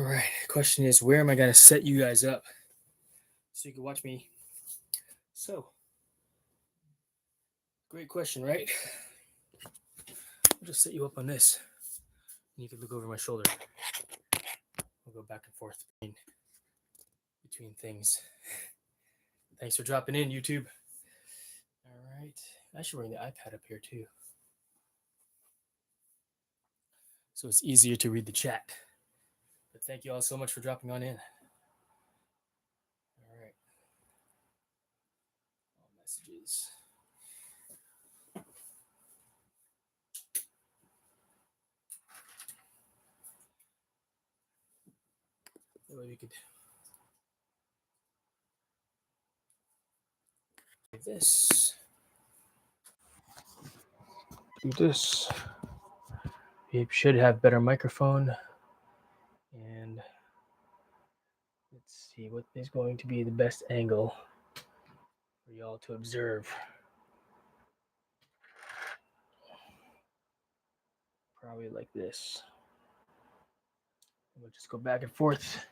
right. Question is, where am I going to set you guys up so you can watch me? So, great question, right? I'll just set you up on this. And you can look over my shoulder. We'll go back and forth between things. Thanks for dropping in, YouTube. All right. I should bring the iPad up here too, so it's easier to read the chat. But thank you all so much for dropping on in. All right. All messages. That way we could do this. Do this. You should have better microphone. And let's see what is going to be the best angle for y'all to observe. Probably like this. We'll just go back and forth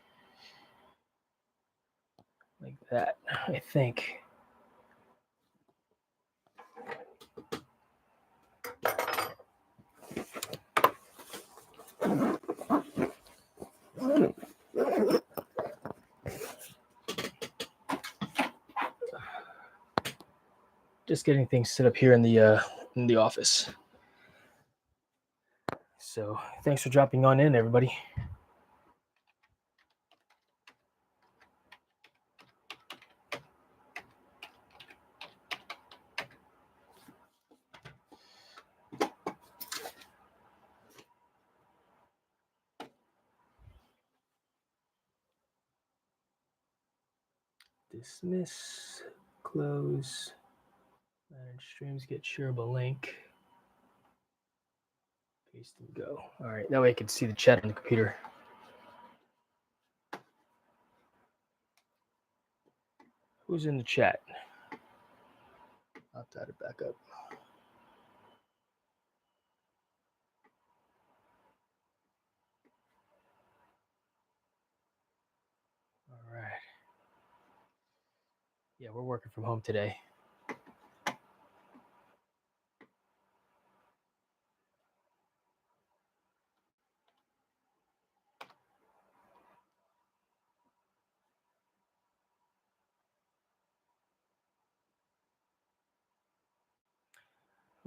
like that, I think. Just getting things set up here in the office. So thanks for dropping on in, everybody. Dismiss, close, manage streams, get shareable link, paste and go. All right, that way I can see the chat on the computer. Who's in the chat? I'll have to add it back up. All right. Yeah, we're working from home today.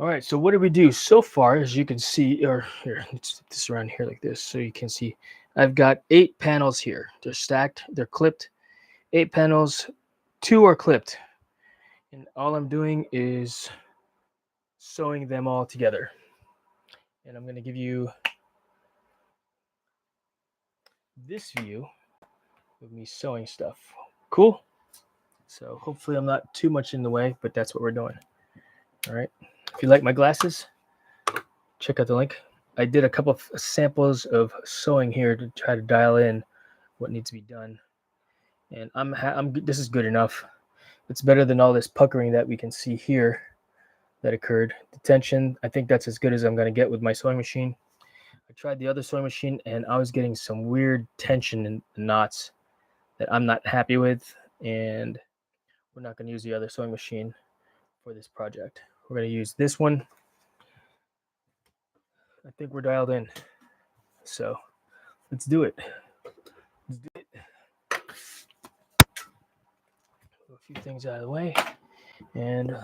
All right, so what did we do so far? As you can see, or here, let's flip this around here like this so you can see. I've got 8 panels here. They're stacked, they're clipped. 8 panels, 2 are clipped. And all I'm doing is sewing them all together. And I'm going to give you this view of me sewing stuff. Cool? So hopefully I'm not too much in the way, but that's what we're doing. All right. If you like my glasses, check out the link. I did a couple of samples of sewing here to try to dial in what needs to be done. And this is good enough. It's better than all this puckering that we can see here that occurred. The tension, I think that's as good as I'm going to get with my sewing machine. I tried the other sewing machine and I was getting some weird tension in the knots that I'm not happy with. And we're not going to use the other sewing machine for this project. We're going to use this one. I think we're dialed in. So let's do it. Let's do it. A few things out of the way and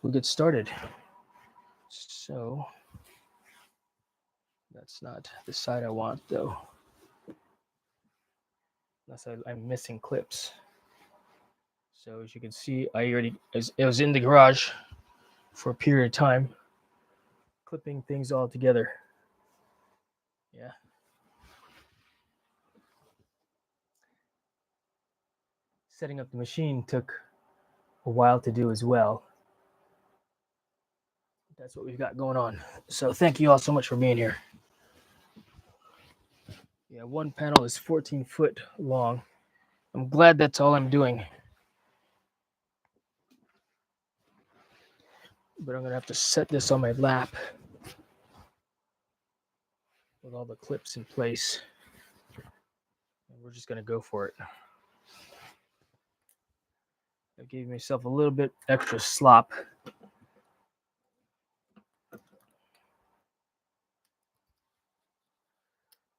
we'll get started. So that's not the side I want though. Unless I'm missing clips. So as you can see, it was in the garage for a period of time, clipping things all together. Yeah. Setting up the machine took a while to do as well. That's what we've got going on. So thank you all so much for being here. Yeah, one panel is 14 foot long. I'm glad that's all I'm doing. But I'm going to have to set this on my lap with all the clips in place. we're just going to go for it. I gave myself a little bit extra slop.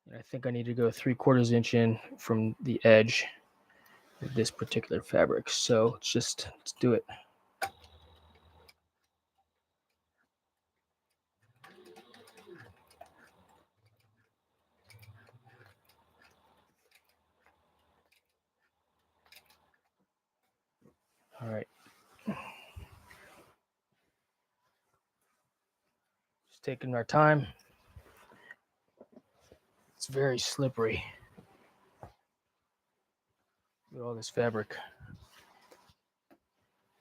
And I think I need to go 3/4 inch in from the edge with this particular fabric. So let's do it. All right. Just taking our time. It's very slippery with all this fabric.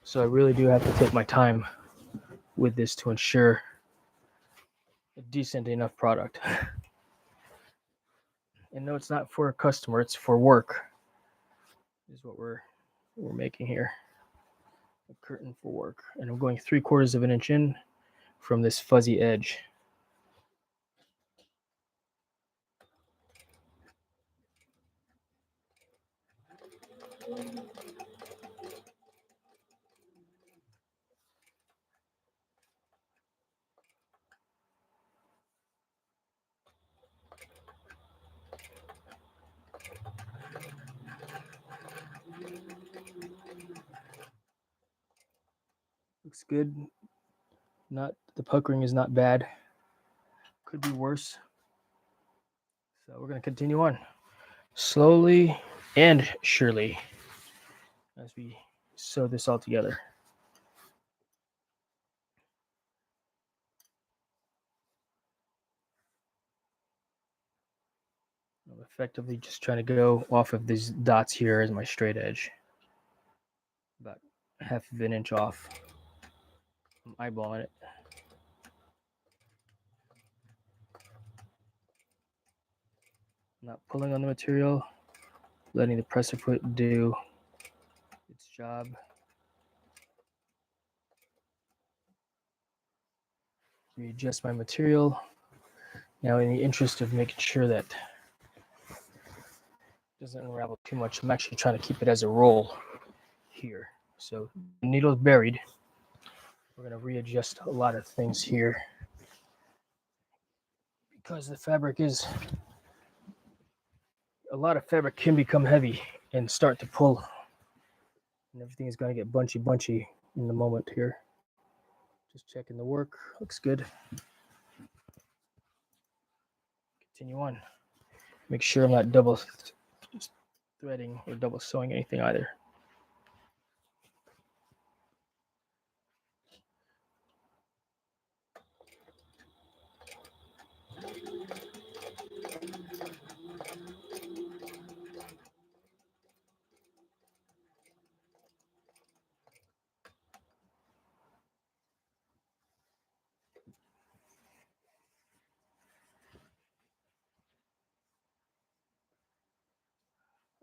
So I really do have to take my time with this to ensure a decent enough product. And no, it's not for a customer, it's for work. Is what we're making here. A curtain for work. And I'm going 3/4 inch in from this fuzzy edge. Looks good. Not the puckering is not bad. Could be worse. So we're going to continue on slowly and surely as we sew this all together. I'm effectively just trying to go off of these dots here as my straight edge. About 1/2 inch off. I'm eyeballing it. Not pulling on the material, letting the presser foot do its job. Readjust my material. Now, in the interest of making sure that it doesn't unravel too much, I'm actually trying to keep it as a roll here. So the needle's buried. We're going to readjust a lot of things here because the fabric is, a lot of fabric can become heavy and start to pull, and everything is going to get bunchy in the moment here. Just checking the work. Looks good. Continue on. Make sure I'm not double threading or double sewing anything either.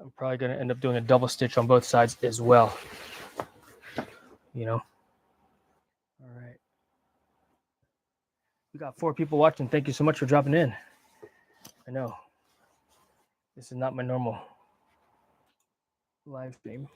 I'm probably going to end up doing a double stitch on both sides as well. You know? All right. We got 4 people watching. Thank you so much for dropping in. I know. This is not my normal live stream.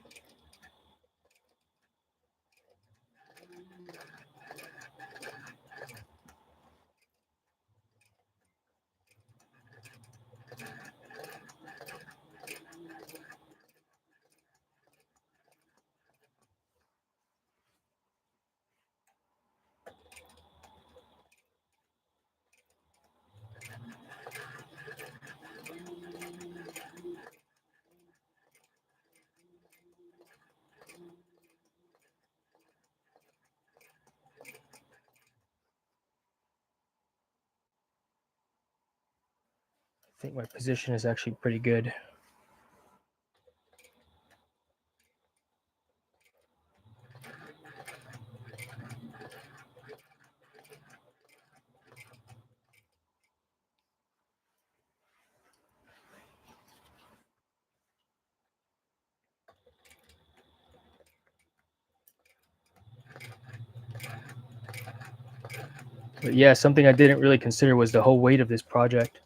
I think my position is actually pretty good. But yeah, something I didn't really consider was the whole weight of this project.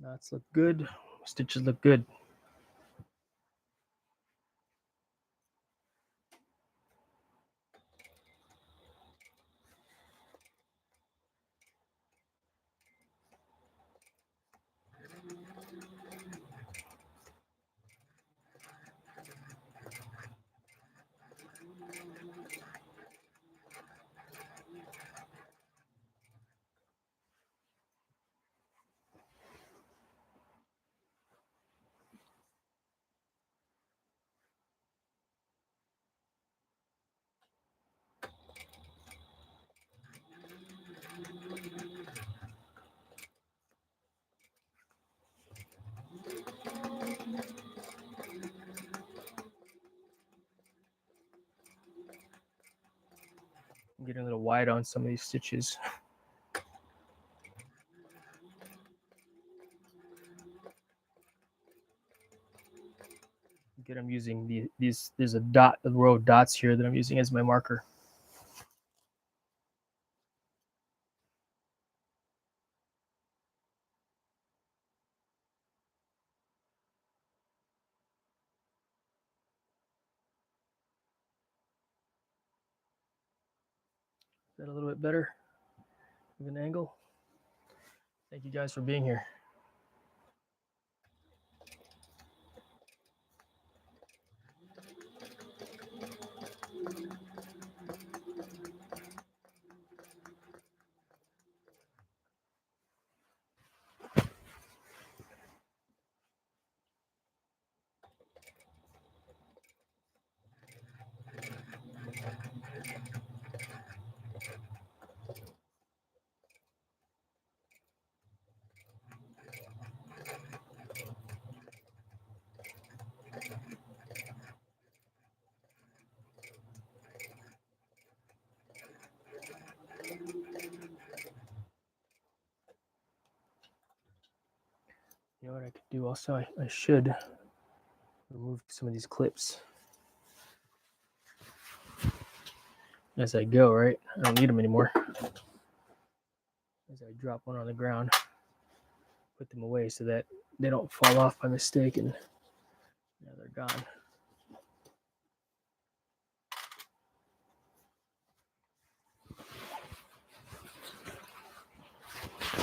Knots look good. Stitches look good. I'm getting a little wide on some of these stitches. Again, I'm using these. There's a row of dots here that I'm using as my marker. Is that a little bit better of an angle? Thank you guys for being here. You know what I could do also? I should remove some of these clips as I go, right? I don't need them anymore. As I drop one on the ground, put them away so that they don't fall off by mistake and now they're gone.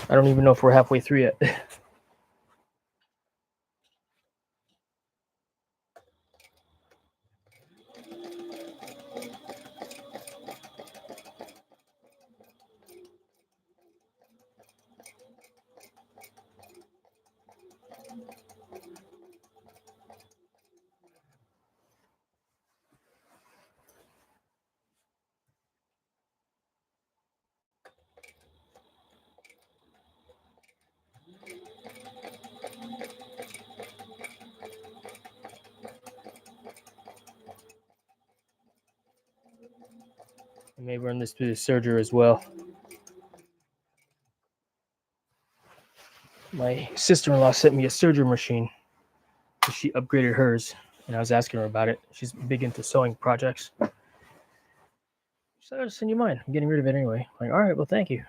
I don't even know if we're halfway through yet. I may run this through the serger as well. My sister-in-law sent me a serger machine. She upgraded hers, and I was asking her about it. She's big into sewing projects. She said, I'll just send you mine. I'm getting rid of it anyway. I'm like, all right, well, thank you.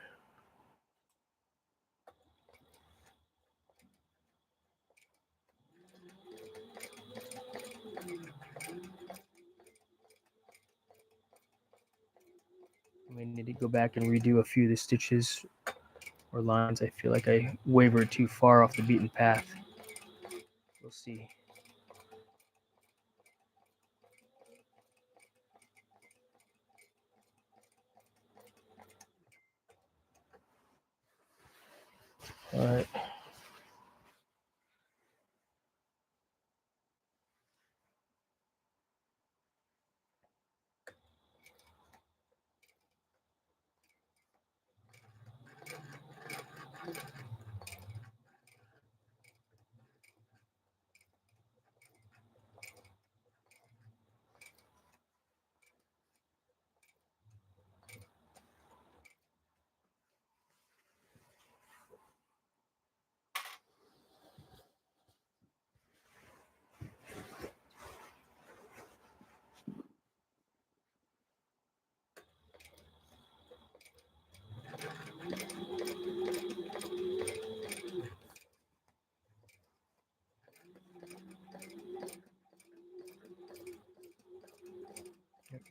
I may need to go back and redo a few of the stitches or lines. I feel like I wavered too far off the beaten path. We'll see. All right.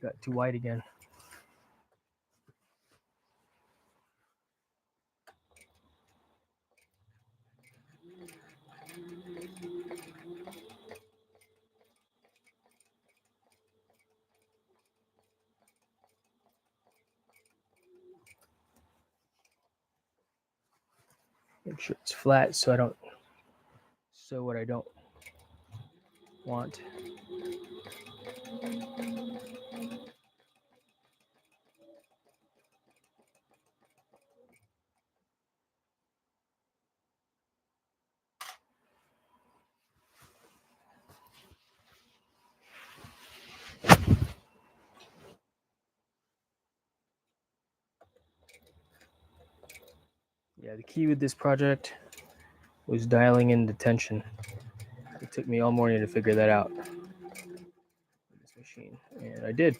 Got too wide again. Make sure it's flat so I don't sew what I don't want. Yeah, the key with this project was dialing in the tension. It took me all morning to figure that out with this machine, and I did.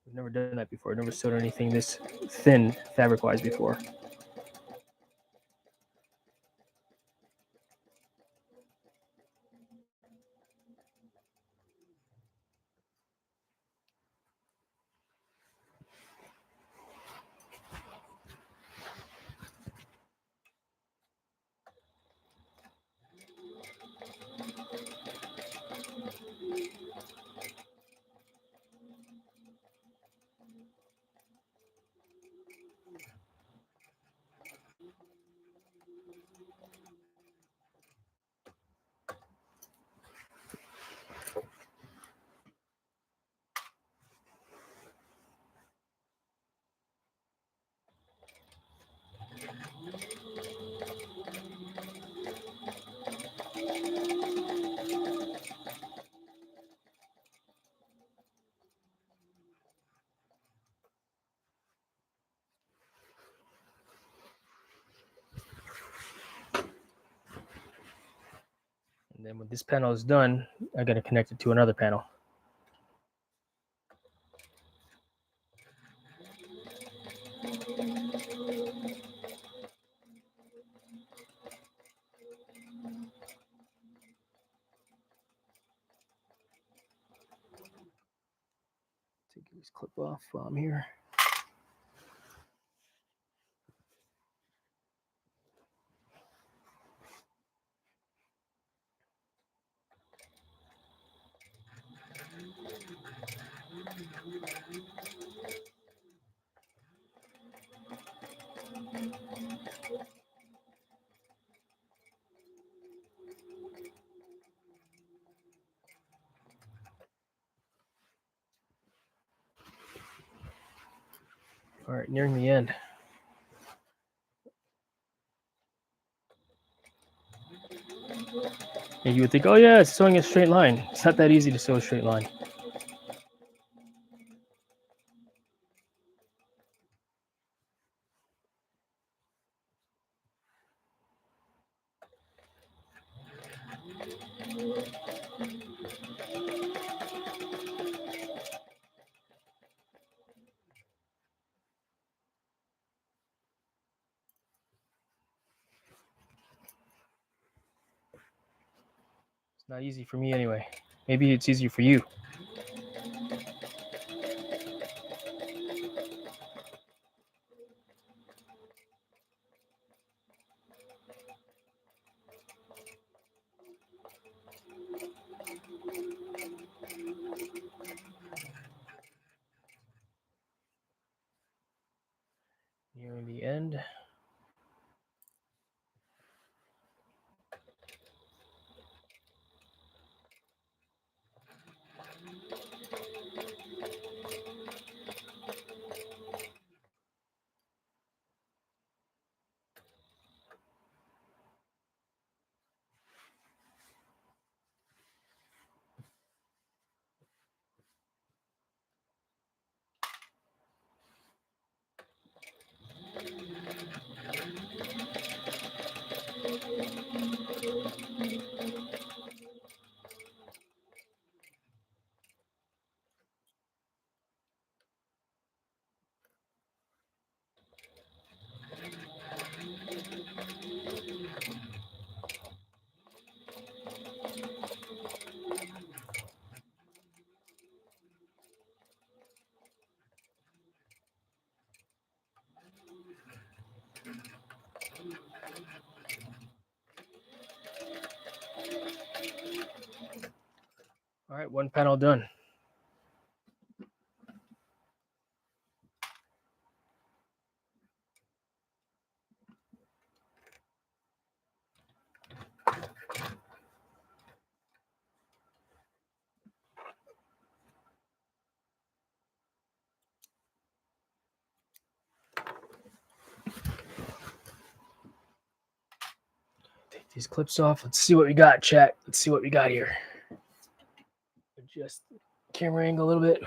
I've never done that before. I've never sewed anything this thin fabric-wise before. And then when this panel is done, I got to connect it to another panel. Take this clip off while I'm here. All right, nearing the end. And you would think, oh yeah, it's sewing a straight line. It's not that easy to sew a straight line. It's not easy for me anyway. Maybe it's easier for you. Nearing the end. All right, one panel done. Take these clips off. Let's see what we got, chat. Let's see what we got here. Adjust the camera angle a little bit.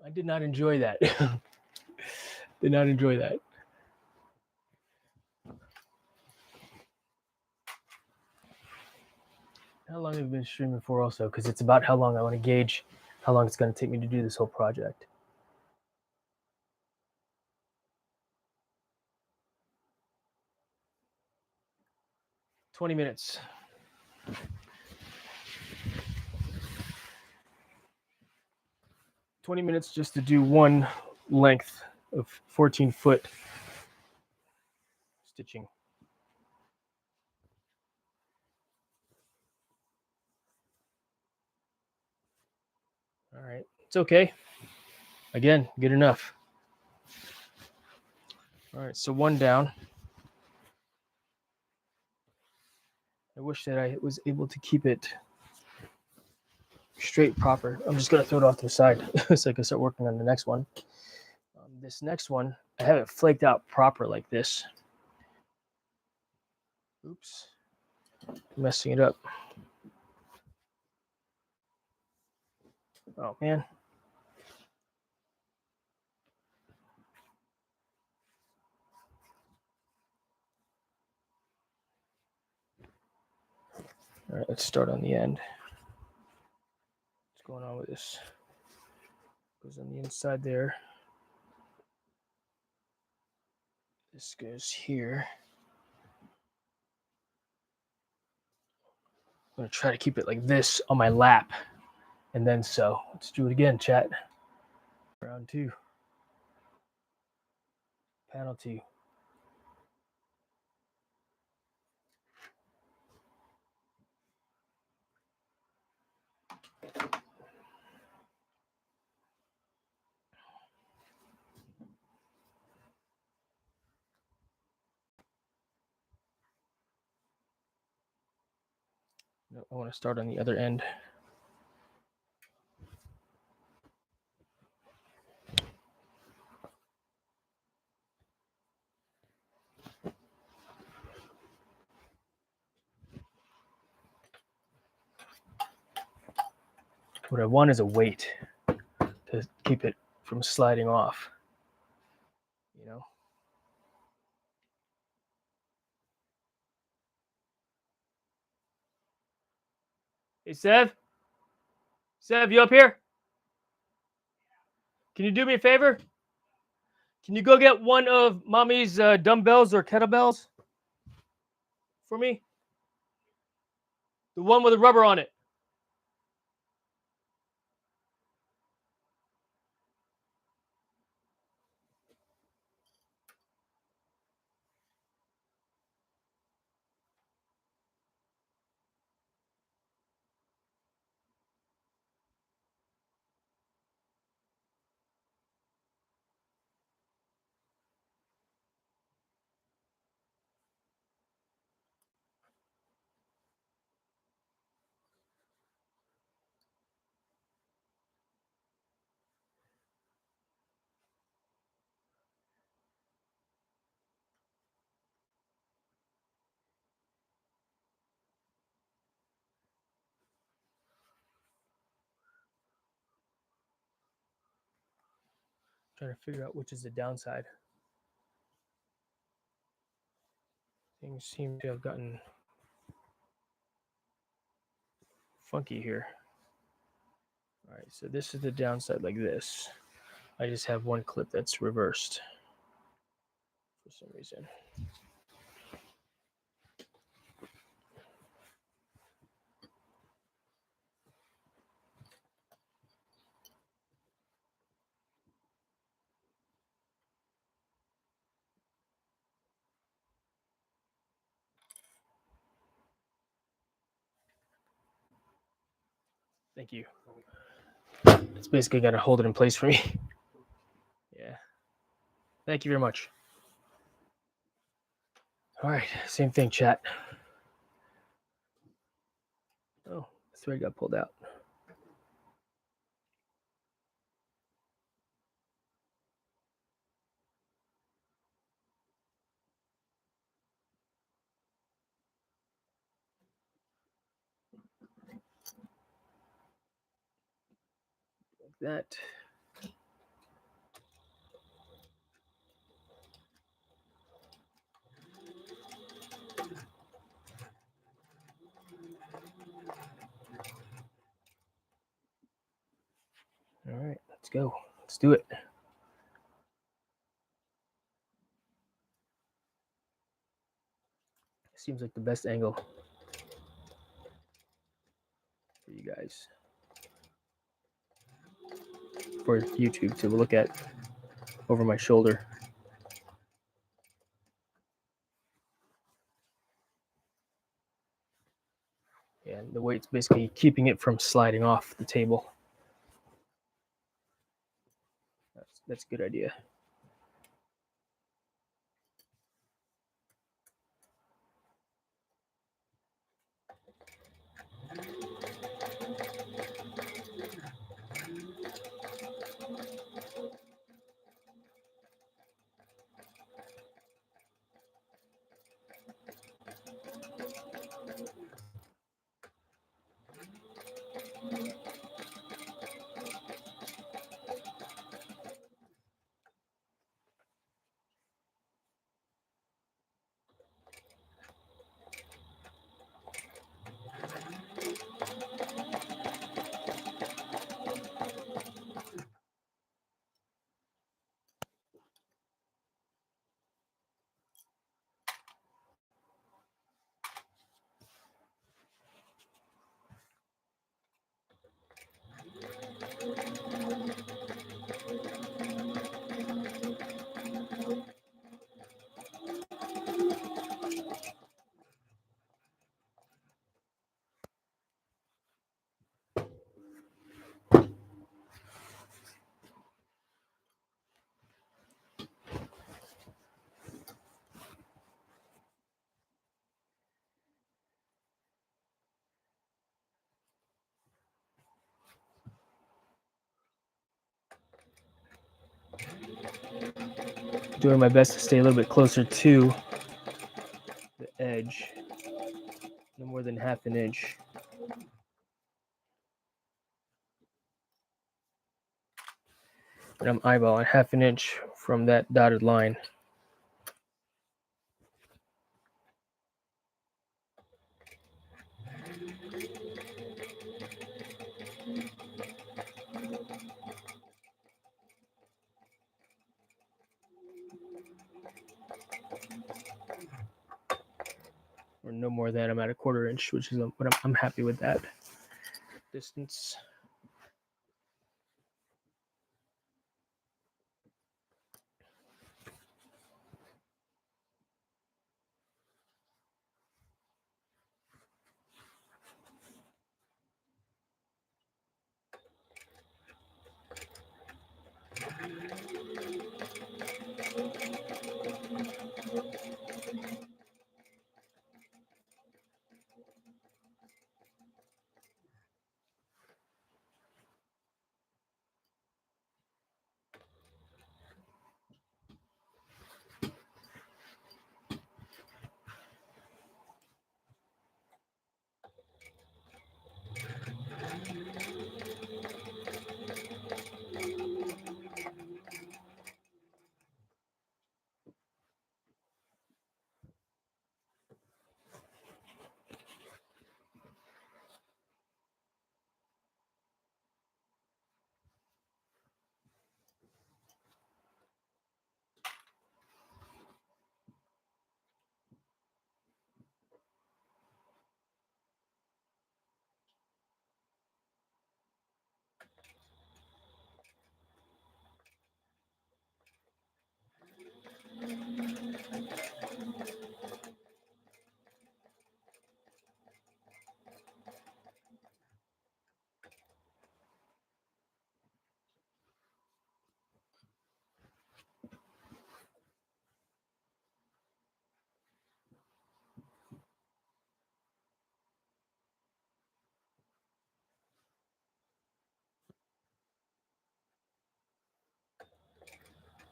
I did not enjoy that. Did not enjoy that. How long have we been streaming for also? Because it's about how long I want to gauge how long it's going to take me to do this whole project. 20 minutes. 20 minutes just to do one length of 14-foot stitching. All right, it's okay. Again, good enough. All right, so one down. I wish that I was able to keep it straight proper. I'm just gonna throw it off to the side so I can start working on the next one. This next one, I have it flaked out proper like this. Oops, messing it up. Oh man. All right, let's start on the end. What's going on with this? Goes on the inside there. This goes here. I'm gonna try to keep it like this on my lap, and then sew. Let's do it again, chat. Round two. Panel two. No, I want to start on the other end. What I want is a weight to keep it from sliding off. You know. Hey, Sev? Sev, you up here? Can you do me a favor? Can you go get one of Mommy's dumbbells or kettlebells for me? The one with the rubber on it. Trying to figure out which is the downside. Things seem to have gotten funky here. All right, so this is the downside like this. I just have one clip that's reversed for some reason. Thank you. It's basically got to hold it in place for me. Yeah. Thank you very much. All right, same thing, chat. Oh, the thread got pulled out. Like that. All right, let's go. Let's do it. Seems like the best angle for you guys, for YouTube to look at over my shoulder. And the weight's basically keeping it from sliding off the table. That's a good idea. Doing my best to stay a little bit closer to the edge, no more than half an inch. And I'm eyeballing half an inch from that dotted line. Or no more than I'm at a quarter inch, which is what I'm happy with that distance.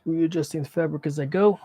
readjusting the fabric as I go.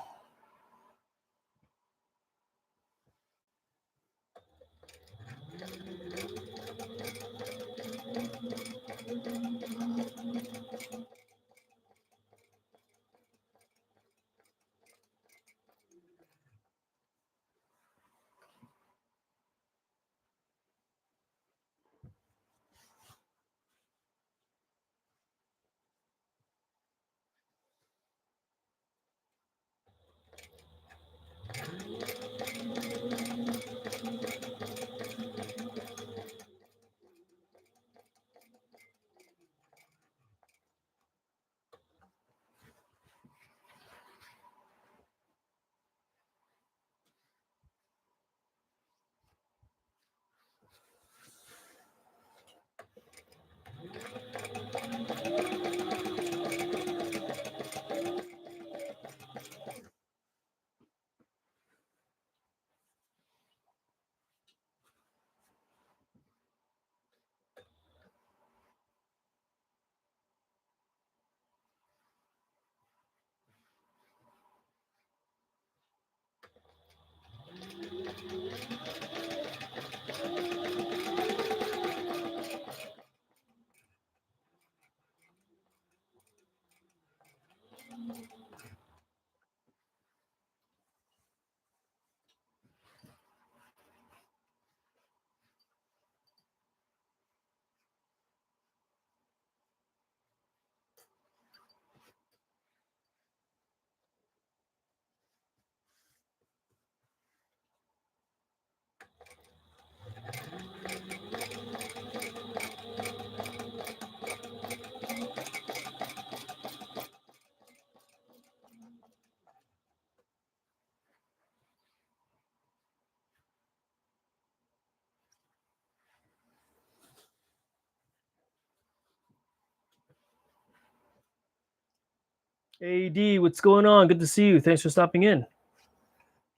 Hey D, what's going on? Good to see you. Thanks for stopping in.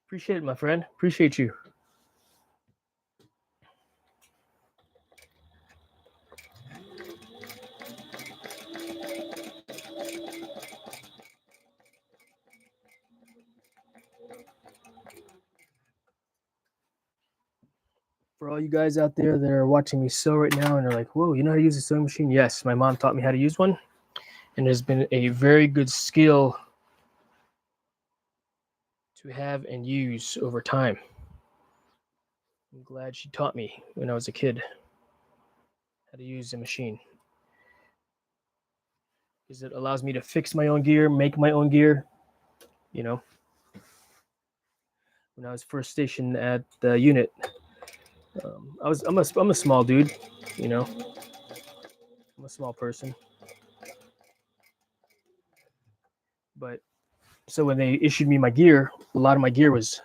Appreciate it, my friend. Appreciate you. For all you guys out there that are watching me sew right now and are like, whoa, you know how to use a sewing machine? Yes, my mom taught me how to use one, and it has been a very good skill to have and use over time. I'm glad she taught me when I was a kid how to use a machine, because it allows me to fix my own gear, make my own gear. You know, when I was first stationed at the unit, I'm a small dude. You know, I'm a small person, but so when they issued me my gear, a lot of my gear was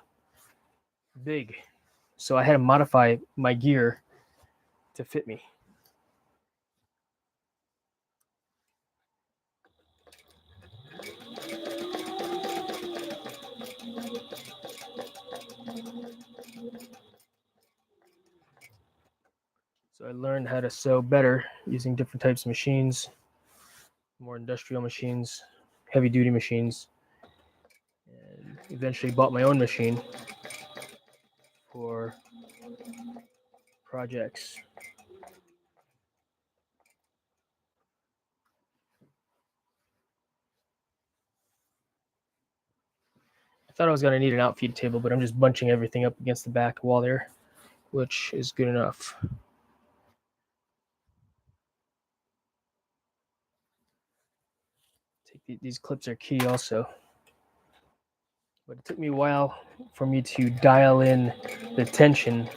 big, so I had to modify my gear to fit me. So I learned how to sew better using different types of machines, more industrial machines, heavy duty machines, and eventually bought my own machine for projects. I thought I was going to need an outfeed table, but I'm just bunching everything up against the back wall there, which is good enough. These clips are key also, but it took me a while for me to dial in the tension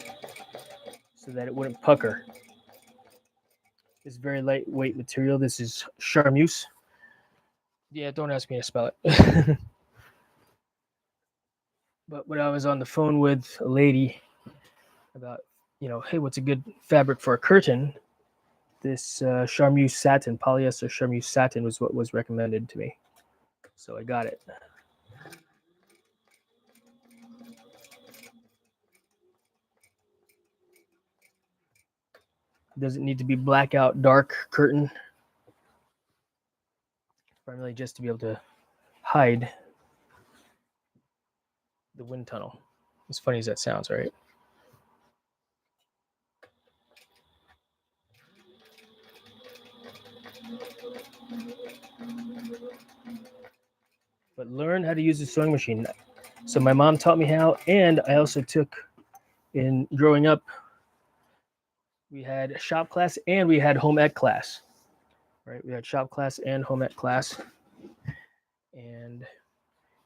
so that it wouldn't pucker. It's very lightweight material. This is charmeuse. Yeah, don't ask me to spell it. But when I was on the phone with a lady about, hey, what's a good fabric for a curtain? This charmeuse satin, polyester charmeuse satin was what was recommended to me. So I got it. Doesn't need to be blackout dark curtain. Primarily just to be able to hide the wind tunnel. As funny as that sounds, right? But learn how to use a sewing machine. So my mom taught me how, and I also took, in growing up, we had shop class and we had home ec class, right? We had shop class and home ec class. And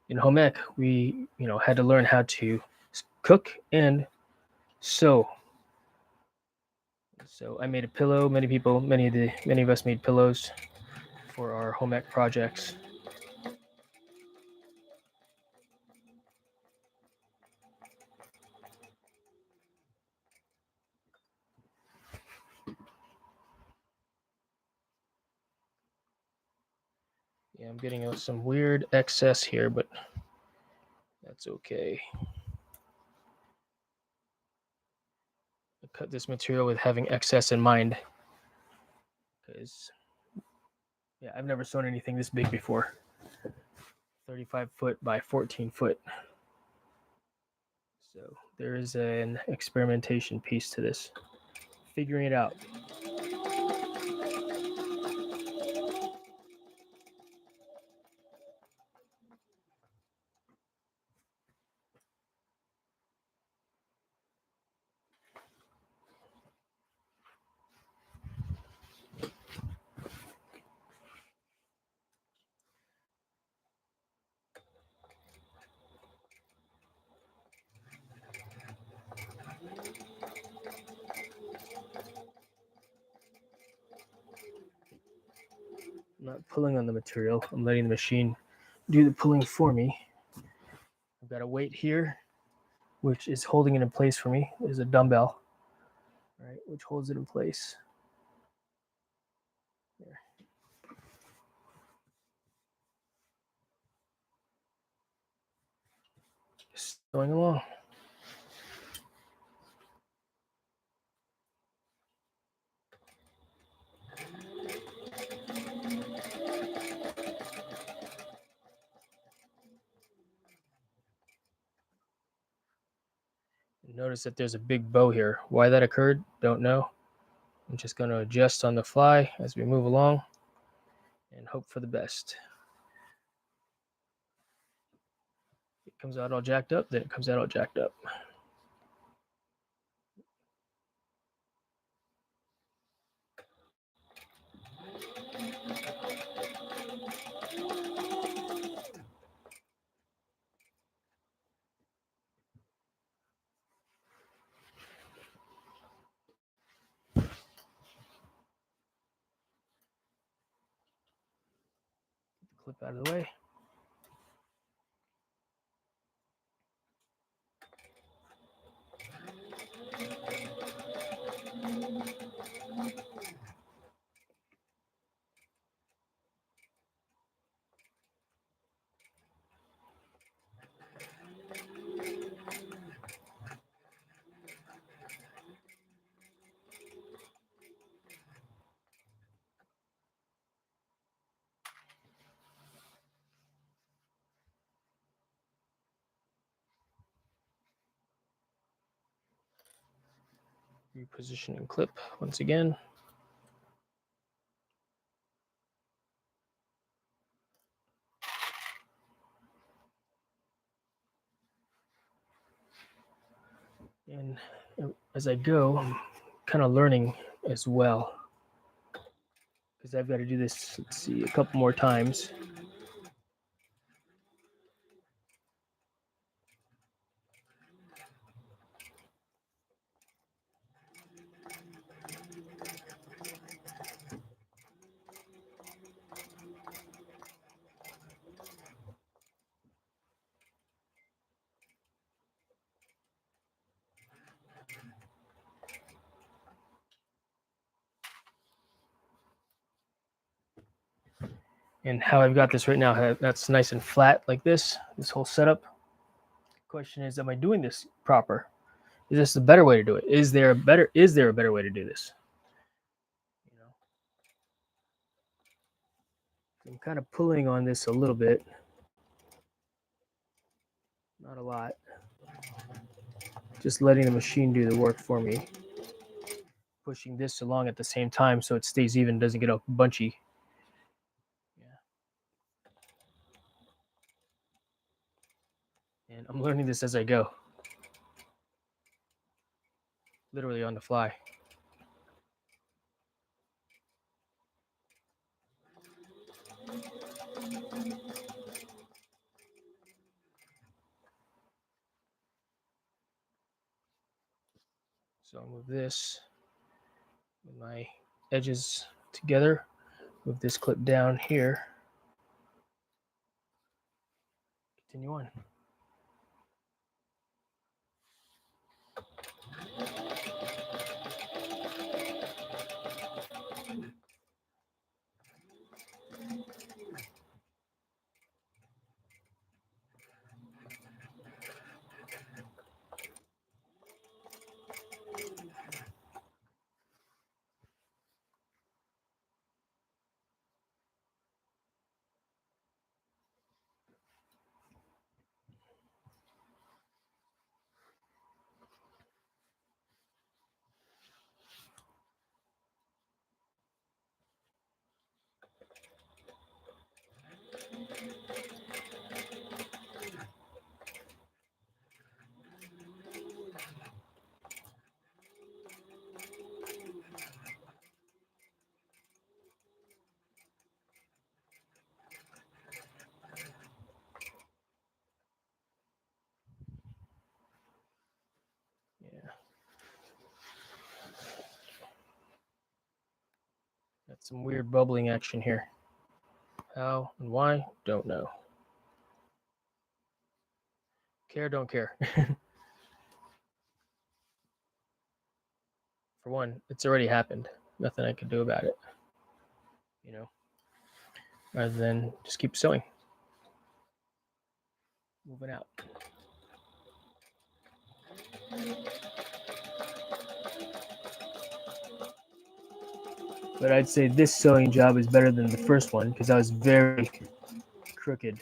in home ec, we, had to learn how to cook and sew. So I made a pillow. Many of us made pillows for our home ec projects. Yeah, I'm getting some weird excess here, but that's okay. I cut this material with having excess in mind, because I've never sewn anything this big before. 35 foot by 14 foot. So there is an experimentation piece to this, figuring it out. I'm not pulling on the material. I'm letting the machine do the pulling for me. I've got a weight here, which is holding it in place for me. There's a dumbbell, right, which holds it in place. There. Just going along. Notice that there's a big bow here. Why that occurred, don't know. I'm just going to adjust on the fly as we move along and hope for the best. It comes out all jacked up, then it comes out all jacked up. Clip out of the way. Reposition and clip once again. And as I go, I'm kind of learning as well, because I've got to do this, let's see, a couple more times. And how I've got this right now, that's nice and flat like this whole setup. Question is, am I doing this proper? Is this a better way to do it? Is there a better way to do this? I'm kind of pulling on this a little bit. Not a lot. Just letting the machine do the work for me. Pushing this along at the same time so it stays even, doesn't get all bunchy. Yeah. And I'm learning this as I go. Literally on the fly. So I'll move this with my edges together. Move this clip down here. Continue on. Yeah. Got some weird bubbling action here. How and why? Don't know. Care, don't care. For one, it's already happened. Nothing I can do about it. You know, rather than just keep sewing. Moving out. But I'd say this sewing job is better than the first one because I was very crooked.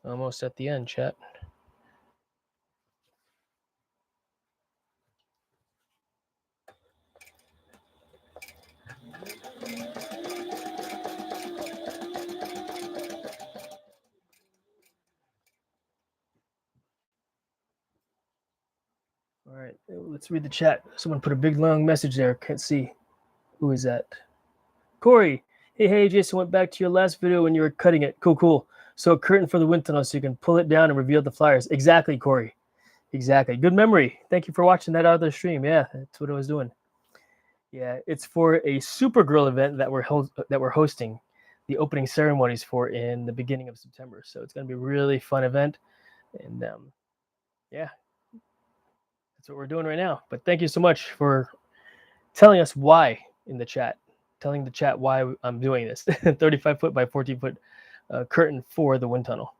Almost at the end, chat. All right, let's read the chat. Someone put a big long message there. Can't see. Who is that? Corey. Hey, Jason, went back to your last video when you were cutting it. Cool. So a curtain for the wind tunnel so you can pull it down and reveal the flyers. Exactly, Corey. Exactly. Good memory. Thank you for watching that other stream. Yeah, that's what I was doing. Yeah, it's for a Supergirl event that we're hosting the opening ceremonies for in the beginning of September. So it's going to be a really fun event. And yeah, that's what we're doing right now. But thank you so much for telling us why in the chat, telling the chat why I'm doing this 35 foot by 14 foot curtain for the wind tunnel.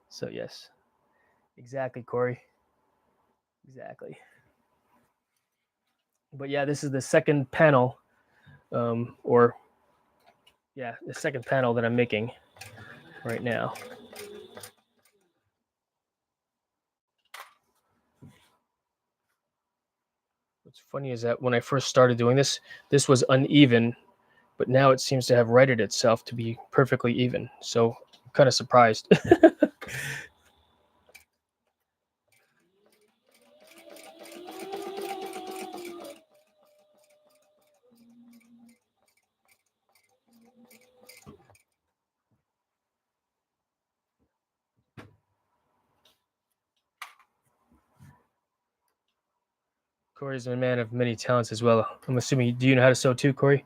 So yes, exactly, Corey. Exactly. But yeah, this is the second panel, the second panel that I'm making right now. What's funny is that when I first started doing this, this was uneven, but now it seems to have righted itself to be perfectly even. So I'm kind of surprised. Corey's a man of many talents as well. I'm assuming. Do you know how to sew too, Corey?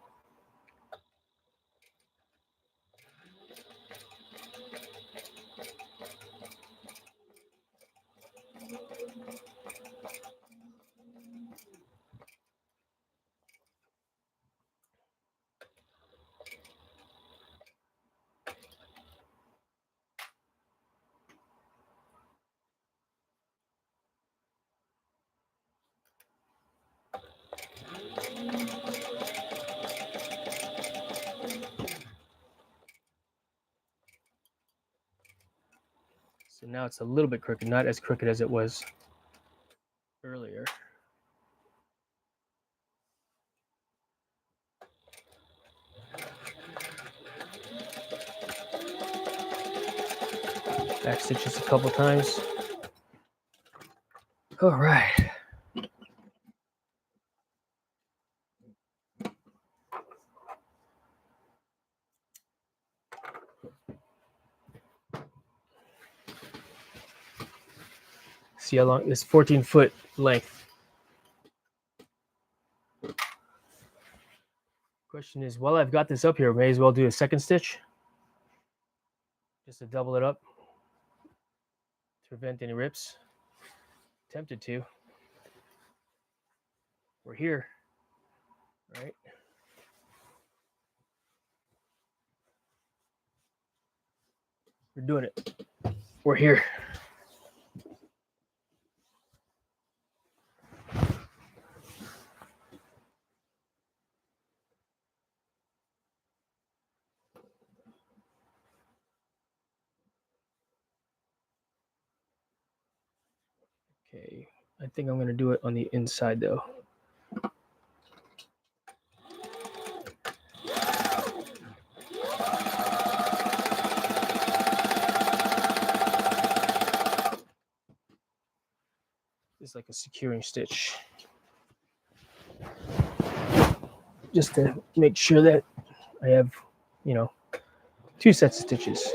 So now it's a little bit crooked, not as crooked as it was earlier. Back stitches a couple times. All right. See how long this 14-foot length. Question is, while I've got this up here, may as well do a second stitch just to double it up to prevent any rips. Tempted to. We're here, right? We're doing it. We're here. Okay, I think I'm gonna do it on the inside though. It's like a securing stitch, just to make sure that I have, 2 sets of stitches.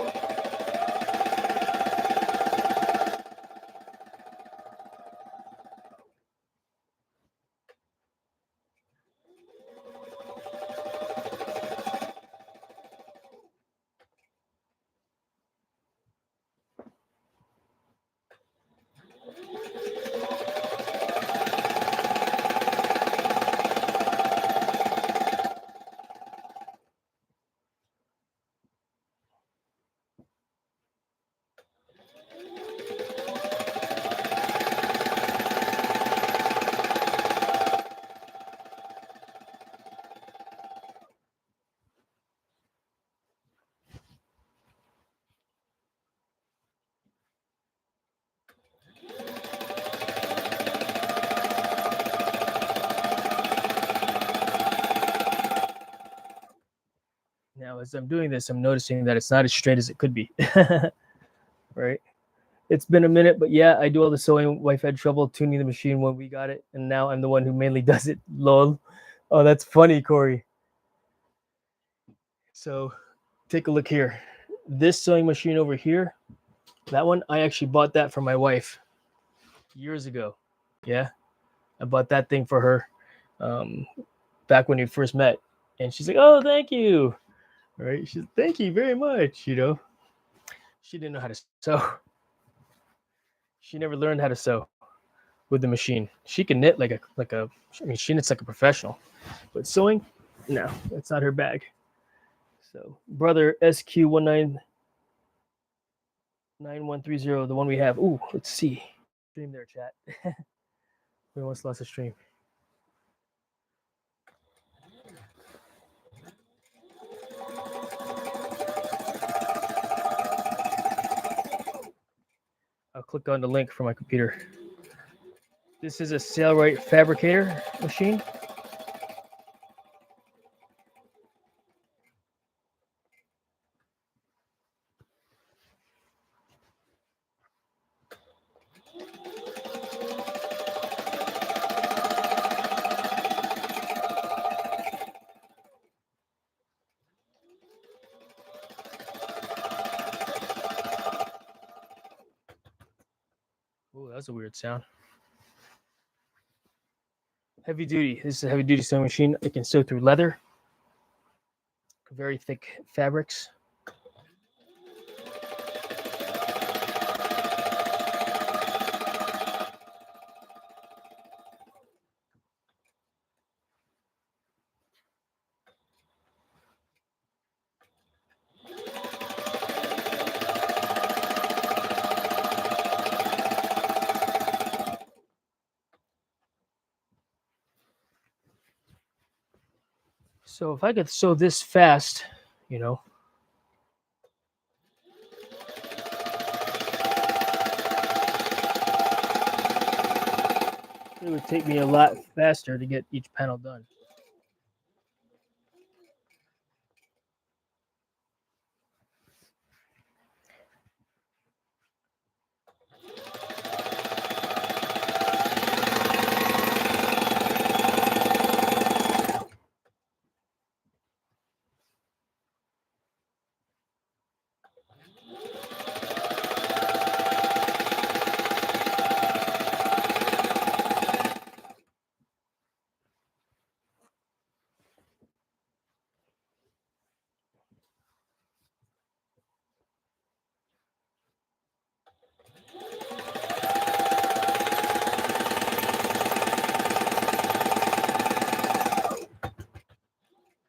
Now, as I'm doing this, I'm noticing that it's not as straight as it could be. Right? It's been a minute, but yeah, I do all the sewing. Wife had trouble tuning the machine when we got it, and now I'm the one who mainly does it. Lol. Oh, that's funny, Corey. So take a look here. This sewing machine over here, that one, I actually bought that for my wife years ago. Yeah, I bought that thing for her back when we first met. And she's like, oh, thank you. Right? She's thank you very much. She didn't know how to sew. She never learned how to sew with the machine. She can knit like a. I mean, she knits like a professional, but sewing, no, that's not her bag. So, brother SQ199130, the one we have. Ooh, let's see. Stream there, chat. We almost lost a stream. I'll click on the link for my computer. This is a Sailrite fabricator machine. Ooh, that's a weird sound. Heavy duty. This is a heavy duty sewing machine. It can sew through leather, very thick fabrics. So if I could sew this fast, you know, it would take me a lot faster to get each panel done.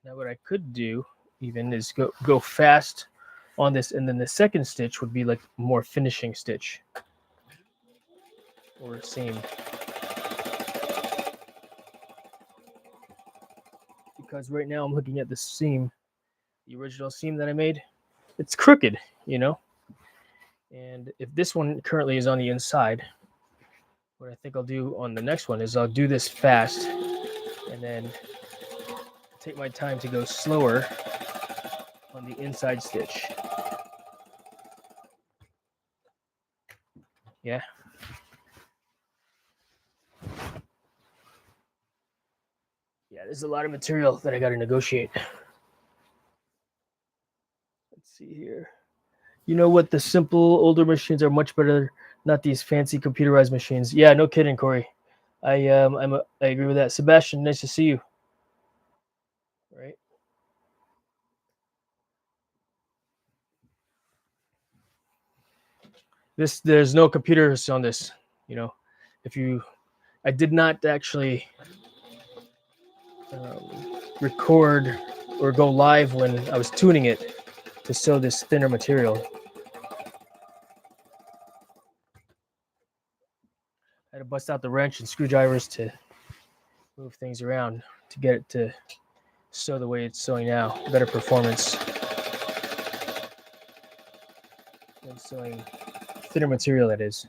Now what I could do even is go fast on this, and then the second stitch would be like more finishing stitch or seam. Because right now I'm looking at the seam, the original seam that I made, it's crooked, you know? And if this one currently is on the inside, what I think I'll do on the next one is I'll do this fast and then take my time to go slower on the inside stitch. Yeah. Yeah, there's a lot of material that I got to negotiate. Let's see here. You know what? The simple older machines are much better, not these fancy computerized machines. Yeah, no kidding, Corey. I agree with that. Sebastian, nice to see you. Right. There's no computers on this. You know, I did not actually record or go live when I was tuning it to sew this thinner material. I had to bust out the wrench and screwdrivers to move things around to get it to sew the way it's sewing now. Better performance than sewing thinner material, that is.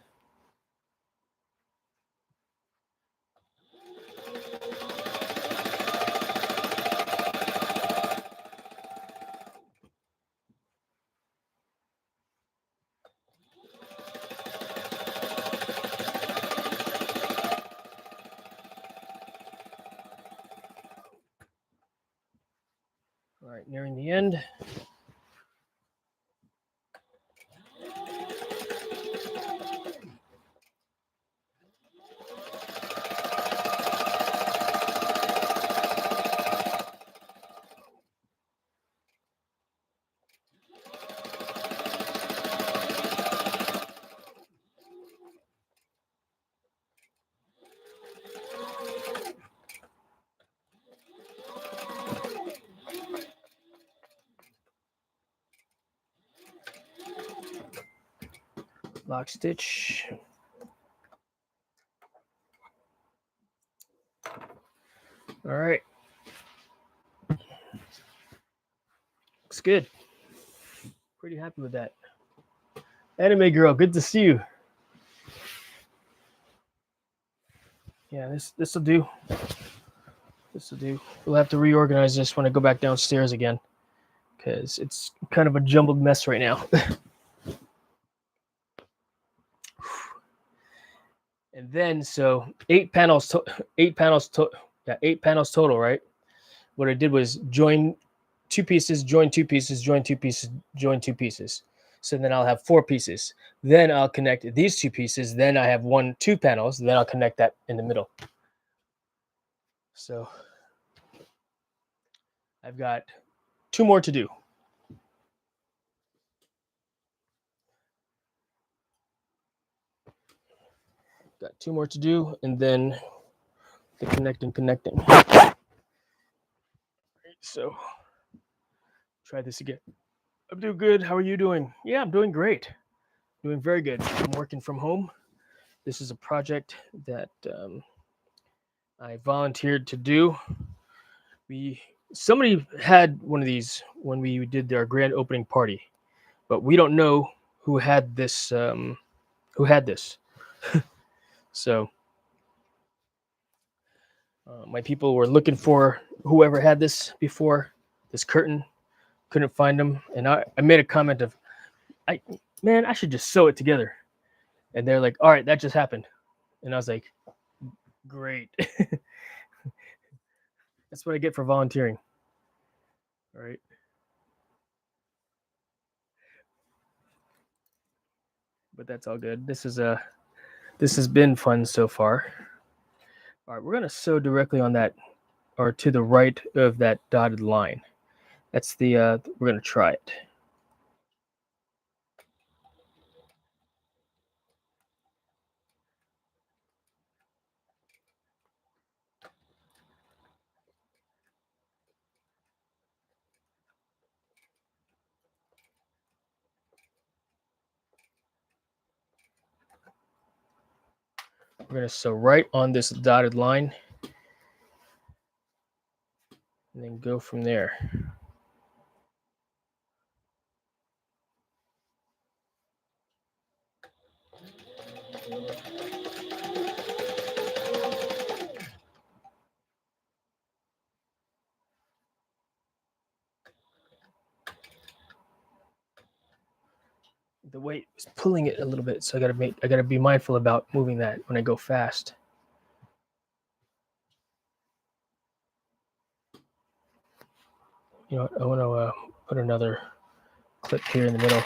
All right, nearing the end. Lock stitch. All right. Looks good. Pretty happy with that. Anime girl, good to see you. Yeah, this will do. This will do. We'll have to reorganize this when I go back downstairs again, because it's kind of a jumbled mess right now. And then, so 8 panels total, right? What I did was join 2 pieces, join 2 pieces, join 2 pieces, join 2 pieces. So then I'll have 4 pieces. Then I'll connect these 2 pieces. Then I have 2 panels. Then I'll connect that in the middle. So I've got 2 more to do. Got 2 more to do, and then the connecting. So try this again. I'm doing good. How are you doing? Yeah, I'm doing great. Doing very good. I'm working from home. This is a project that I volunteered to do. Somebody had one of these when we did our grand opening party, but we don't know who had this. So my people were looking for whoever had this before, this curtain. Couldn't find them, and I made a comment of, I should just sew it together. And they're like, all right, that just happened. And I was like, great. That's what I get for volunteering. All right. But that's all good. This has been fun so far. All right, we're gonna sew directly on that, or to the right of that dotted line. That's the we're gonna try it. We're gonna sew right on this dotted line, and then go from there. The weight is pulling it a little bit, so I gotta be mindful about moving that when I go fast. You know what? I want to put another clip here in the middle.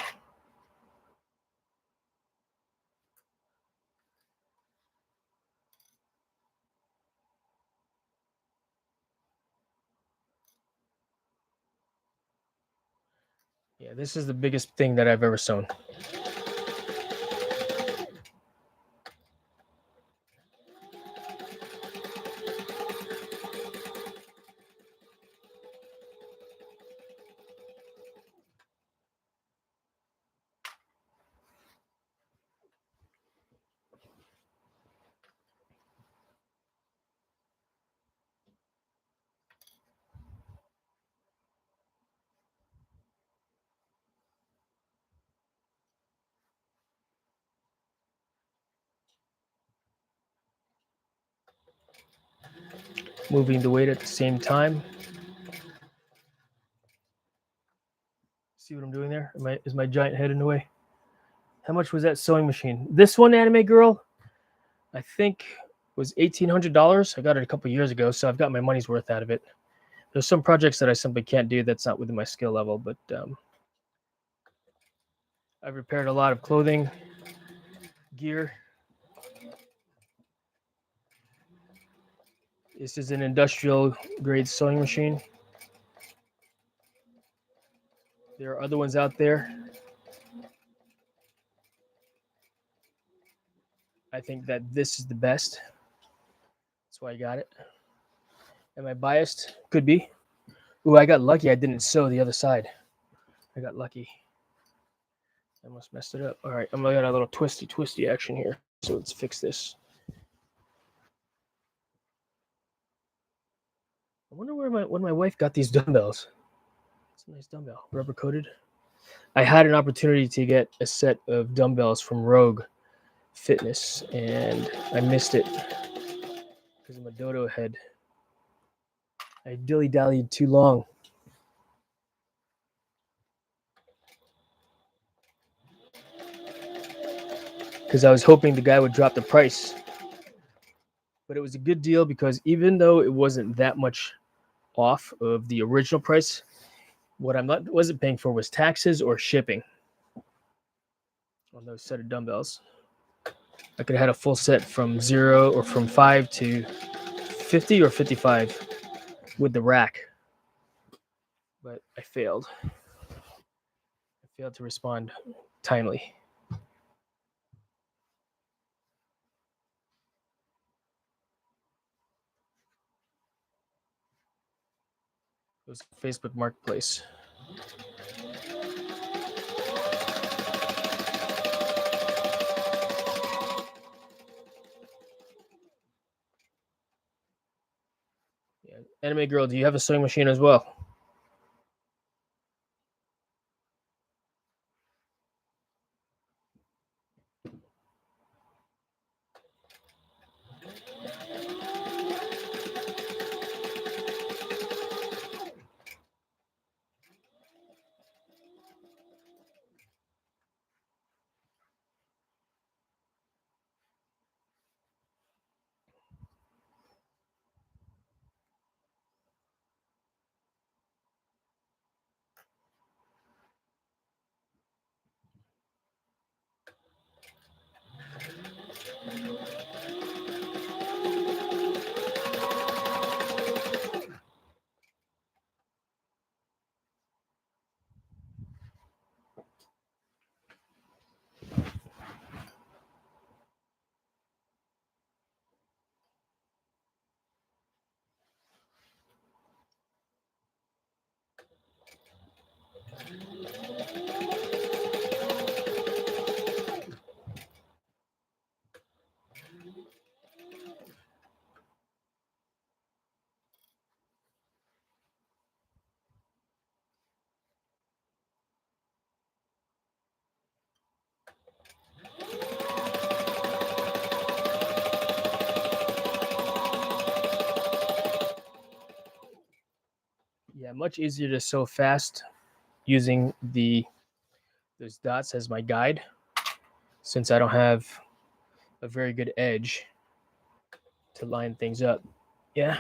Yeah, this is the biggest thing that I've ever sewn. Moving the weight at the same time. See what I'm doing there? Is my giant head in the way? How much was that sewing machine? This one, Anime Girl, I think was $1,800. I got it a couple years ago, so I've got my money's worth out of it. There's some projects that I simply can't do that's not within my skill level, but I've repaired a lot of clothing, gear. This is an industrial grade sewing machine. There are other ones out there. I think that this is the best. That's why I got it. Am I biased? Could be. Ooh, I got lucky. I didn't sew the other side. I got lucky. I almost messed it up. All right, I'm gonna get a little twisty action here. So let's fix this. I wonder when my wife got these dumbbells. It's a nice dumbbell, rubber coated. I had an opportunity to get a set of dumbbells from Rogue Fitness, and I missed it because I'm a dodo head. I dilly-dallied too long. Because I was hoping the guy would drop the price. But it was a good deal because even though it wasn't that much off of the original price, what wasn't paying for was taxes or shipping on those set of dumbbells. I could have had a full set from 0 or from 5 to 50 or 55 with the rack, but I failed. I failed to respond timely. It was Facebook Marketplace. Yeah. Anime Girl, do you have a sewing machine as well? Yeah, much easier to sew fast using those dots as my guide, since I don't have a very good edge to line things up. Yeah.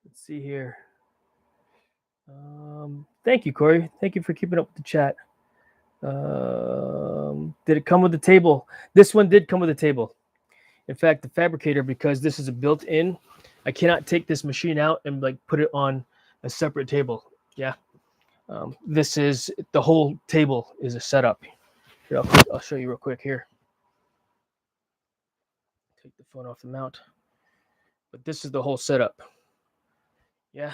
Let's see here. Thank you, Corey. Thank you for keeping up with the chat. Did it come with the table? This one did come with a table. In fact, the fabricator, because this is a built-in, I cannot take this machine out and like put it on a separate table. Yeah. This is the whole table is a setup. Here, I'll show you real quick here. Take the phone off the mount. But this is the whole setup. Yeah.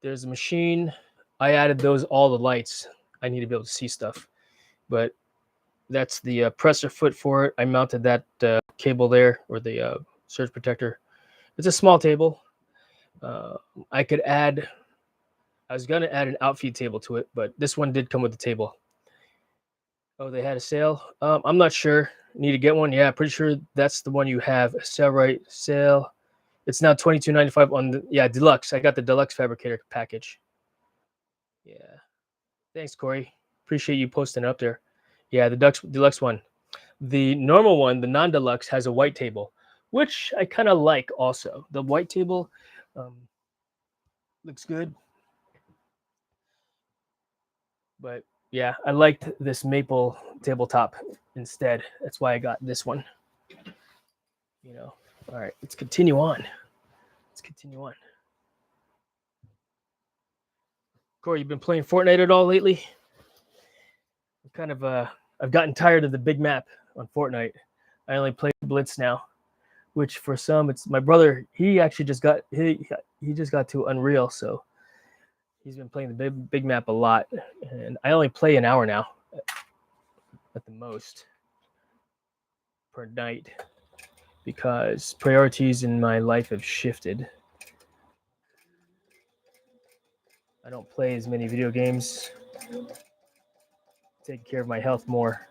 There's a machine. I added all the lights. I need to be able to see stuff. But that's the presser foot for it. I mounted that cable there, or the surge protector. It's a small table. I was going to add an outfeed table to it, but this one did come with the table. Oh, they had a sale? I'm not sure. Need to get one? Yeah, pretty sure that's the one you have. A sale, right? Sale. It's now $22.95 on the deluxe. I got the deluxe fabricator package. Yeah. Thanks, Corey. Appreciate you posting up there. Yeah, the deluxe one. The normal one, the non-deluxe, has a white table, which I kind of like also. The white table looks good. But yeah, I liked this maple tabletop instead. That's why I got this one. You know. All right, let's continue on. Let's continue on. Corey, you've been playing Fortnite at all lately? I'm kind of I've gotten tired of the big map on Fortnite. I only play Blitz now, which for some it's my brother. He actually he just got to Unreal, so he's been playing the big map a lot, and I only play an hour now, at the most, per night, because priorities in my life have shifted. I don't play as many video games. Take care of my health more.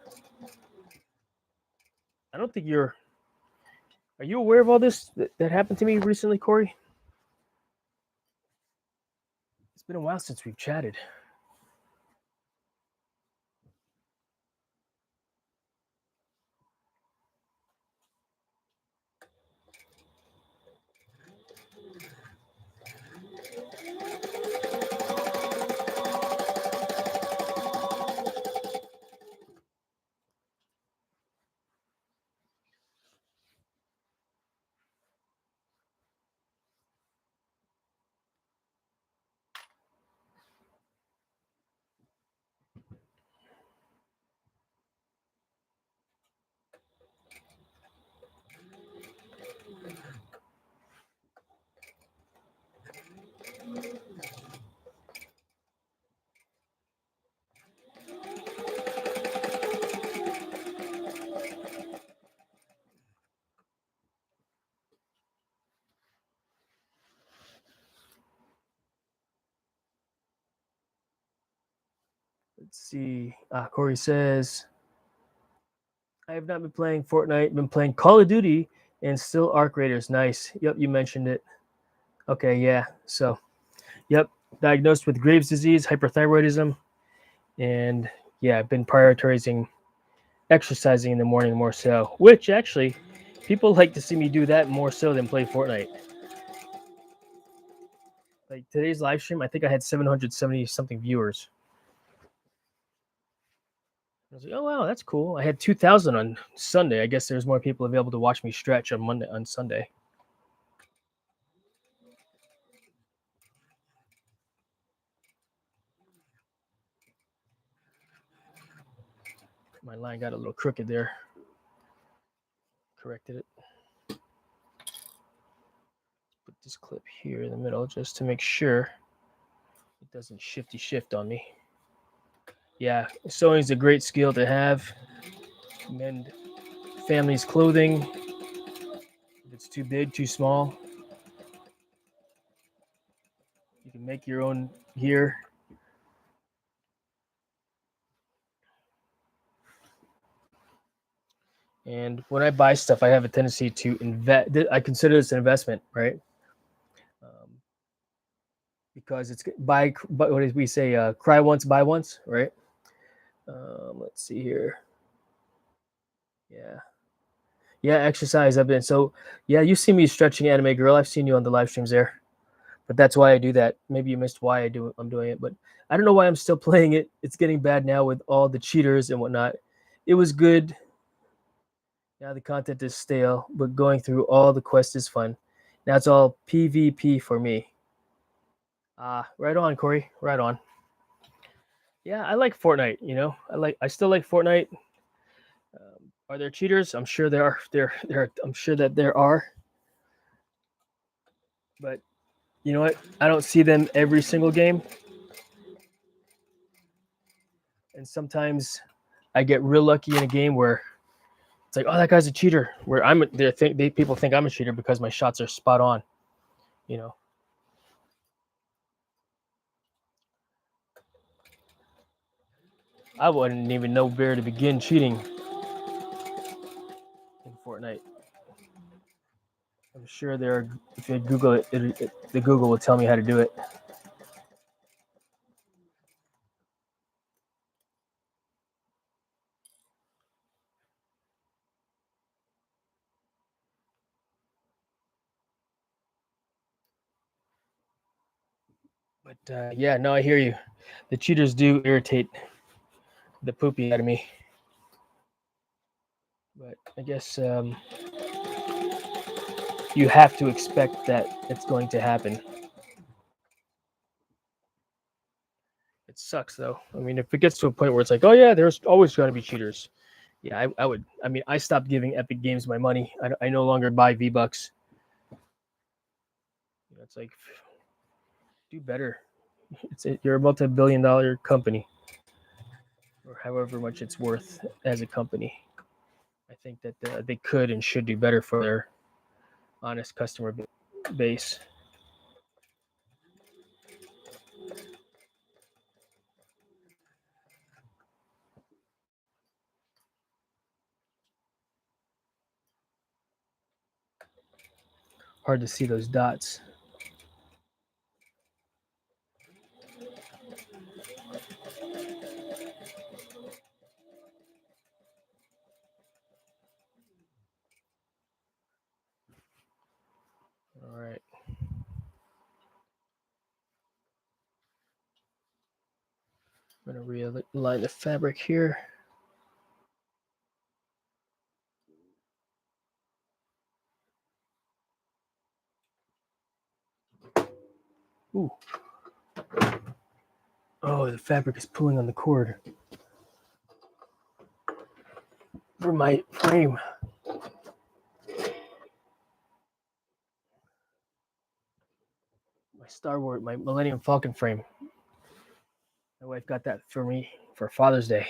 I don't think you're. Are you aware of all this that happened to me recently, Corey? It's been a while since we've chatted. Let's see. Corey says, I have not been playing Fortnite, been playing Call of Duty and still Arc Raiders. Nice. Yep, you mentioned it. Okay, yeah. So, yep, diagnosed with Graves' disease, hyperthyroidism, and yeah, I've been prioritizing exercising in the morning more so, which actually people like to see me do that more so than play Fortnite. Like today's live stream, I think I had 770 something viewers. I was like, oh wow, that's cool. I had 2,000 on Sunday. I guess there's more people available to watch me stretch on Sunday. My line got a little crooked there. Corrected it. Put this clip here in the middle just to make sure it doesn't shift on me. Yeah, sewing is a great skill to have. Mend families' clothing. If it's too big, too small, you can make your own here. And when I buy stuff, I have a tendency to invest. I consider this an investment, right? Because it's buy. But what did we say? Cry once, buy once, right? Let's see here. Yeah, yeah. Exercise. I've been so. Yeah, you see me stretching, Anime Girl. I've seen you on the live streams there. But that's why I do that. Maybe you missed why I'm doing it, but I don't know why I'm still playing it. It's getting bad now with all the cheaters and whatnot. It was good. Now the content is stale, but going through all the quests is fun. Now it's all PvP for me. Right on, Corey. Right on. Yeah, I like Fortnite. I still like Fortnite. Are there cheaters? I'm sure there are. I'm sure that there are. But you know what? I don't see them every single game. And sometimes I get real lucky in a game where it's like, oh, that guy's a cheater. Where people think I'm a cheater because my shots are spot on. You know. I wouldn't even know where to begin cheating in Fortnite. I'm sure there are, if you Google it, the Google will tell me how to do it. But yeah, no, I hear you. The cheaters do irritate the poopy out of me. But I guess you have to expect that it's going to happen. It sucks though. I mean, if it gets to a point where it's like, oh yeah, there's always going to be cheaters. Yeah, I would. I mean, I stopped giving Epic Games my money. I no longer buy V-Bucks. It's like, do better. You're a multi-billion-dollar company, or however much it's worth as a company. I think that they could and should do better for their honest customer base. Hard to see those dots. All right. I'm going to realign the fabric here. Ooh. Oh, the fabric is pulling on the cord for my frame. My Star Wars, my Millennium Falcon frame. My wife got that for me for Father's Day,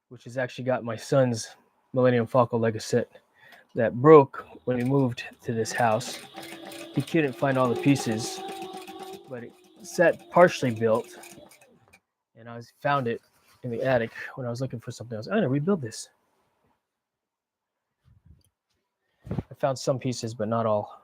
which has actually got my son's Millennium Falcon Lego set that broke when we moved to this house. He couldn't find all the pieces, but it set partially built, and I found it in the attic when I was looking for something else. I'm gonna rebuild this. I found some pieces, but not all.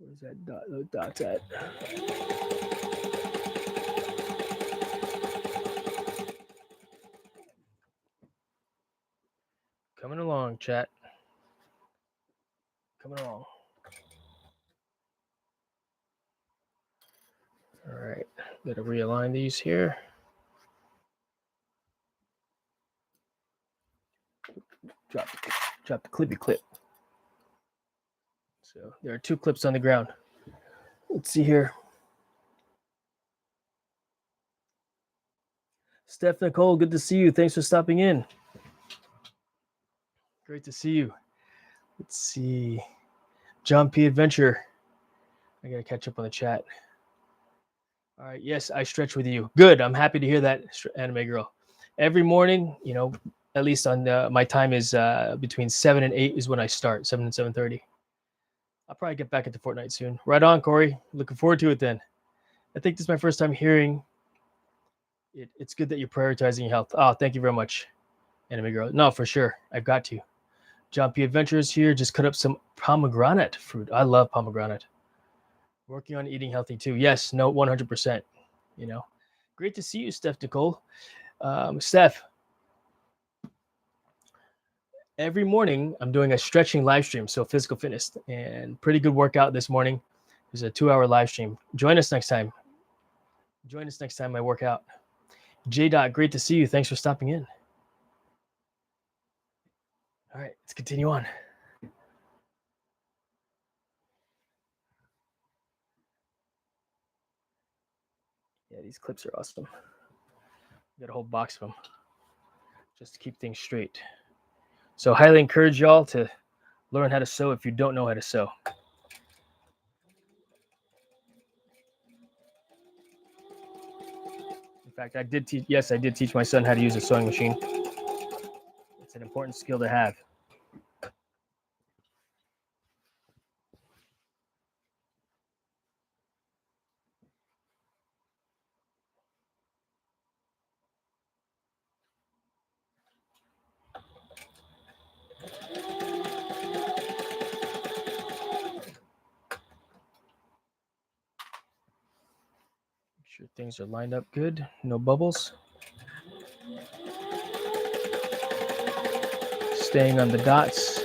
Where's that dot? Those dots at? Coming along, chat. Coming along. All right, gotta realign these here. Drop the clippy clip. So there are 2 clips on the ground. Let's see here. Steph Nicole, good to see you. Thanks for stopping in. Great to see you. Let's see. John P. Adventure. I gotta catch up on the chat. All right. Yes, I stretch with you. Good. I'm happy to hear that, anime girl. Every morning, at least on my time is between 7 and 8 is when I start. 7 and 7:30. I'll probably get back into Fortnite soon. Right on, Corey. Looking forward to it then. I think this is my first time hearing it. It's good that you're prioritizing your health. Oh, thank you very much, anime girl. No, for sure. I've got to. John P. Adventures here. Just cut up some pomegranate fruit. I love pomegranate. Working on eating healthy too. Yes, no, 100%. Great to see you, Steph Nicole. Steph, every morning I'm doing a stretching live stream, so physical fitness, and pretty good workout this morning. There's a 2-hour live stream. Join us next time. Join us next time I work out. J. Dot, great to see you. Thanks for stopping in. All right, let's continue on. Yeah, these clips are awesome. Got a whole box of them just to keep things straight. So highly encourage y'all to learn how to sew if you don't know how to sew. In fact, I did teach my son how to use a sewing machine. It's an important skill to have. Make sure things are lined up good, no bubbles. Staying on the dots.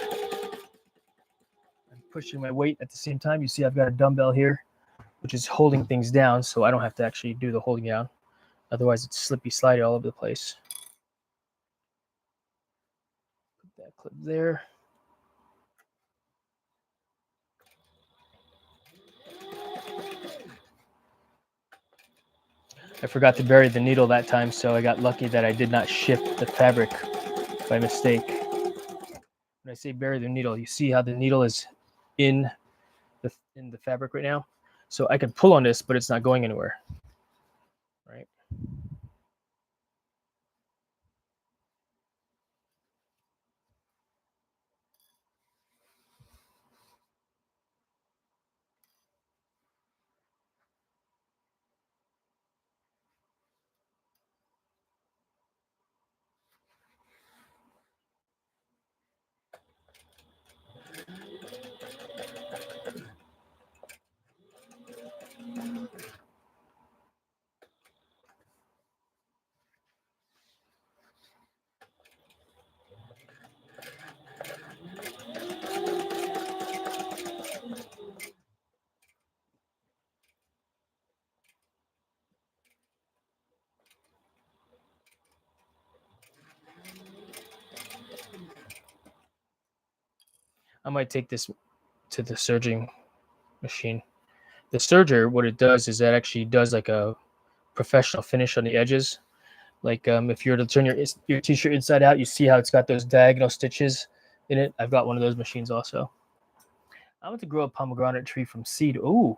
I'm pushing my weight at the same time. You see I've got a dumbbell here, which is holding things down, so I don't have to actually do the holding down. Otherwise, it's slippy slidey all over the place. Put that clip there. I forgot to bury the needle that time, so I got lucky that I did not shift the fabric by mistake. When I say bury the needle, you see how the needle is in the fabric right now? So I can pull on this, but it's not going anywhere, right? I might take this to the serging machine. The serger, what it does is that actually does like a professional finish on the edges. Like if you were to turn your t-shirt inside out, you see how it's got those diagonal stitches in it. I've got one of those machines also. I want to grow a pomegranate tree from seed. Ooh,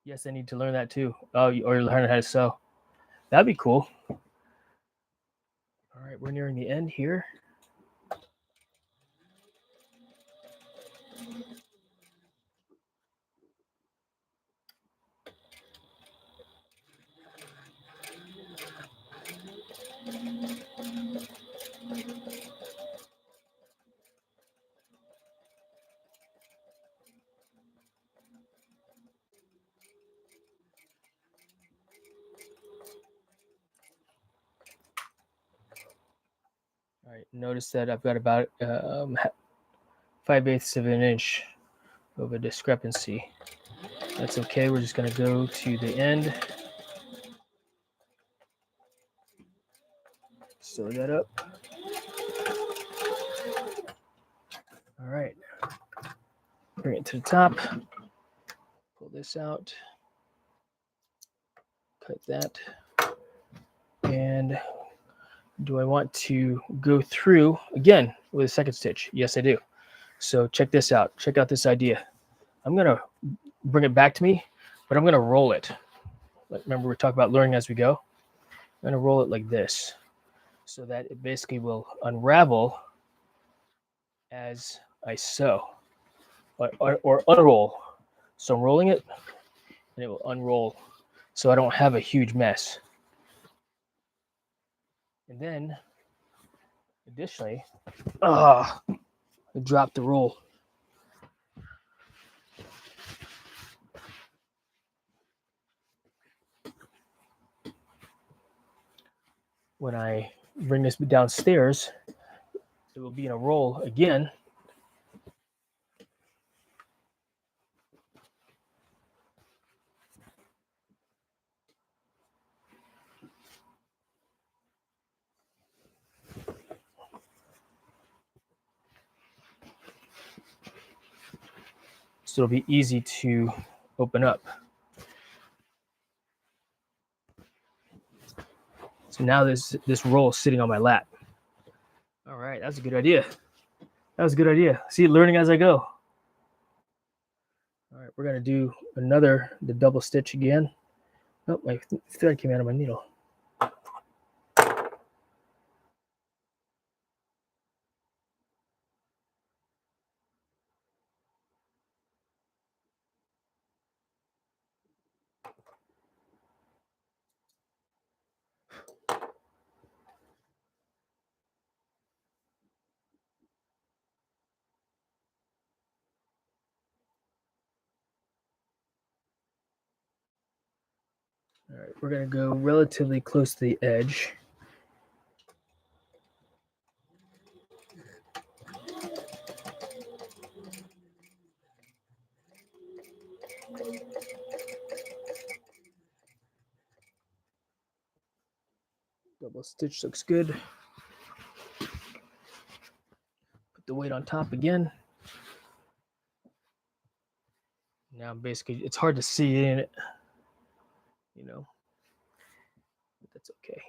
yes, I need to learn that too. Oh, or learn how to sew. That'd be cool. All right, we're nearing the end here. All right, notice that I've got about 5/8 of an inch of a discrepancy. That's okay. We're just going to go to the end. Sew that up. All right. Bring it to the top. Pull this out. Cut that. And do I want to go through again with a second stitch? Yes, I do. So check this out. Check out this idea. I'm going to bring it back to me, but I'm going to roll it. Remember, we're talking about learning as we go. I'm going to roll it like this so that it basically will unravel as I sew or unroll. So I'm rolling it and it will unroll so I don't have a huge mess. And then additionally, I dropped the roll. When I bring this downstairs, it will be in a roll again. So it'll be easy to open up. So now this roll is sitting on my lap. All right, that's a good idea. That was a good idea. See, learning as I go. All right, we're gonna do the double stitch again. Oh, my thread came out of my needle. All right, we're gonna go relatively close to the edge. Double stitch looks good. Put the weight on top again. Now basically it's hard to see in it, but that's okay.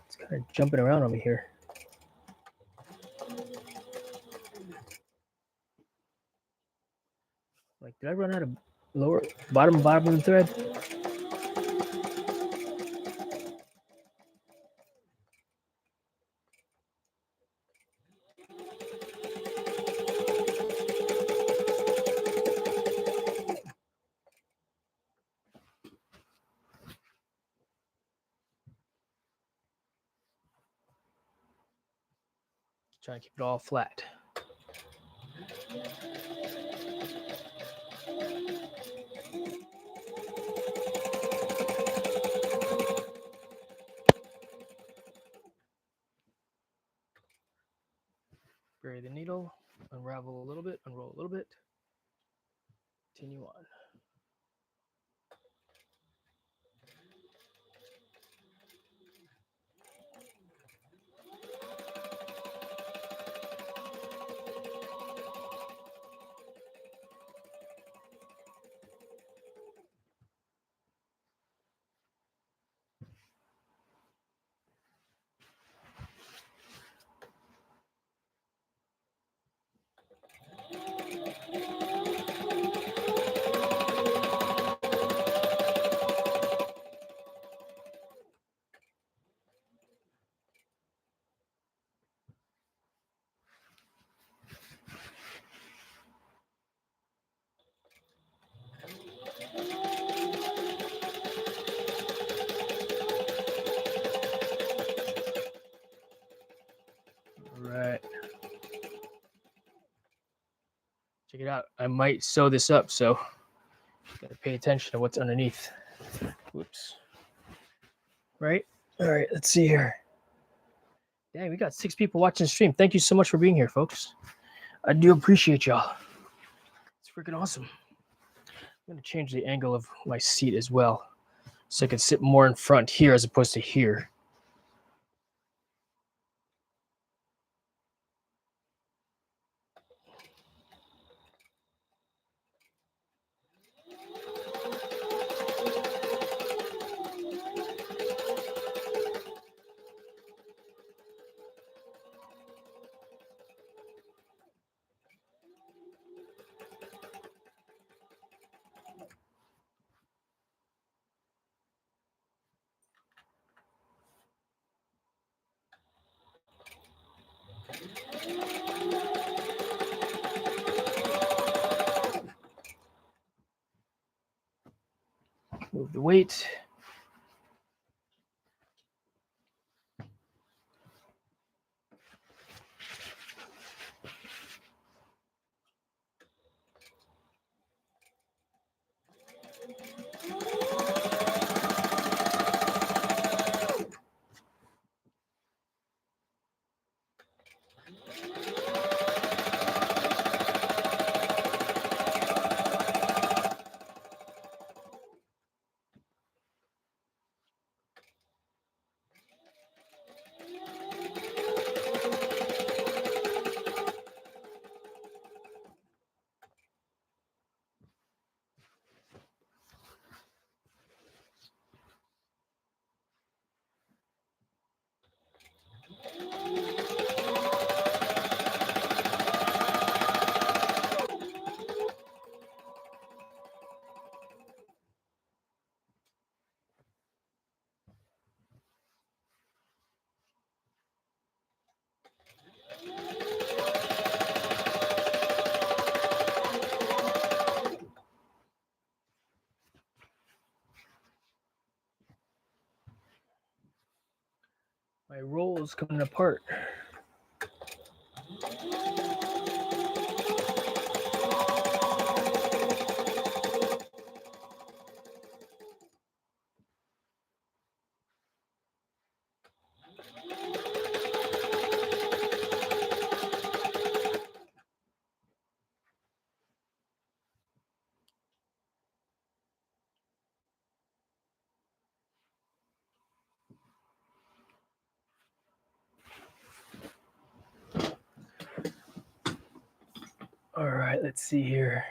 It's kind of jumping around on me here. Like, did I run out of bottom of the thread? Trying to keep it all flat. Bury the needle, unravel a little bit, unroll a little bit, continue on. Check it out. I might sew this up, so gotta pay attention to what's underneath. Whoops. Right? All right, let's see here. Dang, we got 6 people watching the stream. Thank you so much for being here, folks. I do appreciate y'all. It's freaking awesome. I'm gonna change the angle of my seat as well, so I can sit more in front here as opposed to here. Move the weight. My roll is coming apart. All right, let's see here.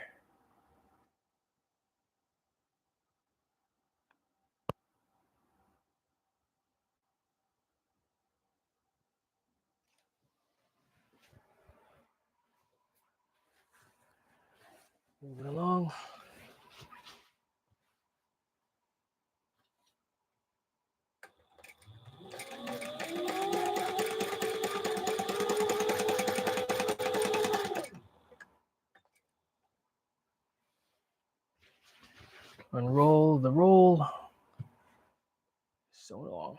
Moving along. Unroll the roll. So long.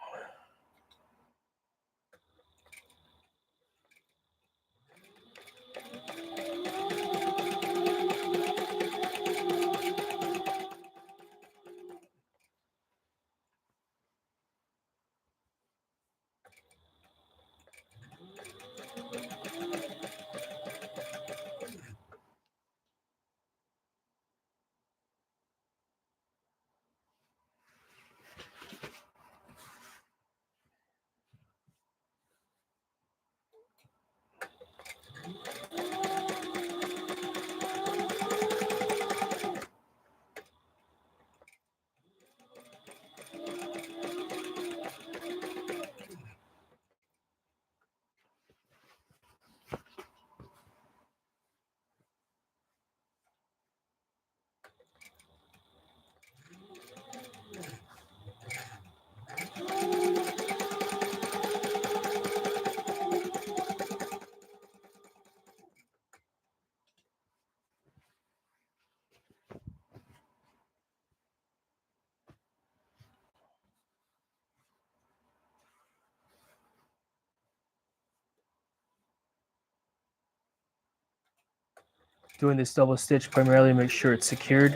Doing this double stitch primarily to make sure it's secured.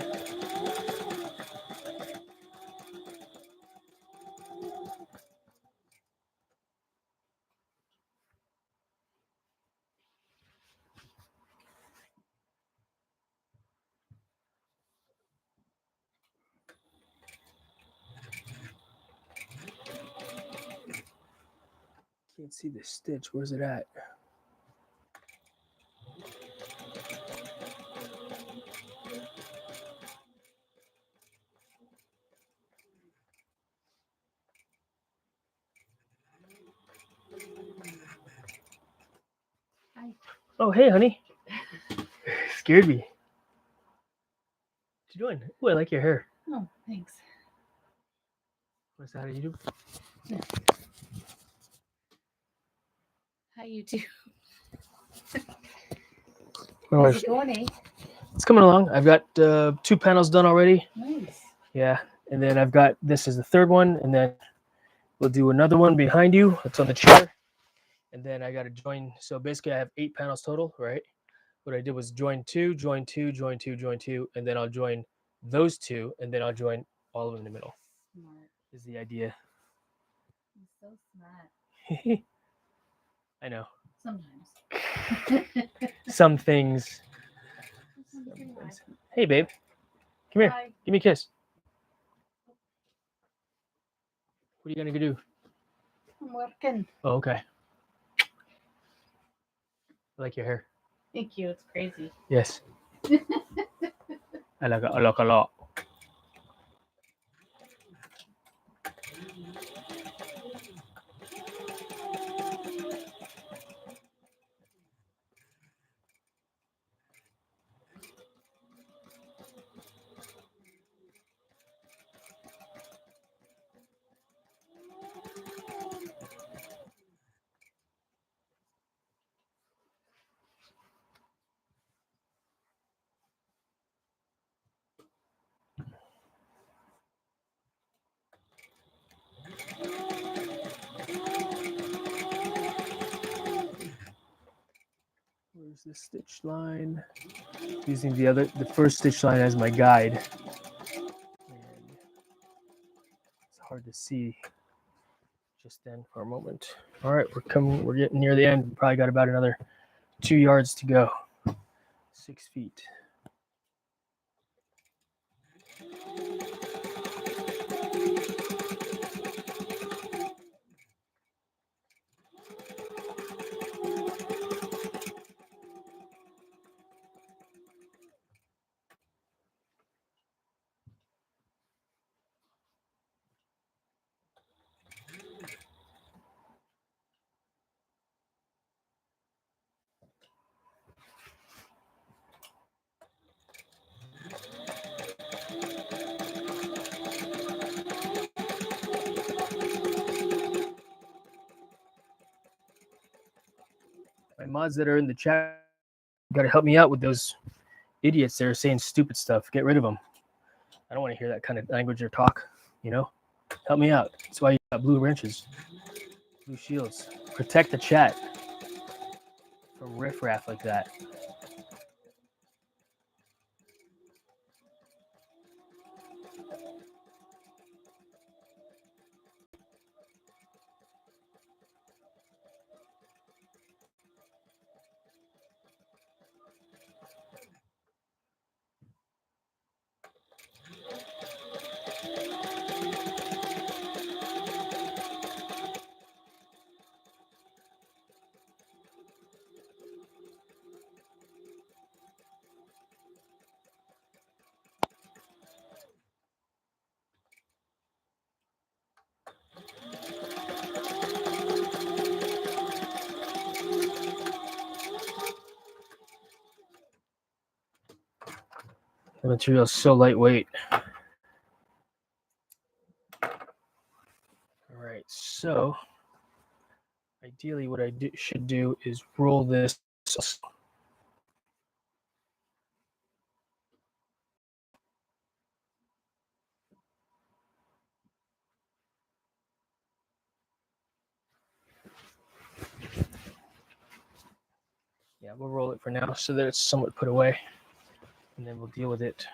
Can't see the stitch. Where's it at? Hi. Oh, hey, honey. Scared me. What you doing? Oh, I like your hair. Oh, thanks. What's that? How you do? How you do? Oh, How's it going, eh? it's coming along. I've got 2 panels done already. Nice. Yeah, and then I've got this is the 3rd one, and then we'll do another one behind you. It's on the chair, and then I got to join. So basically, I have 8 panels total, right? What I did was join 2, join 2, join 2, join 2, and then I'll join those two, and then I'll join all of them in the middle. Smart. Is the idea. You're so smart. I know. Sometimes. Some things. Hey, babe. Come here. Bye. Give me a kiss. What are you going to do? I'm working. Oh, okay. I like your hair. Thank you. It's crazy. Yes. I like it a lot. Where's the stitch line? Using the first stitch line as my guide. And it's hard to see just then for a moment. All right, we're getting near the end. We probably got about another 2 yards to go. 6 feet. My mods that are in the chat got to help me out with those idiots that are saying stupid stuff. Get rid of them. I don't want to hear that kind of language or talk, you know? Help me out. That's why you got blue wrenches, blue shields. Protect the chat from riffraff like that. The material is so lightweight. All right, so ideally what I should do is roll this. Yeah, we'll roll it for now so that it's somewhat put away. And then we'll deal with it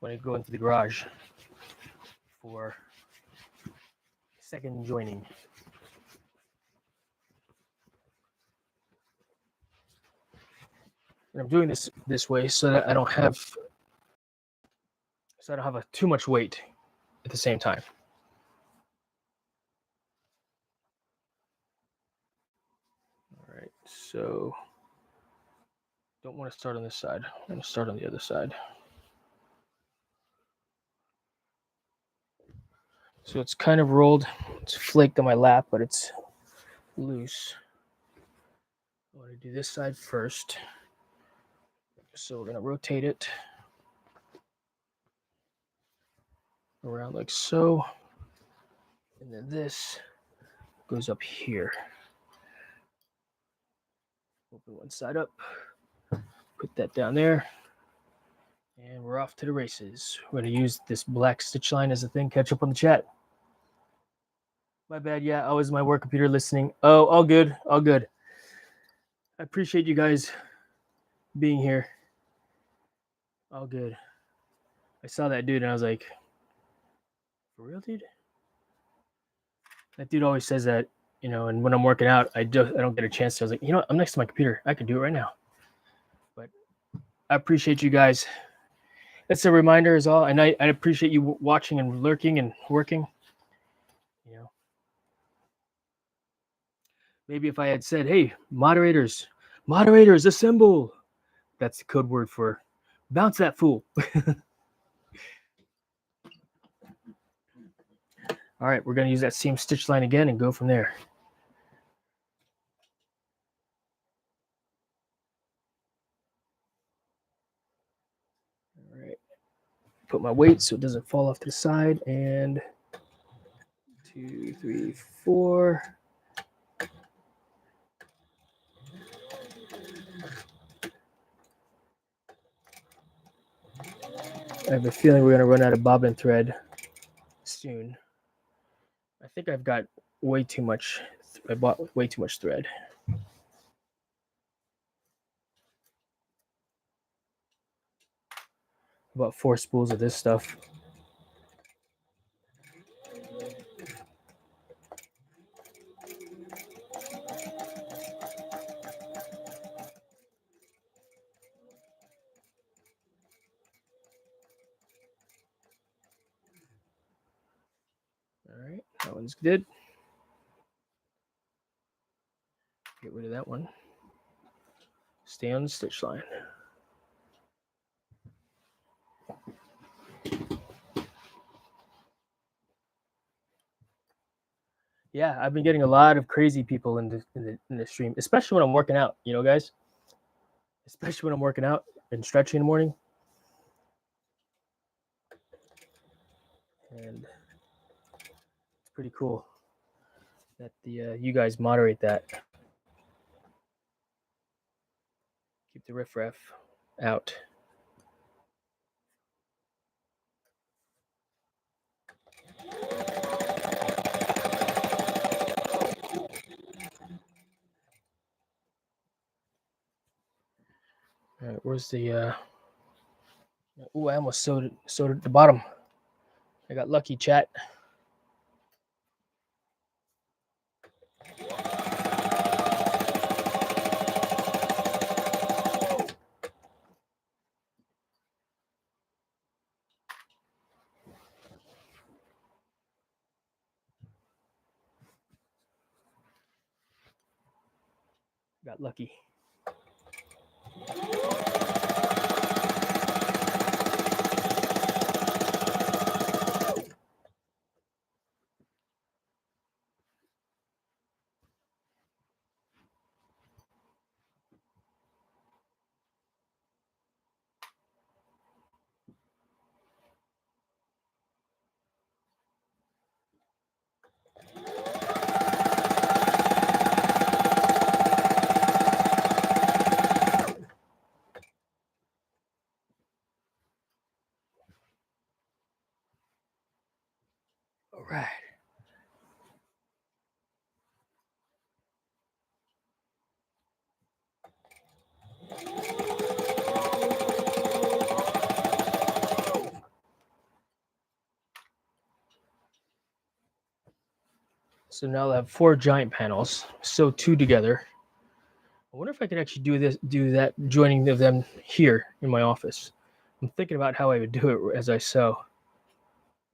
when I go into the garage for second joining. And I'm doing this way so that I don't have too much weight at the same time. All right, so don't want to start on this side. I'm going to start on the other side. So it's kind of rolled. It's flaked on my lap, but it's loose. I want to do this side first. So we're going to rotate it around like so. And then this goes up here. Open one side up. Put that down there. And we're off to the races. We're going to use this black stitch line as a thing. Catch up on the chat. My bad. Yeah, I was my work computer listening. Oh, all good. All good. I appreciate you guys being here. All good. I saw that dude and I was like, for real, dude? That dude always says that, and when I'm working out, I don't get a chance to. I was like, I'm next to my computer. I could do it right now. But I appreciate you guys. That's a reminder is all. And I appreciate you watching and lurking and working. Maybe if I had said, hey, moderators, assemble. That's the code word for bounce that fool. All right, we're going to use that same stitch line again and go from there. All right, put my weight so it doesn't fall off to the side. And 2, 3, 4. I have a feeling we're going to run out of bobbin thread soon. I think I've got way too much. I bought way too much thread. About 4 spools of this stuff. All right, that one's good. Get rid of that one. Stay on the stitch line. Yeah, I've been getting a lot of crazy people in the stream, especially when I'm working out. Guys, especially when I'm working out and stretching in the morning. And it's pretty cool that you guys moderate that. Keep the riffraff out. All right, where's the oh, I almost sewed it at the bottom. I got lucky, chat. Got lucky. All right. So now I'll have 4 giant panels, sew 2 together. I wonder if I could actually do that, joining of them here in my office. I'm thinking about how I would do it as I sew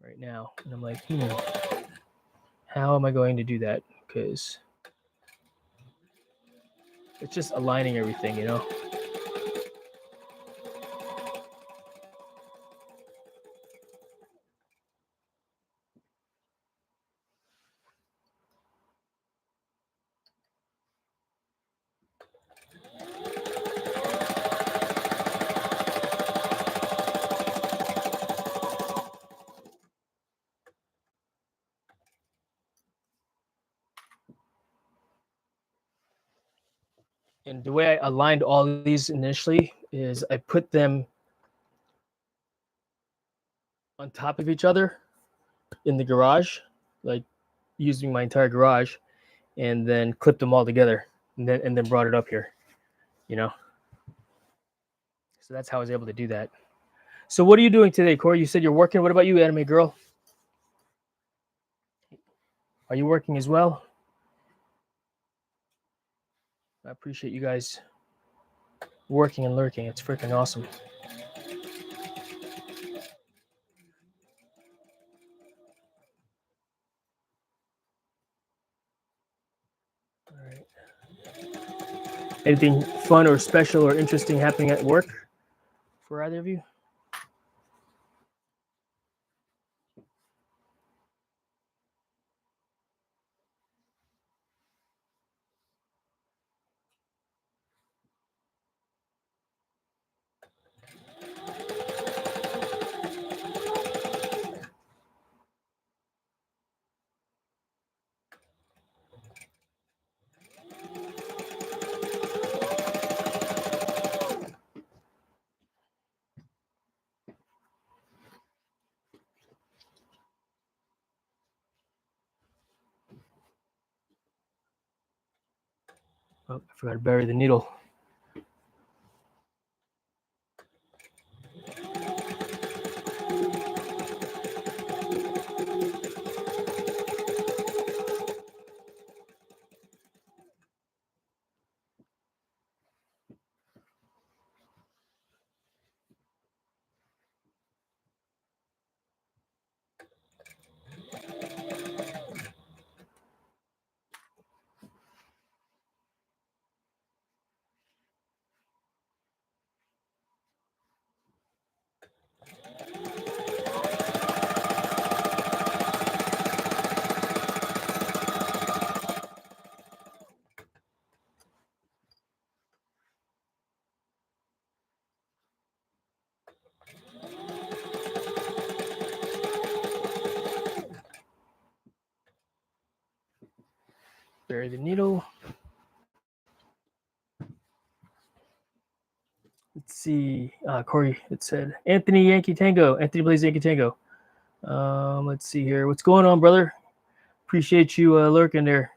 right now. And I'm like, how am I going to do that? Because it's just aligning everything, And the way I aligned all these initially is I put them on top of each other in the garage, like using my entire garage, and then clipped them all together, and then brought it up here, So that's how I was able to do that. So what are you doing today, Corey? You said you're working. What about you, anime girl? Are you working as well? I appreciate you guys working and lurking. It's freaking awesome. All right. Anything fun or special or interesting happening at work for either of you? Oh, I forgot to bury the needle. Bury the needle. Let's see. Corey, it said Anthony Yankee Tango. Anthony Blaze Yankee Tango. Let's see here. What's going on, brother? Appreciate you lurking there,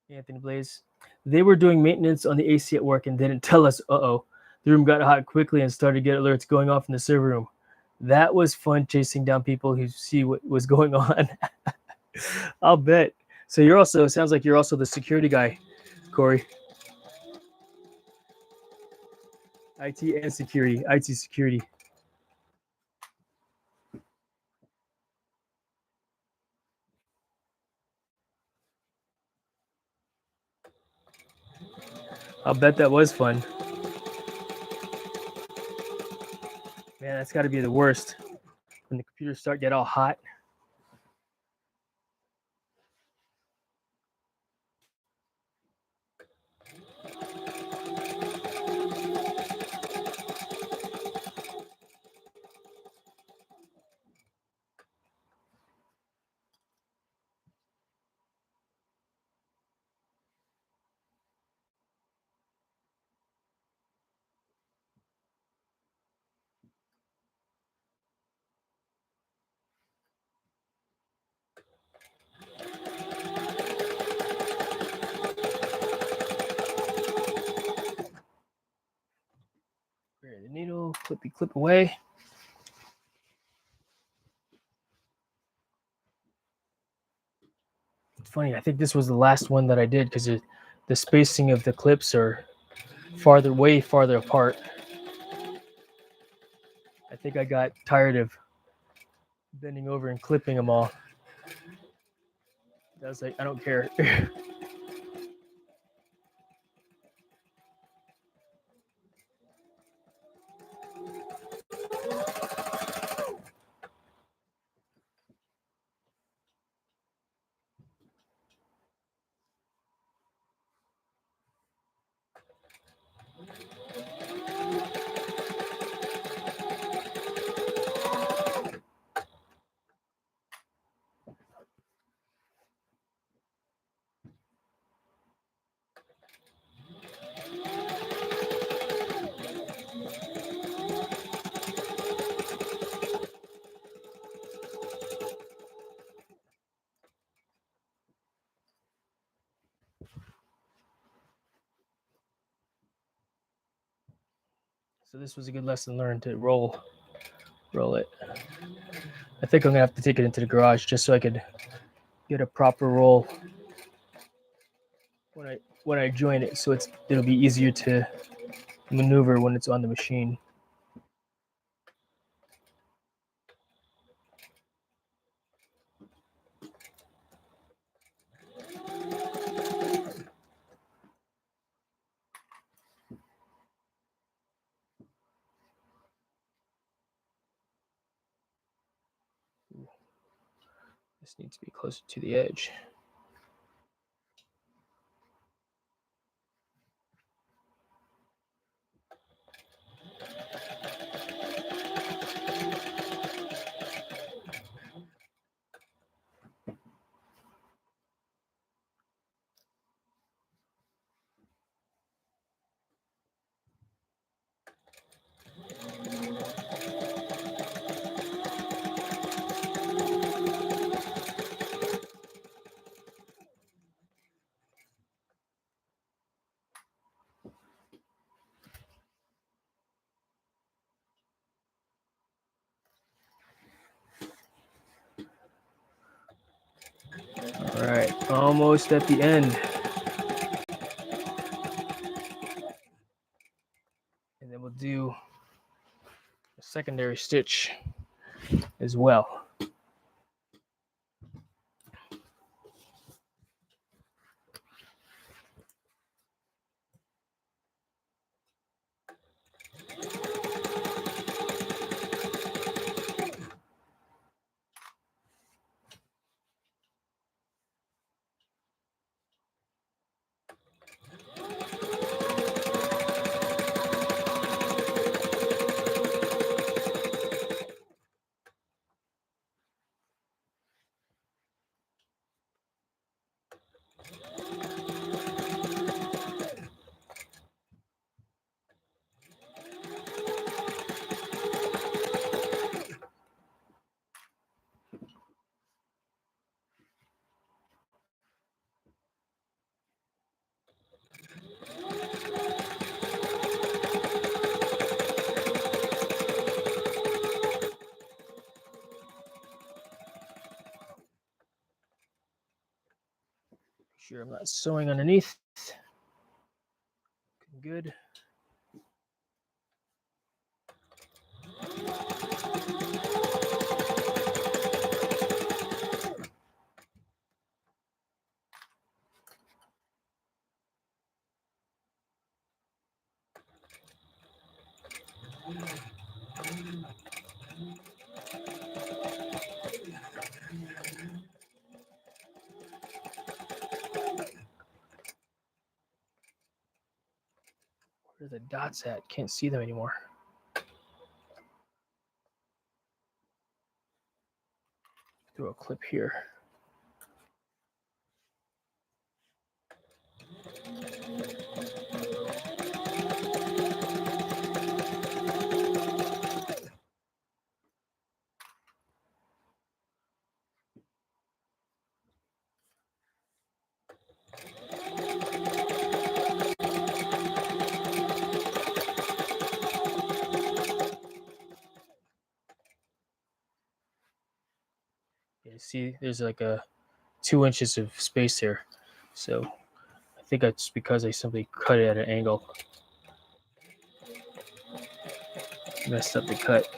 Anthony Blaze. They were doing maintenance on the AC at work and didn't tell us. Uh-oh. The room got hot quickly and started to get alerts going off in the server room. That was fun chasing down people who see what was going on. I'll bet. So you're also, sounds like you're also the security guy, Corey. IT and security. IT security. I'll bet that was fun. Man, that's got to be the worst when the computers start get all hot. Bury the needle, clippy clip away. It's funny. I think this was the last one that I did because the spacing of the clips are way farther apart. I think I got tired of bending over and clipping them all. I was like, I don't care. So this was a good lesson learned to roll roll it. I think I'm gonna have to take it into the garage just so I could get a proper roll when I join it, so it'll be easier to maneuver when it's on the machine. This needs to be closer to the edge. All right, almost at the end. And then we'll do a secondary stitch as well. Sure I'm not sewing underneath. Good. Where are the dots at? Can't see them anymore. Throw a clip here. Yeah, see, there's like a 2 inches of space there. So I think that's because I simply cut it at an angle. Messed up the cut.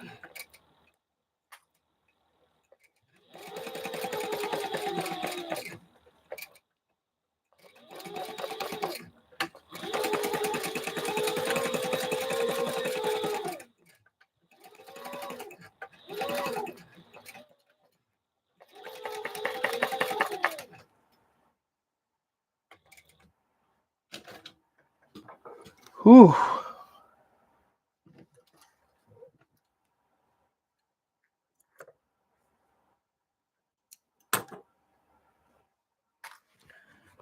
Whew.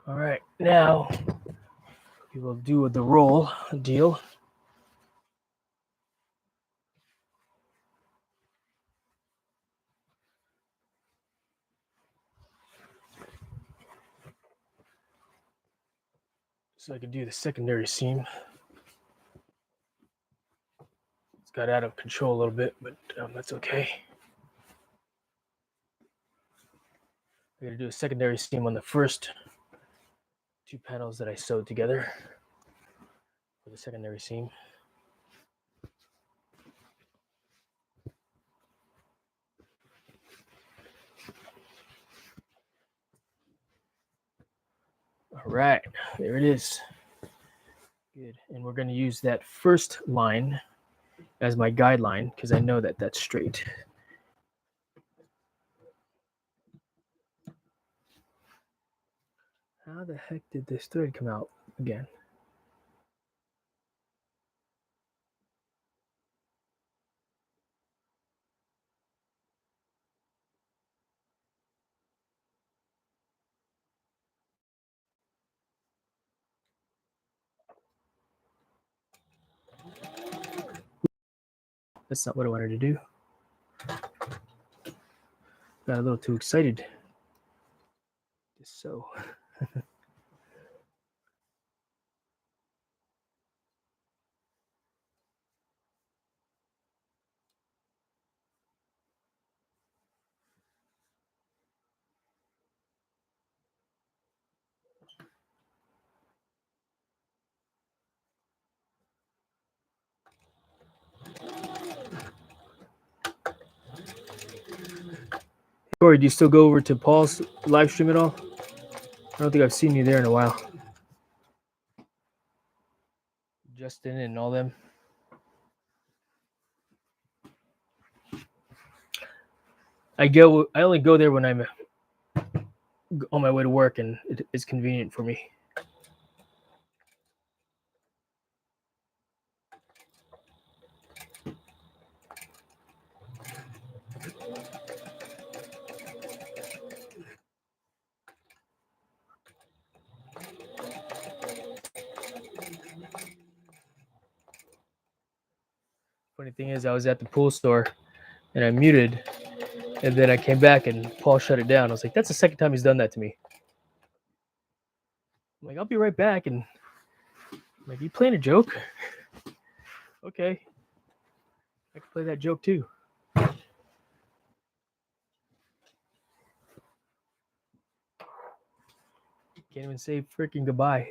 All right, now we will do the roll deal. So I can do the secondary seam. got out of control a little bit, but that's okay. I'm going to do a secondary seam on the first 2 panels that I sewed together for the secondary seam. All right, there it is. Good. And we're going to use that first line as my guideline because I know that that's straight. How the heck did this thread come out again? That's not what I wanted to do. Got a little too excited. Just so. Corey, do you still go over to Paul's live stream at all? I don't think I've seen you there in a while. Justin and all them. I only go there when I'm on my way to work and it's convenient for me. Funny thing is, I was at the pool store and I muted, and then I came back and Paul shut it down. I was like, that's the second time he's done that to me. I'm like, I'll be right back. And I'm like, you playing a joke? Okay. I can play that joke too. Can't even say freaking goodbye.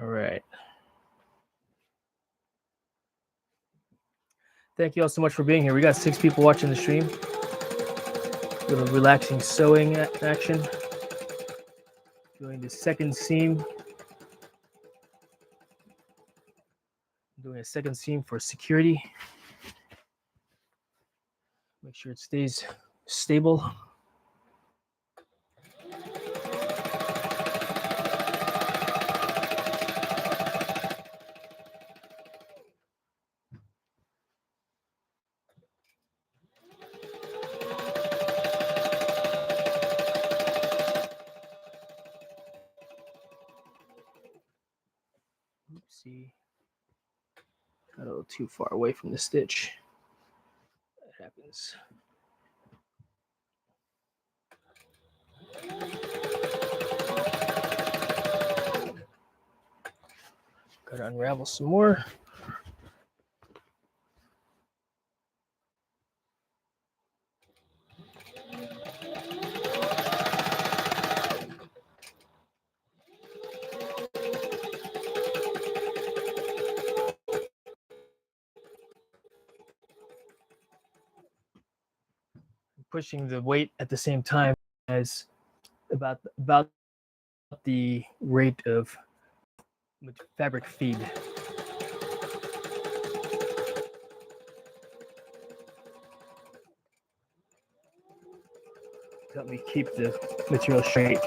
All right. Thank you all so much for being here. We got 6 people watching the stream. A little relaxing sewing action. Doing the second seam. Doing a second seam for security. Make sure it stays stable. Oopsie. Got a little too far away from the stitch. That happens. Gotta unravel some more. Pushing the weight at the same time as about the rate of fabric feed. Help me keep the material straight.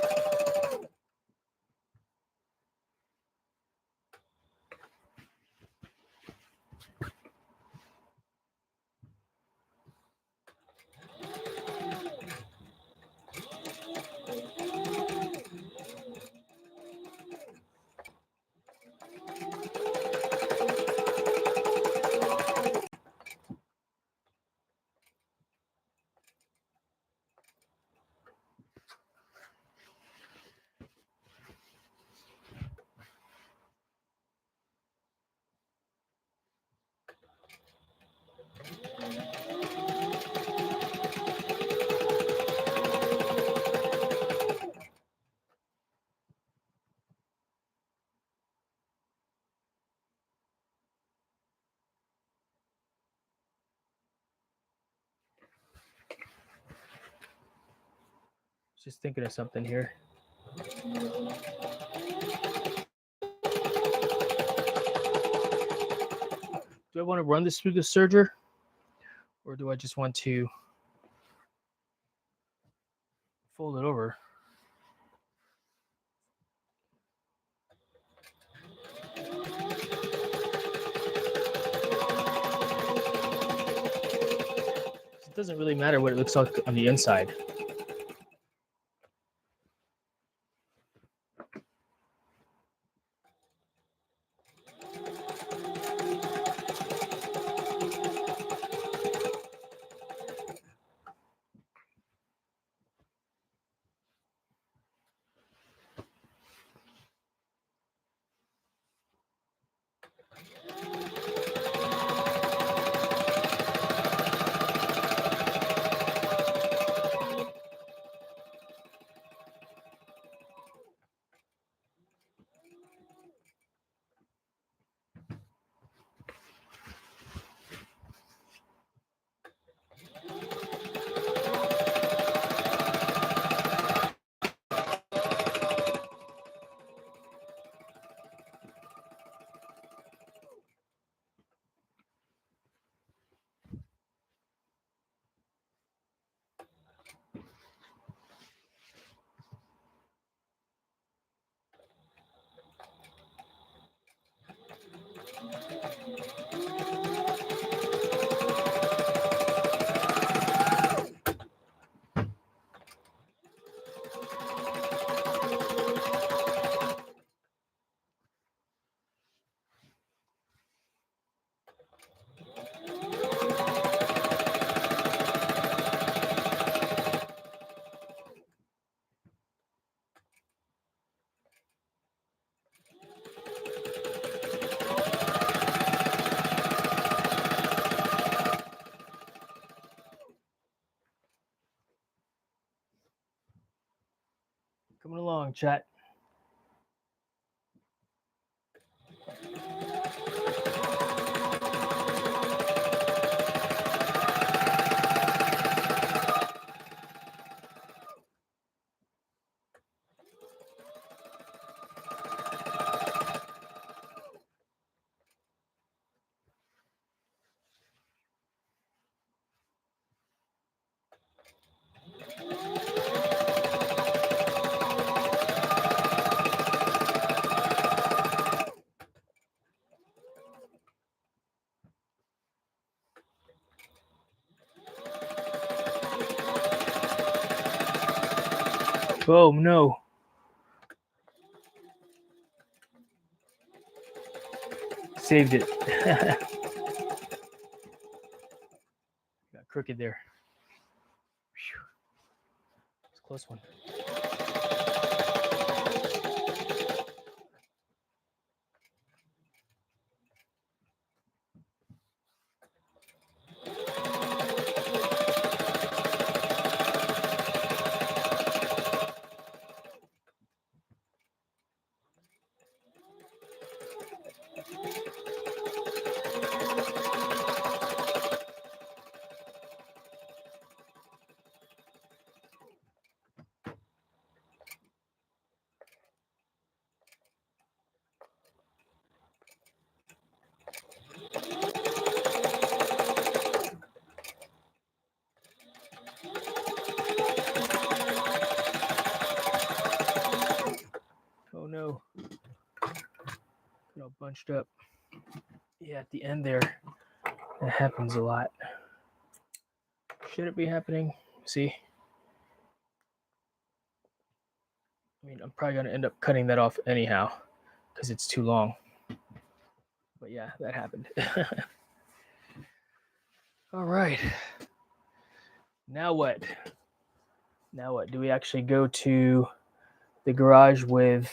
Just thinking of something here. Do I want to run this through the serger? Or do I just want to fold it over? It doesn't really matter what it looks like on the inside. Coming along, chat. Oh no. Saved it. Got crooked there. Whew. It's a close one. Oh no. Got all bunched up. Yeah, at the end there, that happens a lot. Should it be happening? See? I mean, I'm probably going to end up cutting that off anyhow because it's too long. But yeah, that happened. All right. Now what? Now what? Do we actually go to the garage with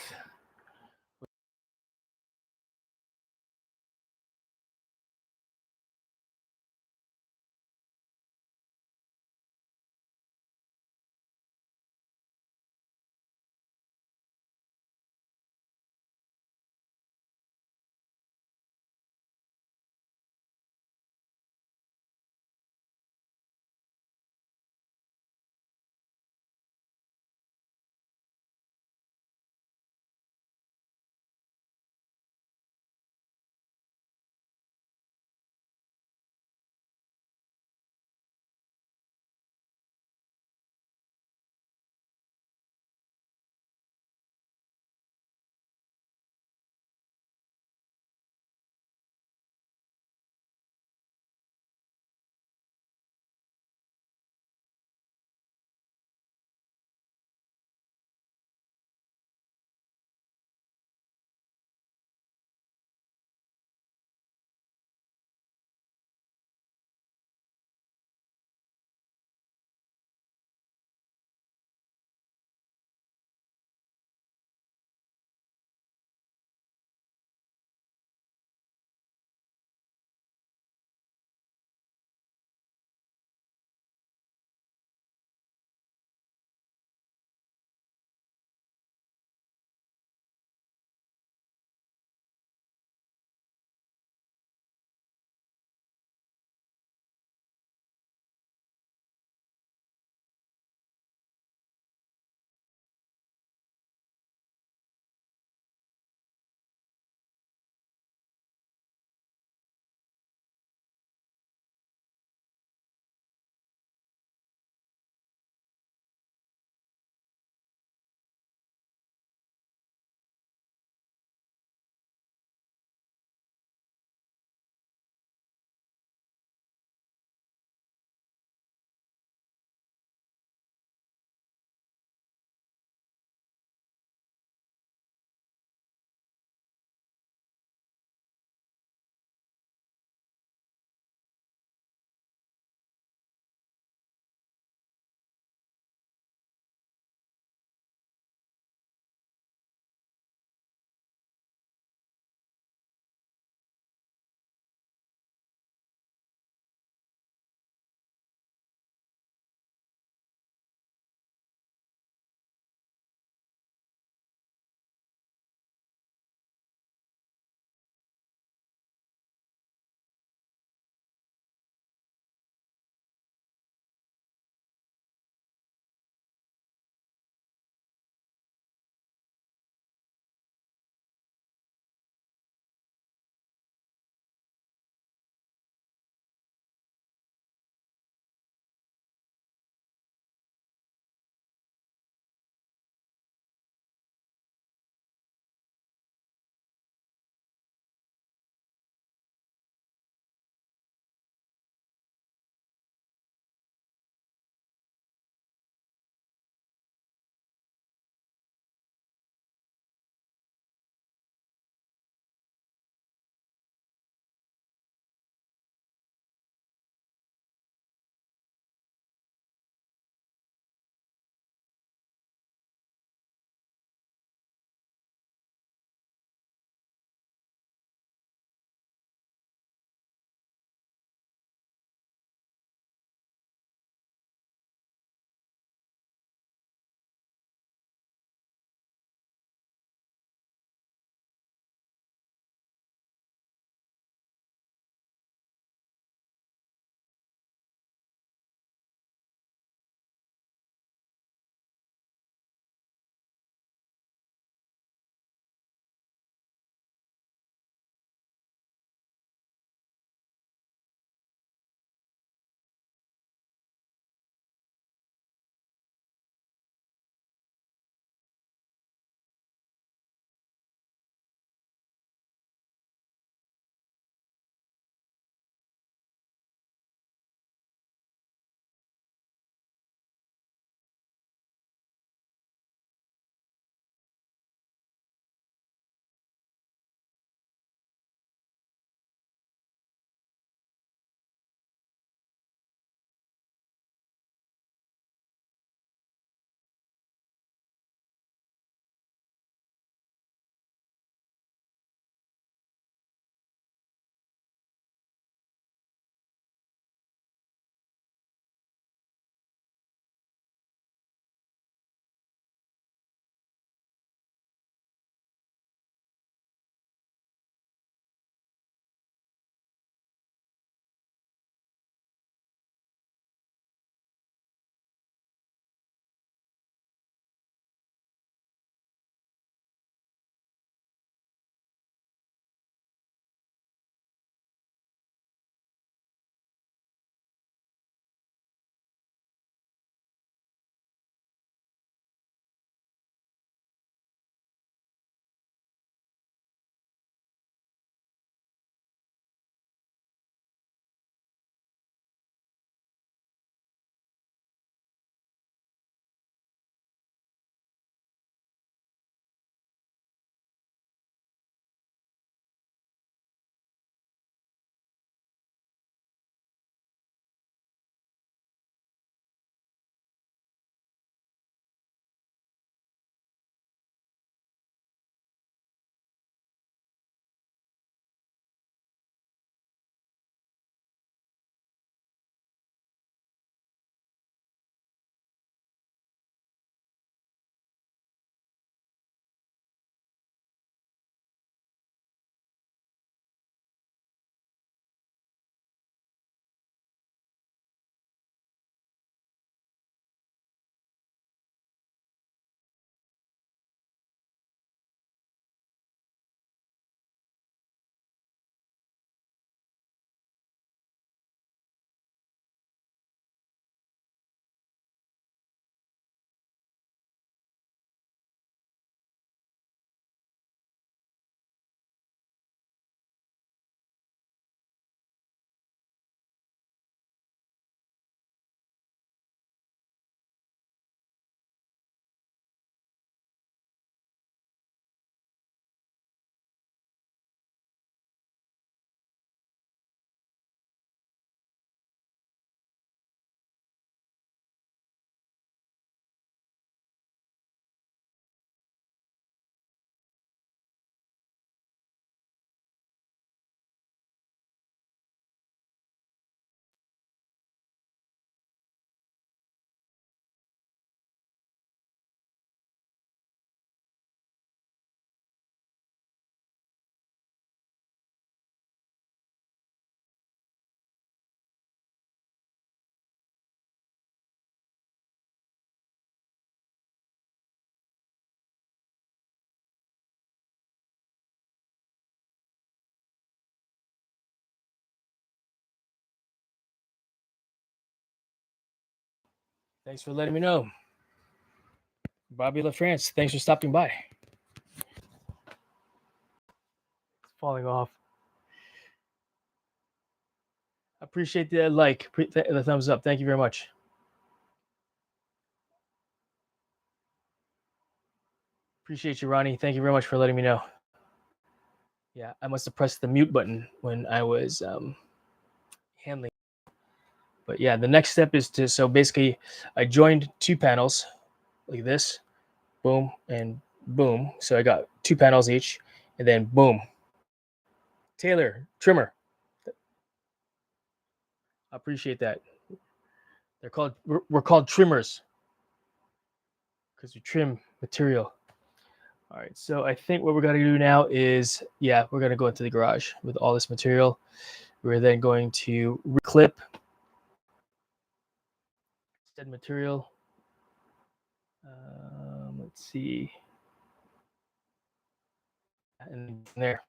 Thanks for letting me know. Bobby LaFrance, thanks for stopping by. It's falling off. Appreciate the like, the thumbs up. Thank you very much. Appreciate you, Ronnie. Thank you very much for letting me know. Yeah, I must have pressed the mute button when I was handling. But yeah, the next step is to, so basically I joined two panels like this, boom and boom. So I got two panels each, and then boom. Taylor, trimmer. I appreciate that. They're called, we're called trimmers because we trim material. All right, so I think what we're gonna do now is, yeah, we're gonna go into the garage with all this material. We're then going to reclip said material. Let's see, and there.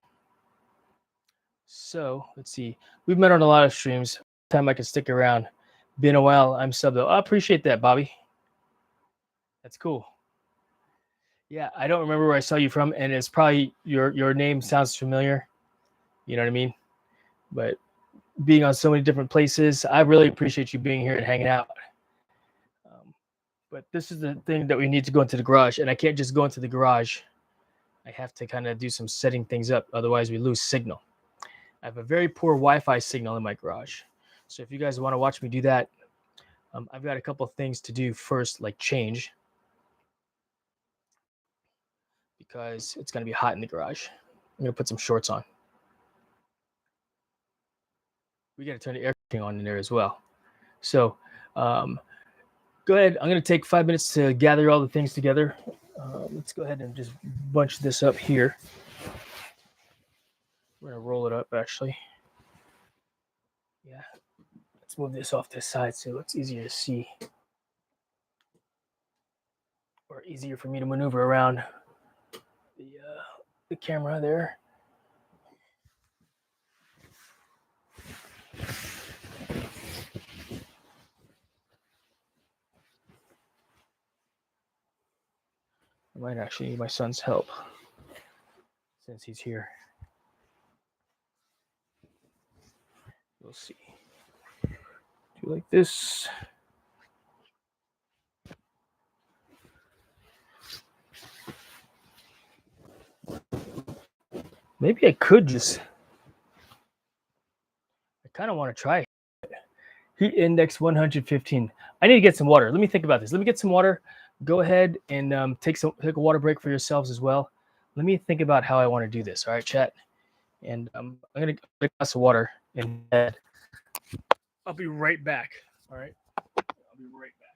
So let's see. We've met on a lot of streams. Time I can stick around. Been a while. I'm sub though. I appreciate that, Bobby. That's cool. Yeah, I don't remember where I saw you from, and it's probably your name sounds familiar. You know what I mean? But being on so many different places, I really appreciate you being here and hanging out. But this is the thing that we need to go into the garage, and I can't just go into the garage. I have to kind of do some setting things up, otherwise we lose signal. I have a very poor Wi-Fi signal in my garage, so if you guys want to watch me do that, I've got a couple of things to do first, like change, because it's going to be hot in the garage. I'm going to put some shorts on. We got to turn the air conditioning on in there as well. So go ahead. I'm going to take 5 minutes to gather all the things together. Let's go ahead and just bunch this up here. We're going to roll it up, actually. Yeah. Let's move this off this side so it's easier to see, or easier for me to maneuver around the camera there. I might actually need my son's help since he's here. We'll see. Do like this. Maybe I could just, I kind of want to try heat index 115. I need to get some water. Let me think about this. Let me get some water. Go ahead and take a water break for yourselves as well. Let me think about how I want to do this. All right, chat. And I'm going to get a glass of water and I'll be right back. All right. I'll be right back.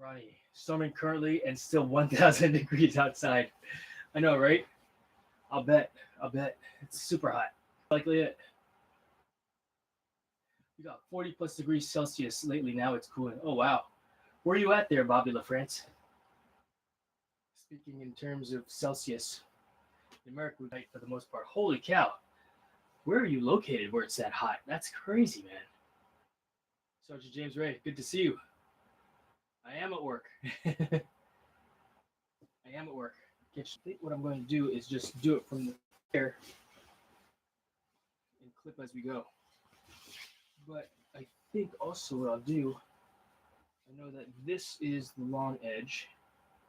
Ronnie, storming currently and still 1,000 degrees outside. I know, right? I'll bet. It's super hot. Likely it. We got 40 plus degrees Celsius lately. Now it's cooling. Oh, wow. Where are you at there, Bobby LaFrance? Speaking in terms of Celsius, the American night for the most part. Holy cow. Where are you located where it's that hot? That's crazy, man. Sergeant James Ray, good to see you. I am at work. I think what I'm going to do is just do it from the air and clip as we go. But I think also what I'll do, I know that this is the long edge.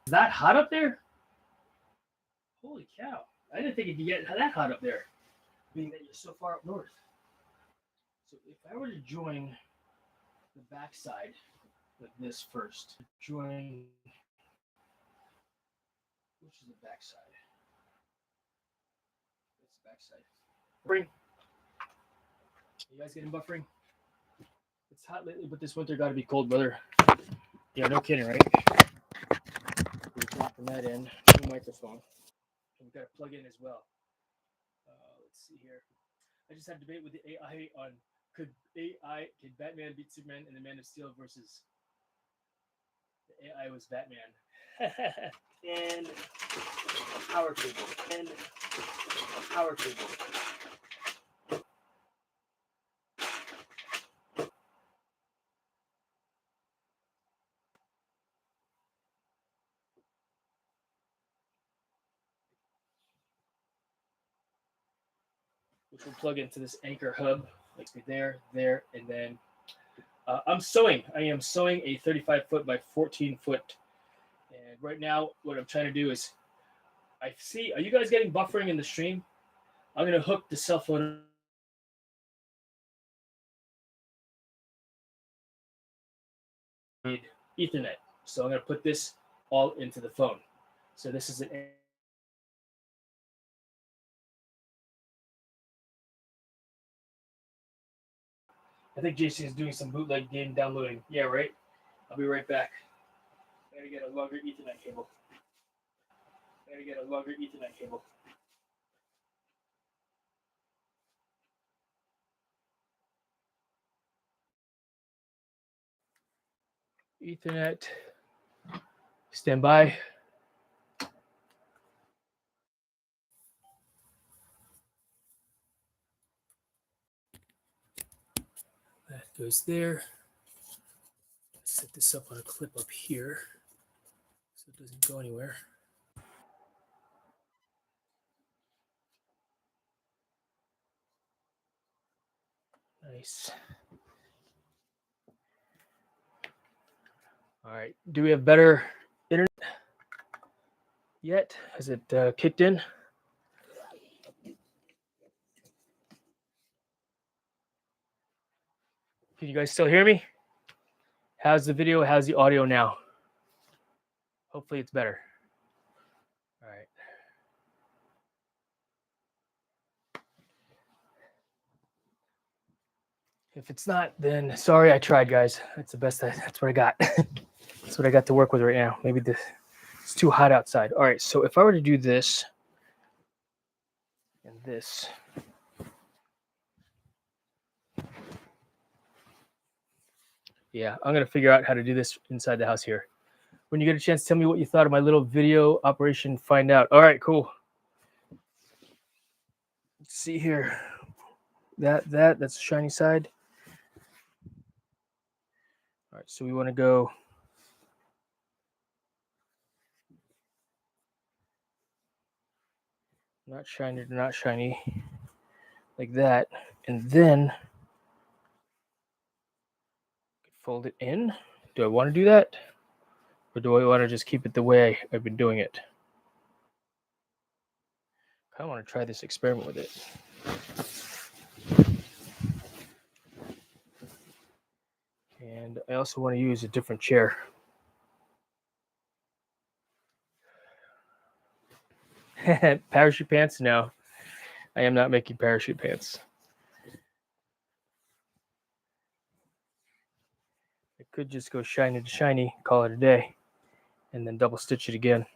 Is that hot up there? Holy cow. I didn't think it could get that hot up there, being that you're so far up north. So if I were to join the backside like this first, join, which is the backside? That's the backside. Buffering. You guys getting buffering? It's hot lately, but this winter got to be cold weather. Yeah, no kidding, right? We're dropping that in. New microphone. And we got to plug in as well. Let's see here. I just had a debate with the AI on could Batman beat Superman in the Man of Steel versus the AI was Batman. and power cable. Which will plug into this Anchor hub, like there, and then I'm sewing. I am sewing a 35 foot by 14 foot. And right now, what I'm trying to do is, I see, are you guys getting buffering in the stream? I'm going to hook the cell phone Ethernet. So I'm going to put this all into the phone. So this is an I think JC is doing some bootleg game downloading. Yeah, right? I'll be right back. I gotta get a longer Ethernet cable. Ethernet. Stand by. That goes there. Set this up on a clip up here so it doesn't go anywhere. Nice. All right. Do we have better internet yet? Has it kicked in? Can you guys still hear me? How's the video? How's the audio now? Hopefully it's better. All right. If it's not, then sorry, I tried, guys. That's the best. That's what I got. That's what I got to work with right now. Maybe it's too hot outside. All right. So if I were to do this and this, yeah, I'm gonna figure out how to do this inside the house here. When you get a chance, tell me what you thought of my little video operation. Find out. All right, cool. Let's see here. That's the shiny side. All right, so we want to go. Not shiny, like that, and then fold it in. Do I want to do that, or do I want to just keep it the way I've been doing it? I want to try this experiment with it. And I also want to use a different chair. Parachute pants? No, I am not making parachute pants. could just go shiny to shiny, call it a day, and then double stitch it again.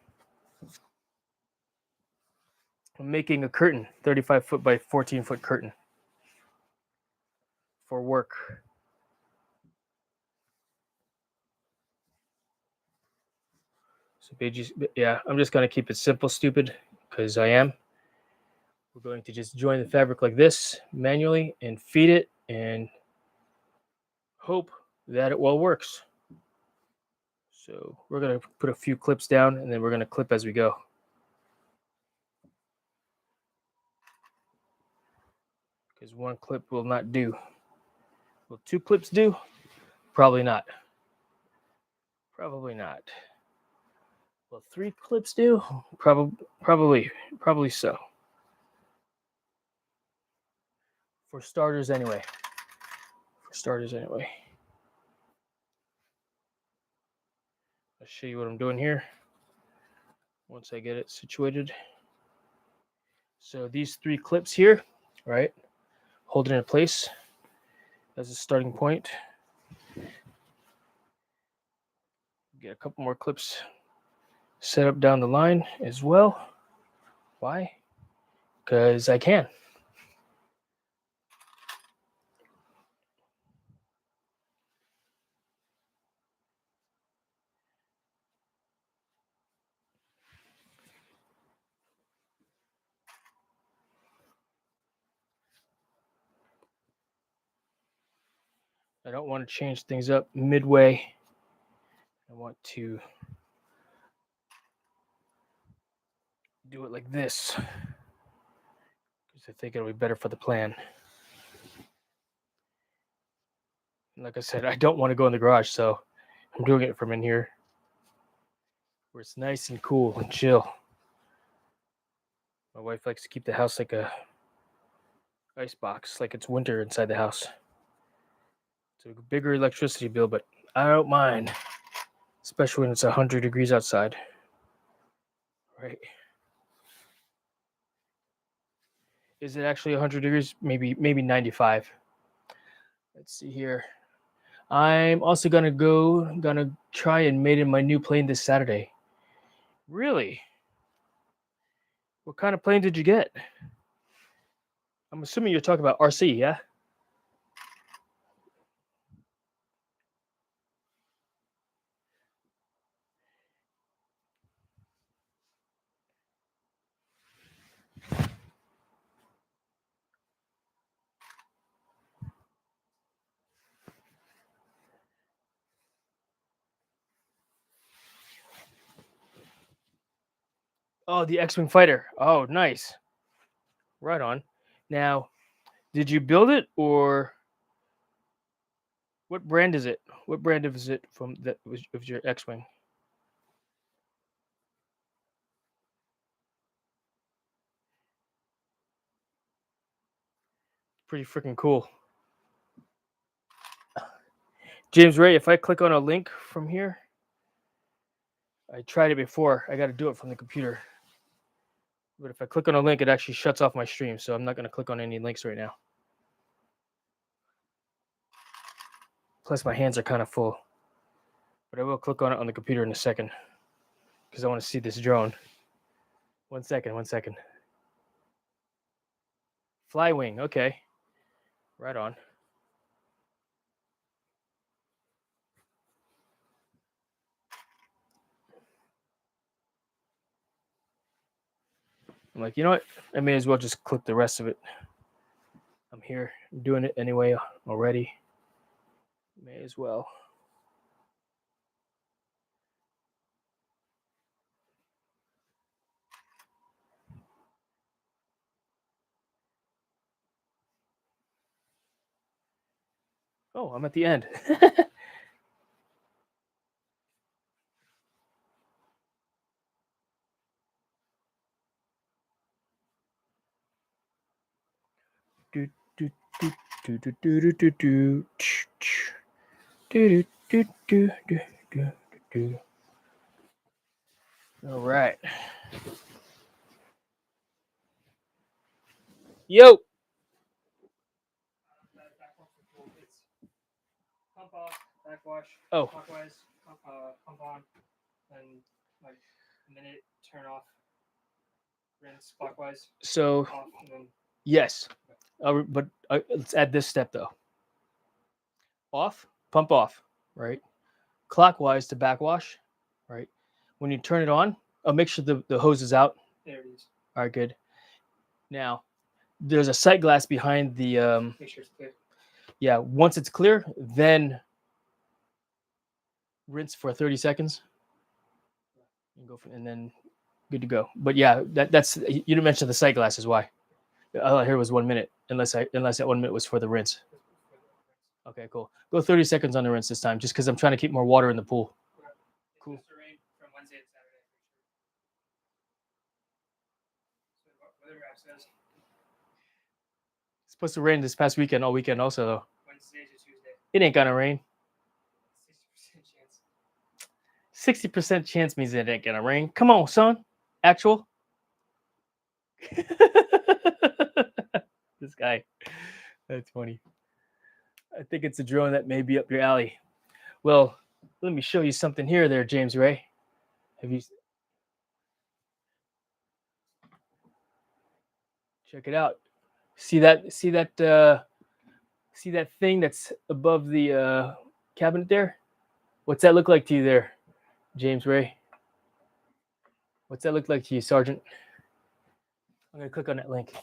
I'm making a curtain, 35 foot by 14 foot curtain for work. So yeah, I'm just going to keep it simple, stupid, because I am. We're going to just join the fabric like this manually and feed it and hope that it well works. So we're going to put a few clips down and then we're going to clip as we go. Because one clip will not do. Will 2 clips do? Probably not. Probably not. Will 3 clips do? Probably so. For starters anyway. I'll show you what I'm doing here once I get it situated. So these 3 clips here, right? Hold it in place as a starting point. Get a couple more clips set up down the line as well. Why? Because I can. I don't want to change things up midway. I want to do it like this because I think it'll be better for the plan. And like I said, I don't want to go in the garage, so I'm doing it from in here where it's nice and cool and chill. My wife likes to keep the house like a ice box, like it's winter inside the house. It's a bigger electricity bill, but I don't mind, especially when it's 100 degrees outside. Right? Is it actually 100 degrees? Maybe 95. Let's see here. I'm also gonna try and mate in my new plane this Saturday. Really? What kind of plane did you get? I'm assuming you're talking about RC, yeah? Oh, the X-Wing fighter. Oh, nice. Right on. Now, did you build it or what brand is it? What brand is it from that was your X-Wing? Pretty freaking cool. James Ray, if I click on a link from here, I tried it before. I got to do it from the computer. But if I click on a link, it actually shuts off my stream. So I'm not going to click on any links right now. Plus, my hands are kind of full. But I will click on it on the computer in a second because I want to see this drone. One second. Flywing. Okay. Right on. I'm like, you know what? I may as well just click the rest of it. I'm here. I'm doing it anyway already. May as well. Oh, I'm at the end. do do do do do do do do do do do do do. All right. Yo. Pump off. backwash, Oh. clockwise, pump on, then like a minute, turn off, rinse clockwise, So off, and then yes, but let's add this step though. Off, pump off, right? Clockwise to backwash, right? When you turn it on, make sure the hose is out. there it is. All right, good. Now, there's a sight glass behind the. Make sure it's clear. Yeah, once it's clear, then rinse for 30 seconds. And go and then good to go. But yeah, that's you didn't mention the sight glasses. Why? All I heard was 1 minute, unless that 1 minute was for the rinse. Okay, cool. Go 30 seconds on the rinse this time, just because I'm trying to keep more water in the pool. Cool. It's supposed to rain from Wednesday to Saturday. So what weather app says It's supposed to rain this past weekend, all weekend also though. Wednesday to Tuesday. It ain't gonna rain. 60% chance. 60% chance means it ain't gonna rain. Come on, son. Actual. This guy. That's funny. I think it's a drone that may be up your alley. Well, let me show you something here there, James Ray. Have you check it out? See that thing that's above the cabinet there? What's that look like to you there, James Ray? What's that look like to you, Sergeant? I'm gonna click on that link.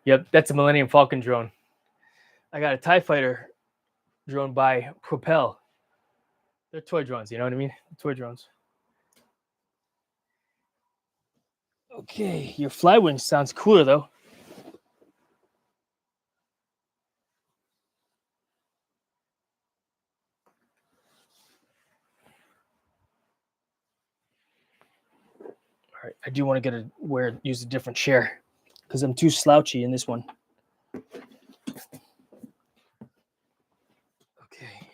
Yep, that's a Millennium Falcon drone. I got a TIE Fighter drone by Propel. They're toy drones, you know what I mean? Toy drones. Okay, your Flywing sounds cooler though. All right, I do want to use a different chair because I'm too slouchy in this one. Okay.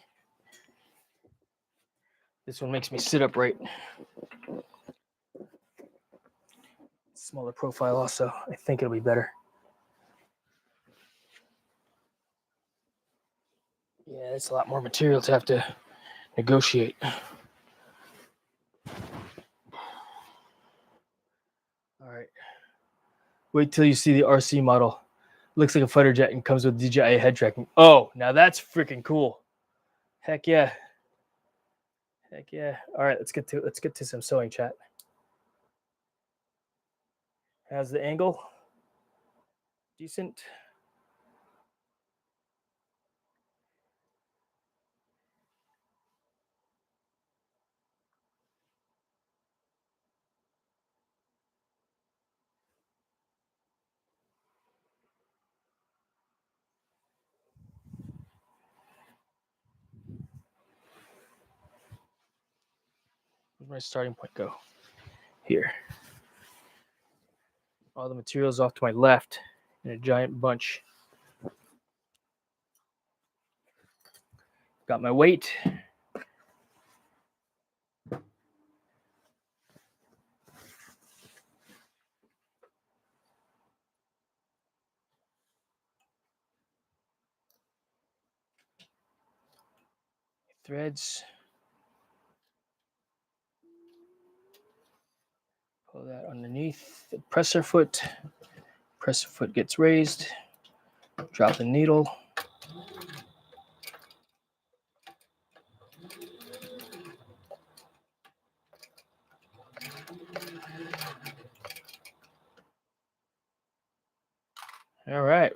This one makes me sit upright. Smaller profile also. I think it'll be better. Yeah, it's a lot more material to have to negotiate. All right. Wait till you see the RC model. Looks like a fighter jet and comes with DJI head tracking. Oh, now that's freaking cool. Heck yeah. Heck yeah. All right, let's get to some sewing, chat. How's the angle? Decent. Where's my starting point go? Here. All the materials off to my left in a giant bunch. Got my weight. Threads. Pull that underneath the presser foot. Presser foot gets raised. Drop the needle. All right.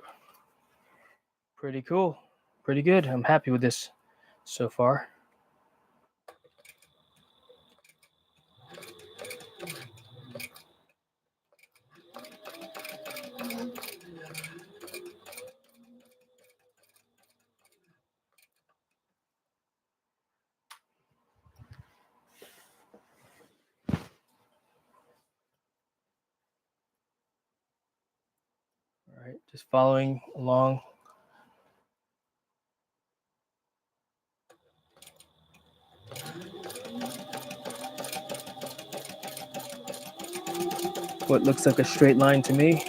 Pretty cool. Pretty good. I'm happy with this so far. Just following along. What looks like a straight line to me.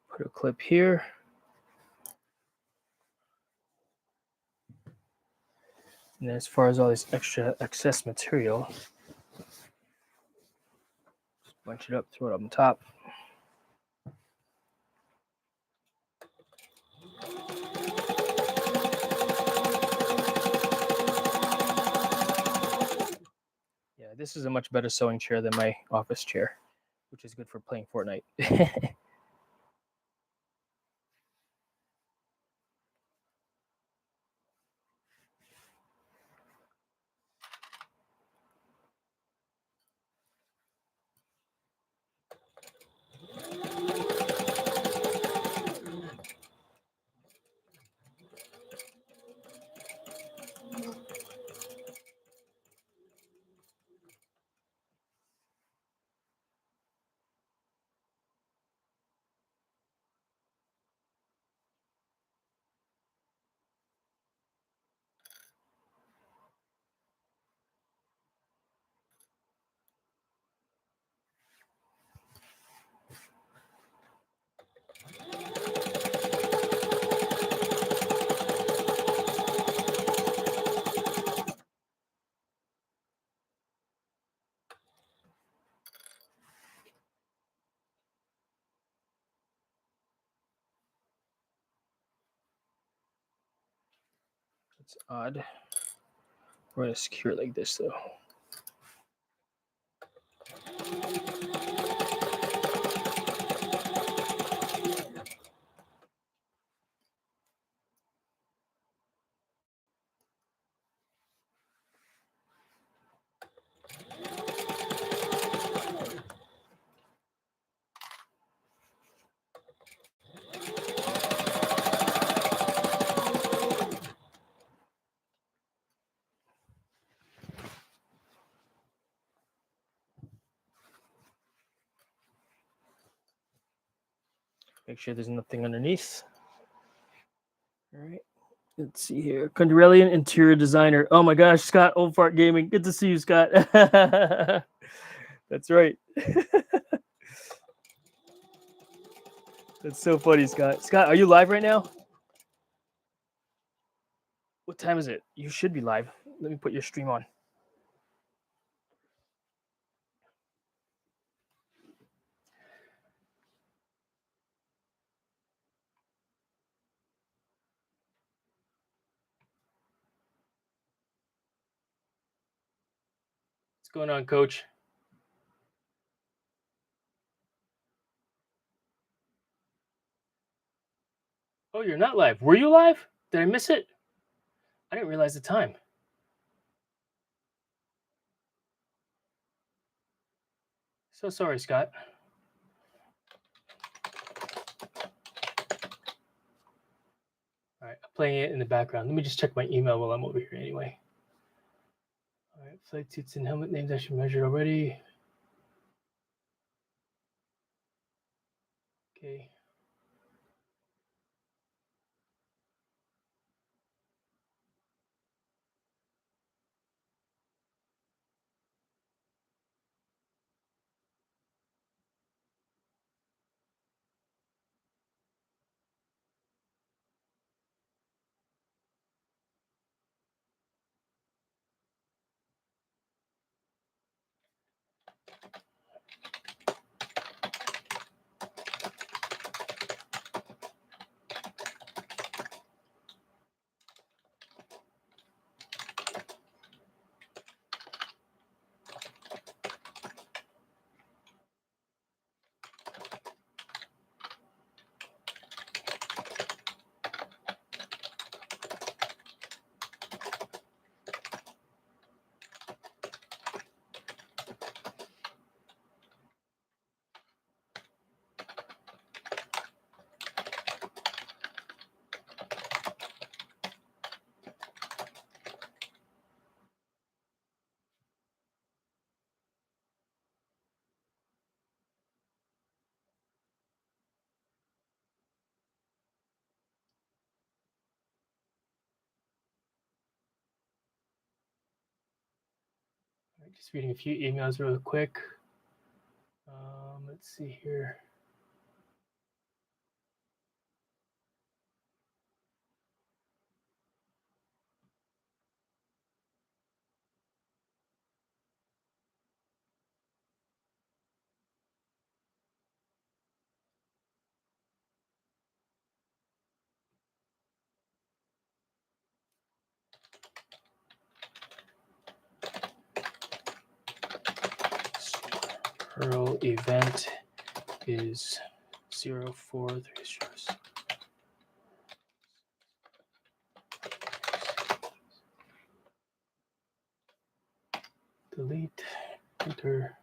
Put a clip here. And as far as all this extra excess material, just bunch it up, throw it up on top. Yeah, this is a much better sewing chair than my office chair, which is good for playing Fortnite. It's odd. We're going to secure it like this, though. Make sure there's nothing underneath. All right. Let's see here. Condrelian interior designer. Oh my gosh, Scott, Old Fart Gaming. Good to see you, Scott. That's right. That's so funny, Scott. Scott, are you live right now? What time is it? You should be live. Let me put your stream on. What's going on, Coach? Oh, you're not live. Were you live? Did I miss it? I didn't realize the time. So sorry, Scott. All right, I'm playing it in the background. Let me just check my email while I'm over here anyway. All right, flight suits and helmet names I should measure already. Okay. right, just reading a few emails real quick. Let's see here. Pearl event is 043 zeros. Delete, enter,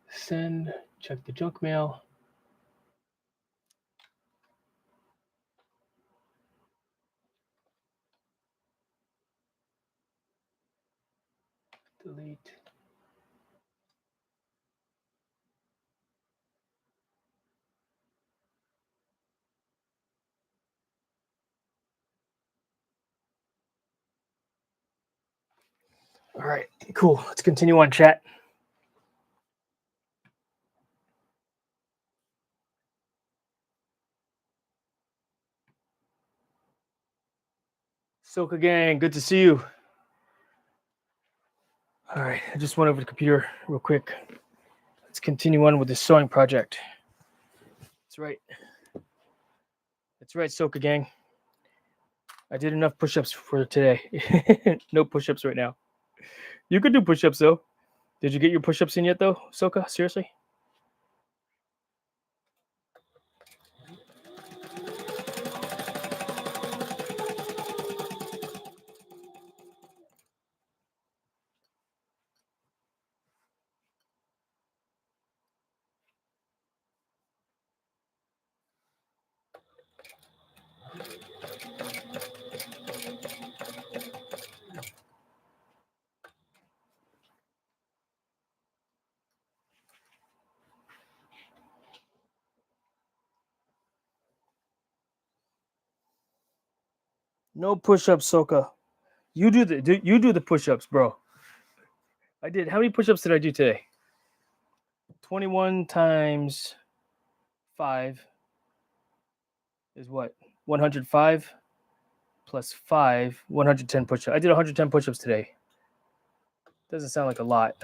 send, check the junk mail. Delete. All right, cool. Let's continue on chat. Soka gang, good to see you. All right, I just went over the computer real quick. Let's continue on with the sewing project. That's right. That's right, Soka gang. I did enough push-ups for today. No push-ups right now. You could do push-ups though. Did you get your push-ups in yet though, Soka? Seriously? No push-ups, Soka. You do the push-ups, bro. I did. How many push-ups did I do today? 21 times 5 is what? 105 plus 5, 110 push-ups. I did 110 push-ups today. Doesn't sound like a lot.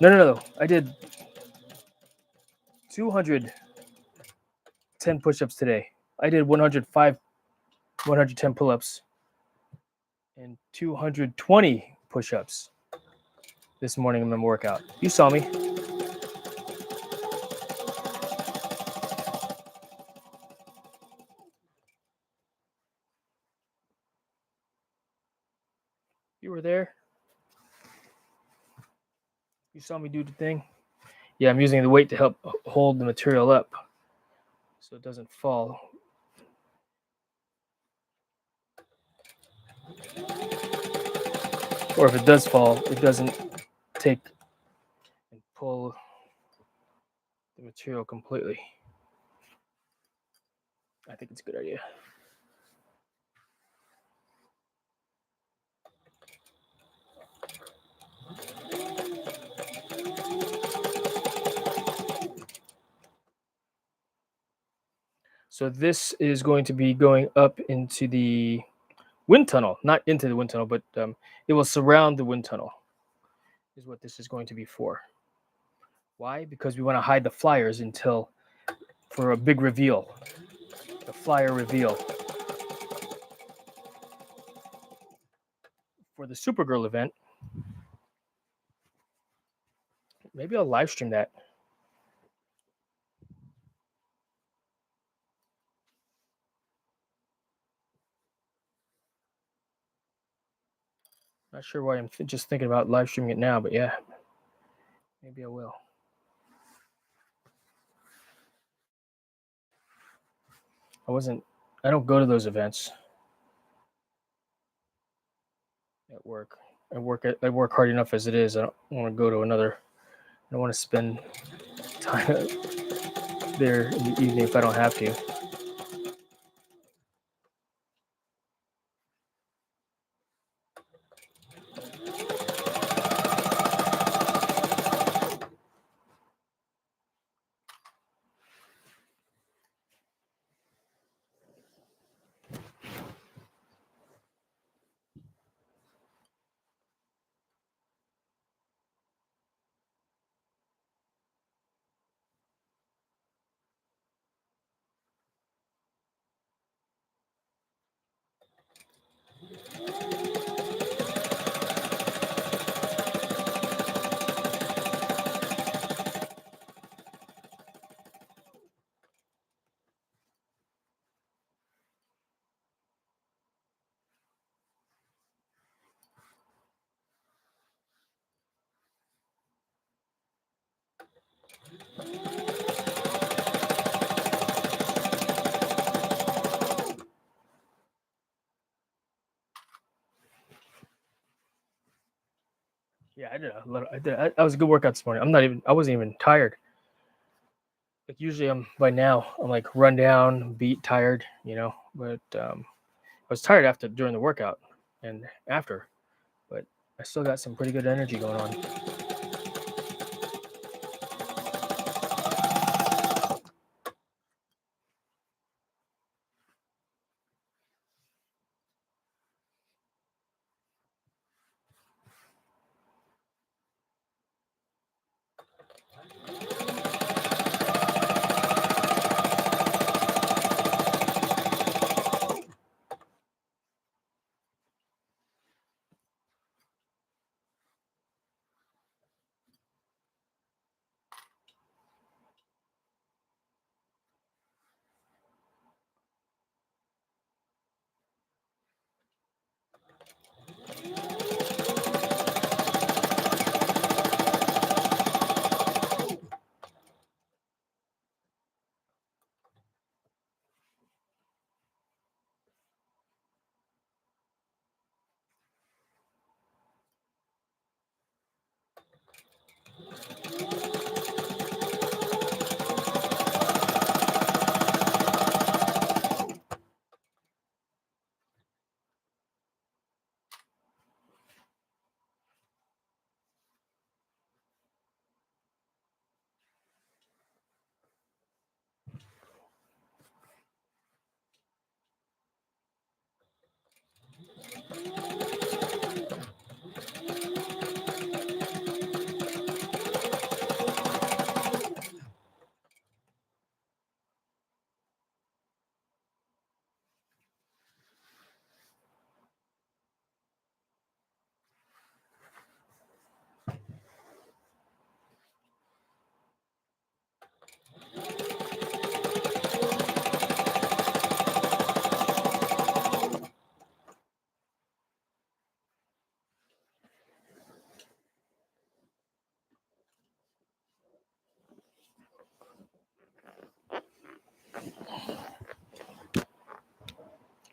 No. I did 210 push-ups today. I did 105, 110 pull-ups, and 220 push-ups this morning in my workout. You saw me. You were there. You saw me do the thing. Yeah, I'm using the weight to help hold the material up so it doesn't fall. Or if it does fall, it doesn't take and pull the material completely. I think it's a good idea. So this is going to be going up into the wind tunnel, not into the wind tunnel, but it will surround the wind tunnel is what this is going to be for. Why? Because we want to hide the flyers until for a big reveal, the flyer reveal. For the Supergirl event, maybe I'll live stream that. Not sure why I'm just thinking about live streaming it now, but yeah, maybe I will. I don't go to those events at work. I work hard enough as it is. I don't want to go to another. I don't want to spend time there in the evening if I don't have to. did a little. That was a good workout this morning. I wasn't even tired. Like usually I'm like run down, beat, tired, But I was tired during the workout and after, but I still got some pretty good energy going on.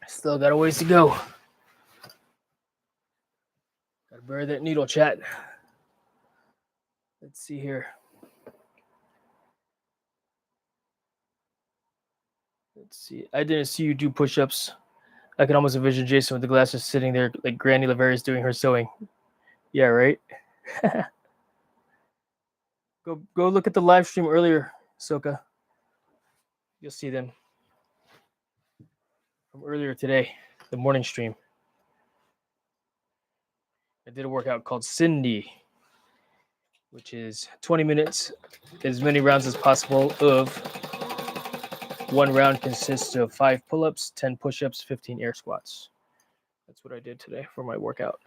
Still got a ways to go. Gotta bury that needle, chat. Let's see here. Let's see. I didn't see you do push-ups. I can almost envision Jason with the glasses sitting there like Granny Laverius doing her sewing. Yeah, right? Go look at the live stream earlier, Soka. You'll see them from earlier today, the morning stream. I did a workout called Cindy, which is 20 minutes, as many rounds as possible of one round consists of 5 pull-ups, 10 push-ups, 15 air squats. That's what I did today for my workout.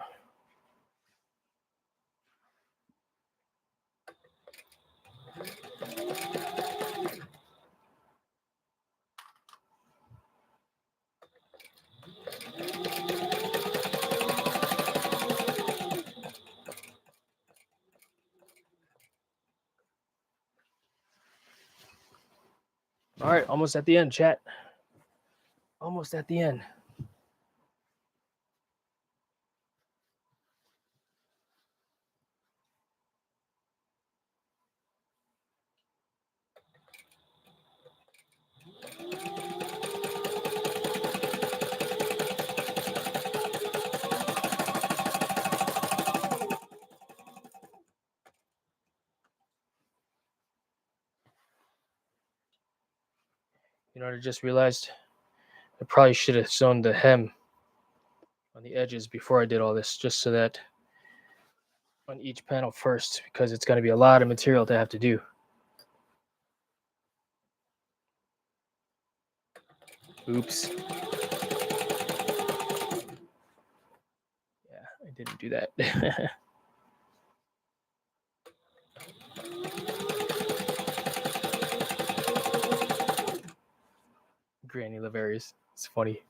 All right, almost at the end, chat. Almost at the end. I just realized I probably should have sewn the hem on the edges before I did all this, just so that on each panel first, because it's going to be a lot of material to have to do. Oops. Yeah, I didn't do that. Granny Laverius. It's funny.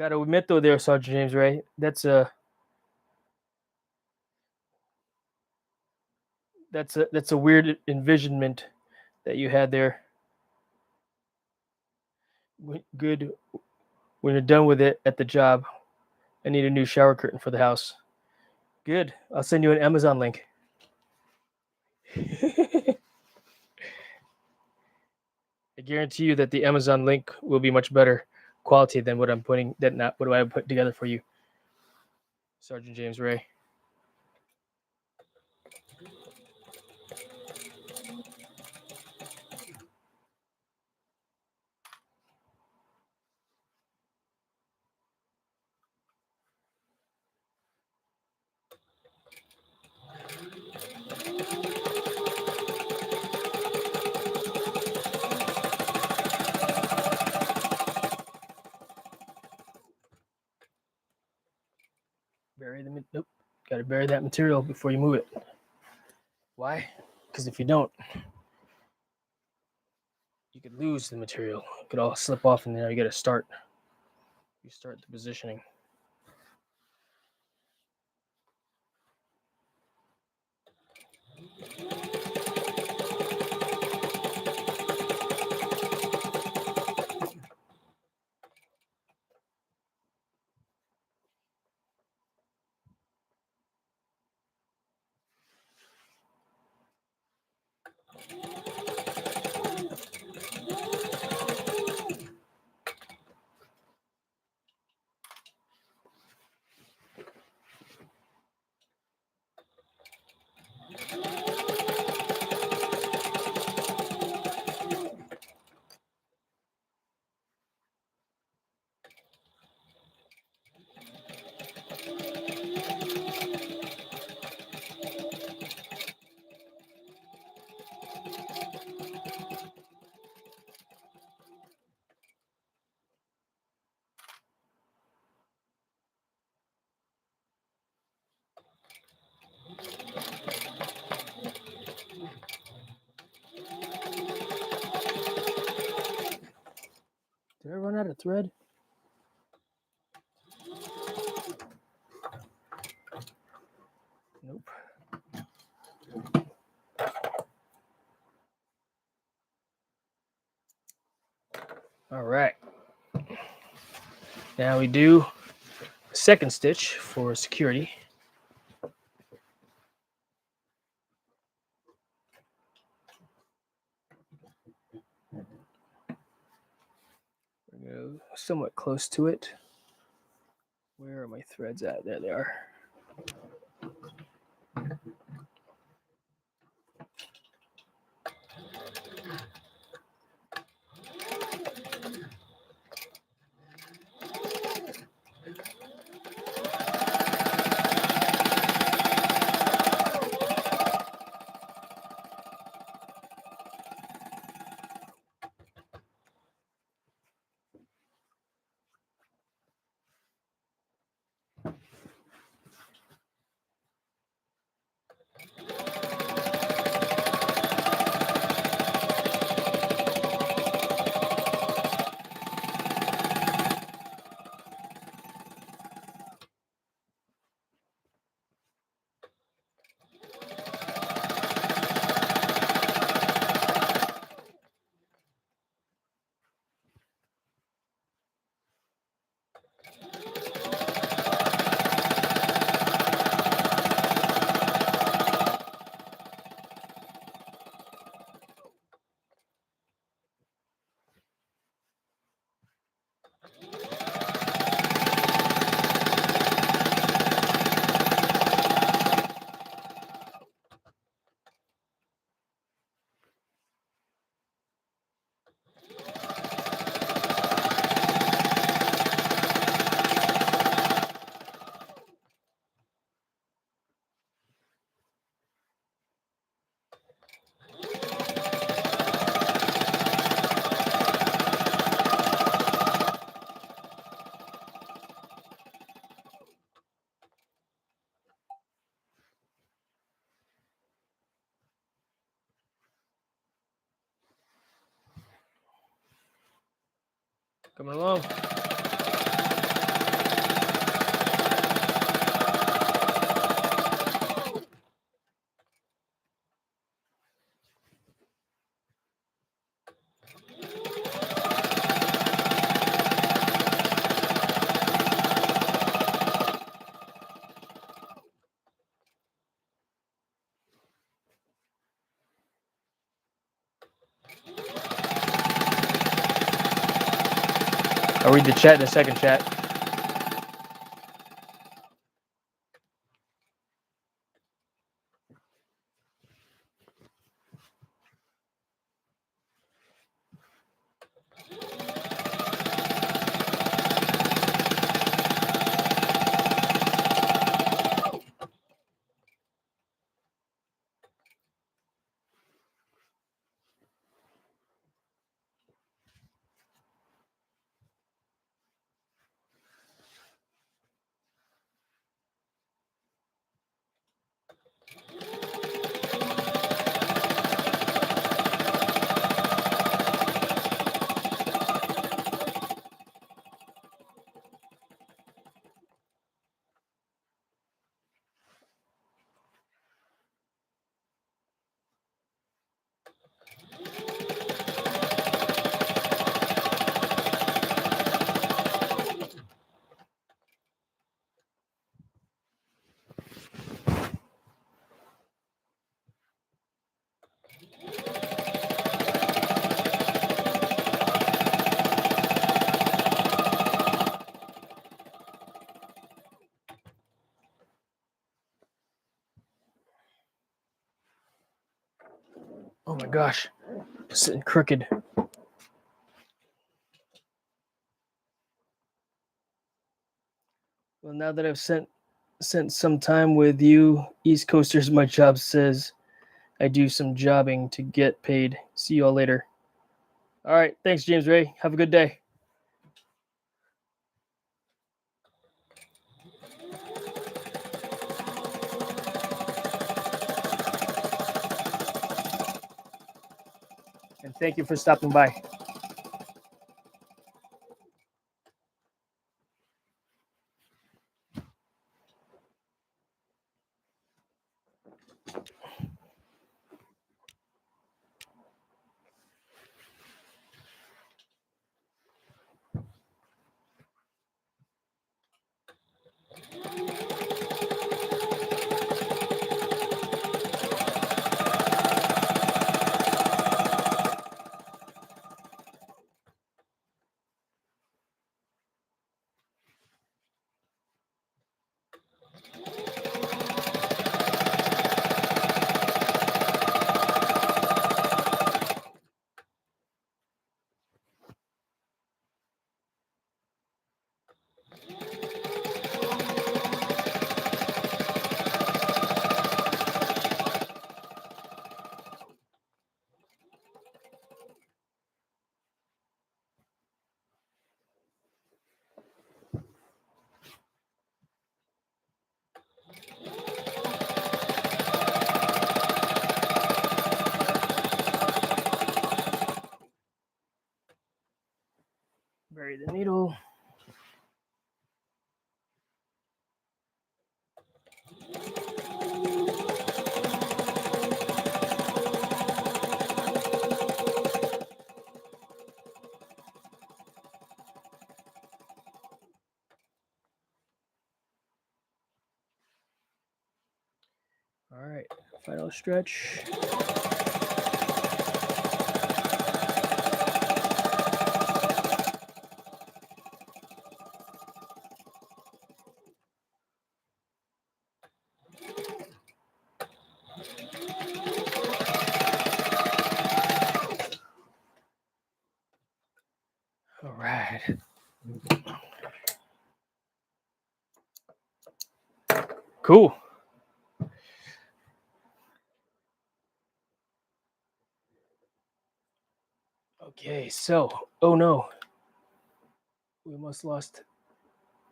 gotta admit though, there, Sergeant James Ray, that's a weird envisionment that you had there. Good. When you're done with it at the job, I need a new shower curtain for the house. Good. I'll send you an Amazon link. I guarantee you that the Amazon link will be much better quality than what I'm putting that not what I put together for you, Sergeant James Ray. Nope. Got to bury that material before you move it. Why? Because if you don't, you could lose the material. It could all slip off, and now you got to start. You start the positioning. Did I run out of thread? Nope. All right. Now we do a second stitch for security. We're going to go somewhat close to it. Where are my threads at? There they are. Coming along. I'll read the chat in a second, chat. Oh my gosh, sitting crooked. Well, now that I've spent some time with you East Coasters, my job says I do some jobbing to get paid. See you all later. All right, thanks, James Ray. Have a good day. And thank you for stopping by. Bury the needle. All right, final stretch. All right. Cool. Okay, so, oh no. We almost lost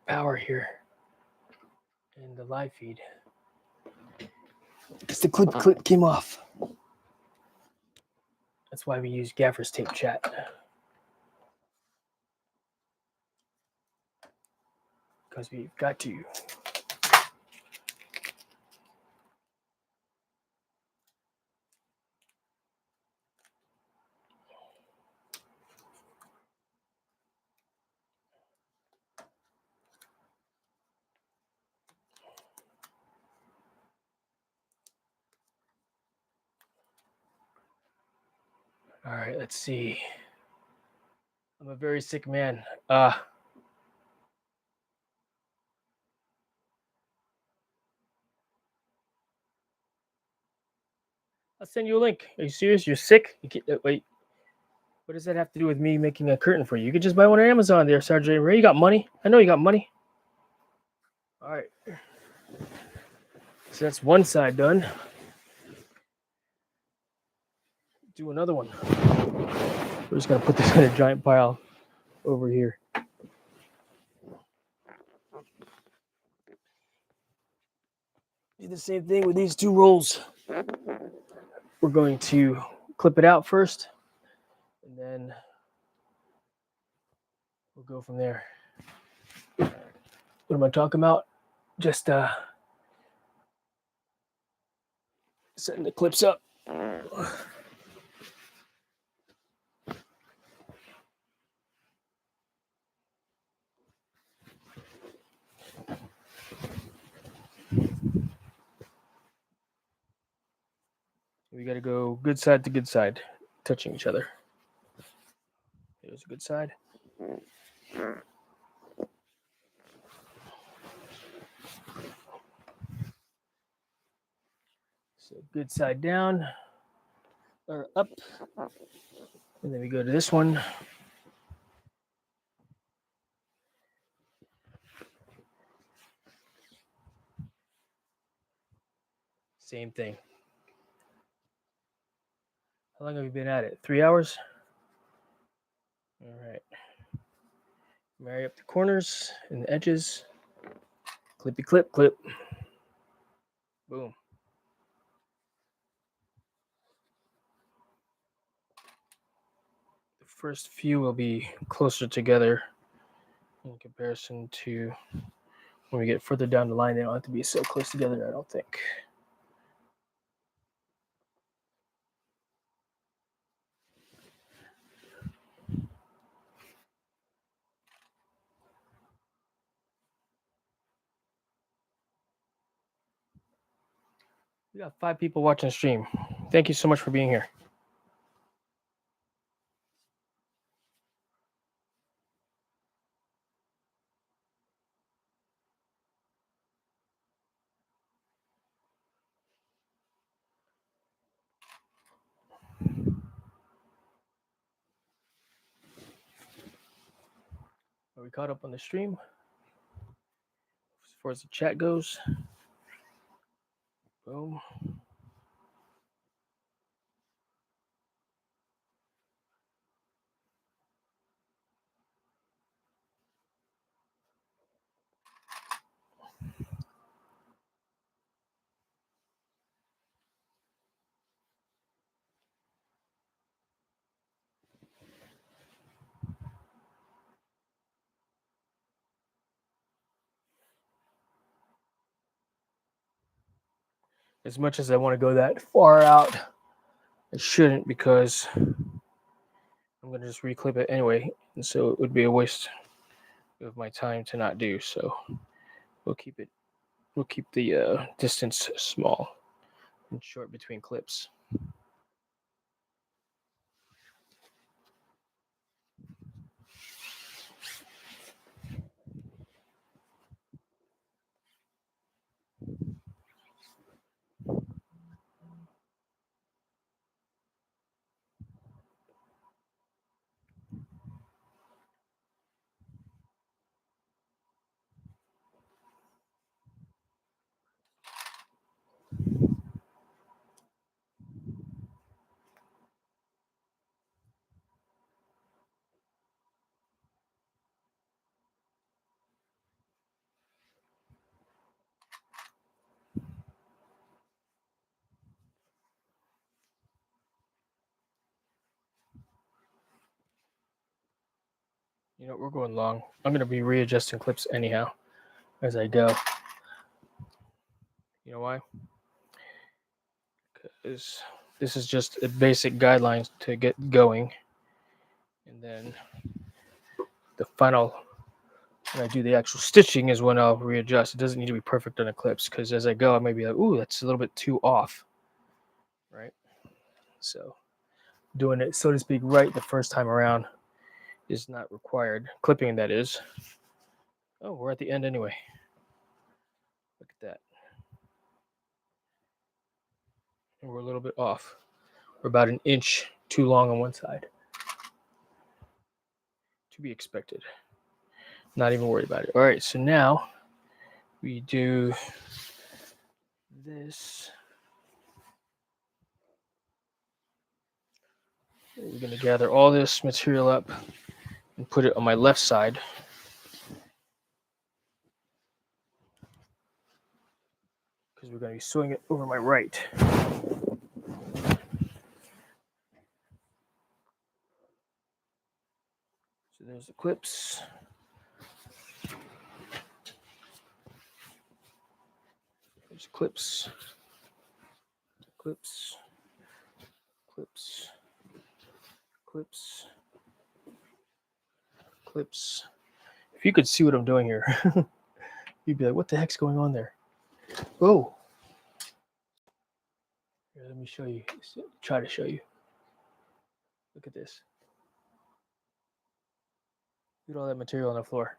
power here in the live feed. Because the clip came off. That's why we use Gaffer's Tape Chat. Because we've got to. All right, let's see. I'm a very sick man. I'll send you a link. Are you serious? You're sick? You can't, wait. What does that have to do with me making a curtain for you? You could just buy one on Amazon there, Sergeant Ray. You got money. I know you got money. All right. So that's one side done. Do another one. We're just going to put this in a giant pile over here. Do the same thing with these two rolls. We're going to clip it out first, and then we'll go from there. What am I talking about? Just setting the clips up. We got to go good side to good side, touching each other. Here's a good side. So good side down or up. And then we go to this one. Same thing. How long have you been at it? 3 hours? All right. Marry up the corners and the edges. Clippy clip, clip. Boom. The first few will be closer together in comparison to when we get further down the line. They don't have to be so close together, I don't think. We got 5 people watching the stream. Thank you so much for being here. Are we caught up on the stream? As far as the chat goes. Boom. As much as I want to go that far out, I shouldn't because I'm going to just reclip it anyway. And so it would be a waste of my time to not do. So we'll keep the distance small and short between clips. You know, we're going long. I'm going to be readjusting clips anyhow as I go. You know why? Because this is just a basic guidelines to get going. And then the final, when I do the actual stitching is when I'll readjust. It doesn't need to be perfect on the clips because as I go, I may be like, ooh, that's a little bit too off. Right? So doing it, so to speak, right the first time around is not required. Clipping, that is. Oh, we're at the end anyway. Look at that. And we're a little bit off. We're about an inch too long on one side. To be expected. Not even worried about it. All right, so now we do this. We're going to gather all this material up and put it on my left side. Because we're going to be sewing it over my right. So there's the clips. There's clips. Clips. Clips. Clips. Clips. If you could see what I'm doing here, you'd be like, what the heck's going on there? Oh. Here, let me show you. Try to show you. Look at this. Look at all that material on the floor.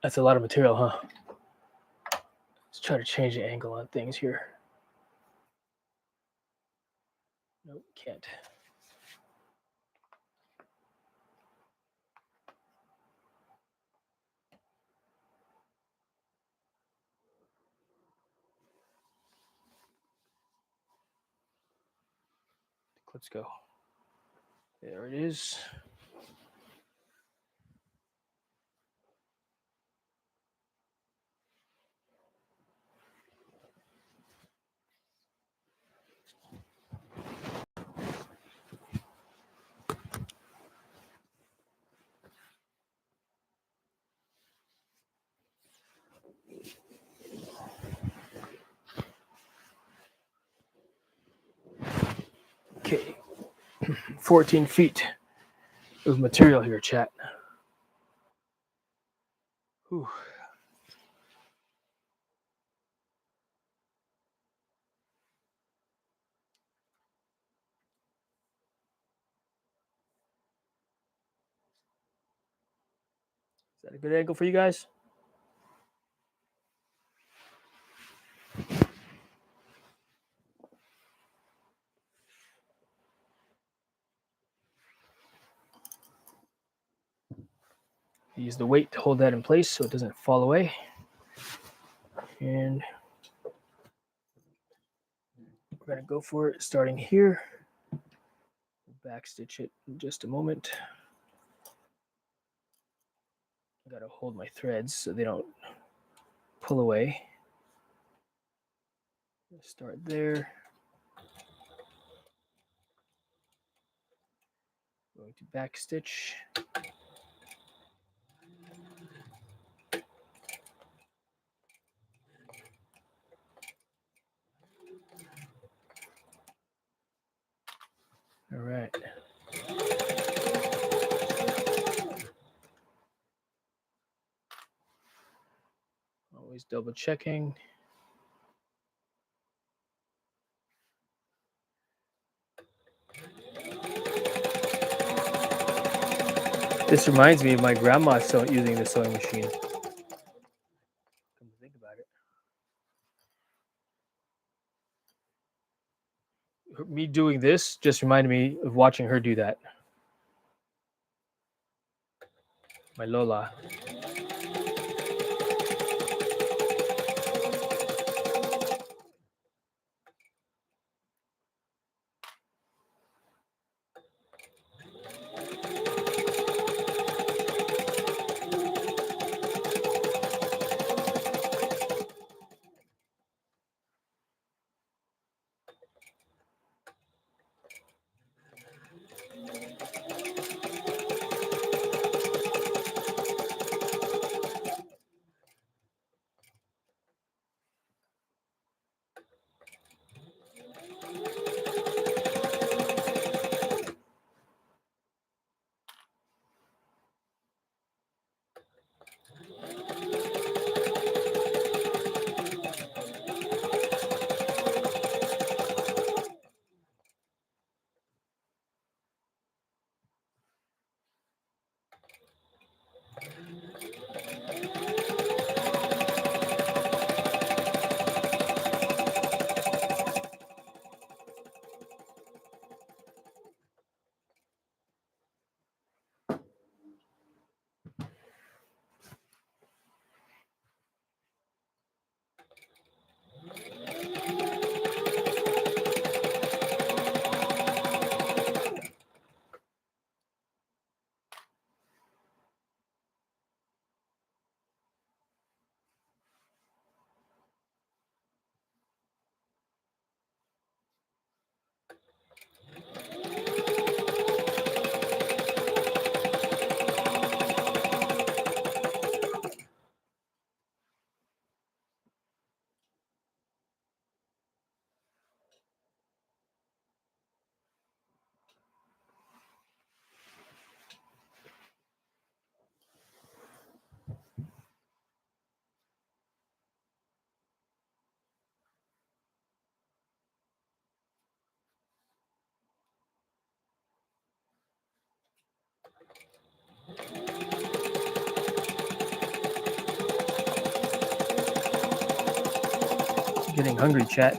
That's a lot of material, huh? Let's try to change the angle on things here. Nope, can't. Let's go. There it is. Okay, 14 feet of material here, chat. Whew. Is that a good angle for you guys? Use the weight to hold that in place so it doesn't fall away. And we're going to go for it starting here. Back stitch it in just a moment. I got to hold my threads so they don't pull away. Start there. Going to back stitch. All right. Always double checking. This reminds me of my grandma using the sewing machine. Come to think about it. Me doing this just reminded me of watching her do that. My Lola. Getting hungry, chat.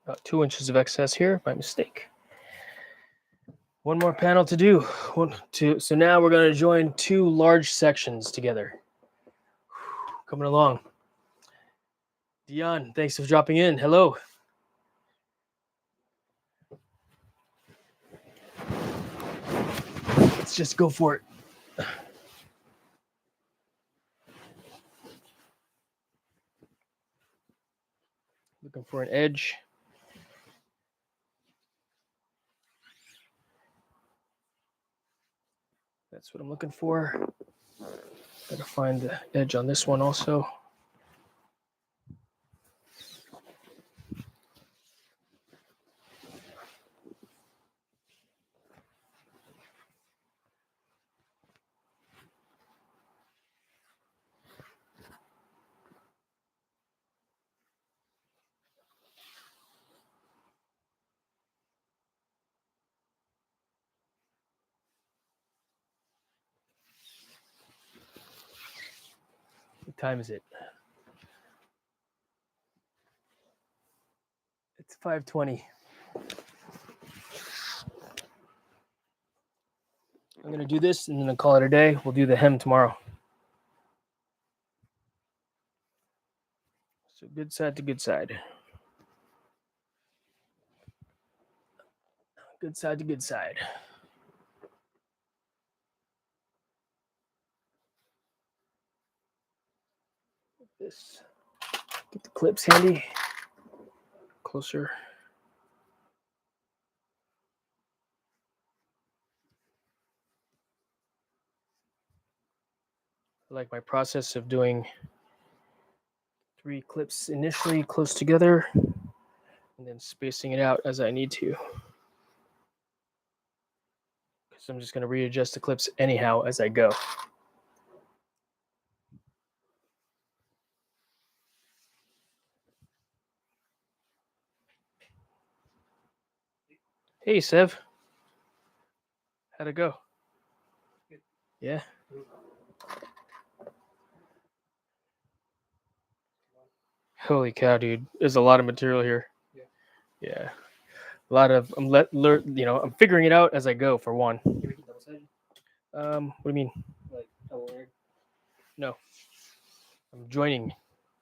About 2 inches of excess here by mistake. One more panel to do. One, two. So now we're going to join 2 large sections together. Coming along. Dion, thanks for dropping in. Hello. Let's just go for it. Looking for an edge. That's what I'm looking for. Gotta find the edge on this one also. What time is it? It's 5:20. I'm gonna do this and then I'll call it a day. We'll do the hem tomorrow. So good side to good side. Good side to good side. This. Get the clips handy. Closer. I like my process of doing 3 clips initially close together and then spacing it out as I need to. Because I'm just going to readjust the clips anyhow as I go. Hey, Sev. How'd it go? Good. Yeah. Holy cow, dude! There's a lot of material here. Yeah. Yeah. A lot of I'm figuring it out as I go. For one. Can we keep double sided? What do you mean? Like double layered? No. I'm joining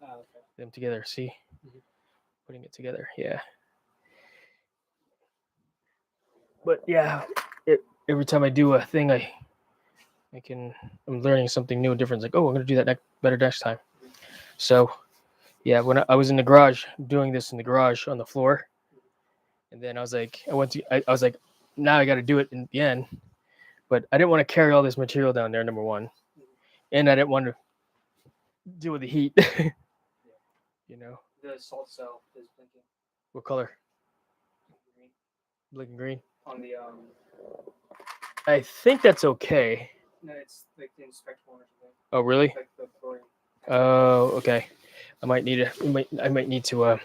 Ah, okay. them together. See, putting it together. Yeah. But yeah, every time I do a thing, I'm learning something new and different. It's like, oh, I'm gonna do that better next time. So, yeah, when I was in the garage doing this in the garage on the floor, and then I was like, I was like, now I got to do it in the end, but I didn't want to carry all this material down there. Number one, and I didn't want to deal with the heat. You know, The salt cell is blinking what color? green Blinking green. on the I think that's okay. no, it's like the inspect one or something. Oh, really? Like the fluorine. Oh, okay. I might need to have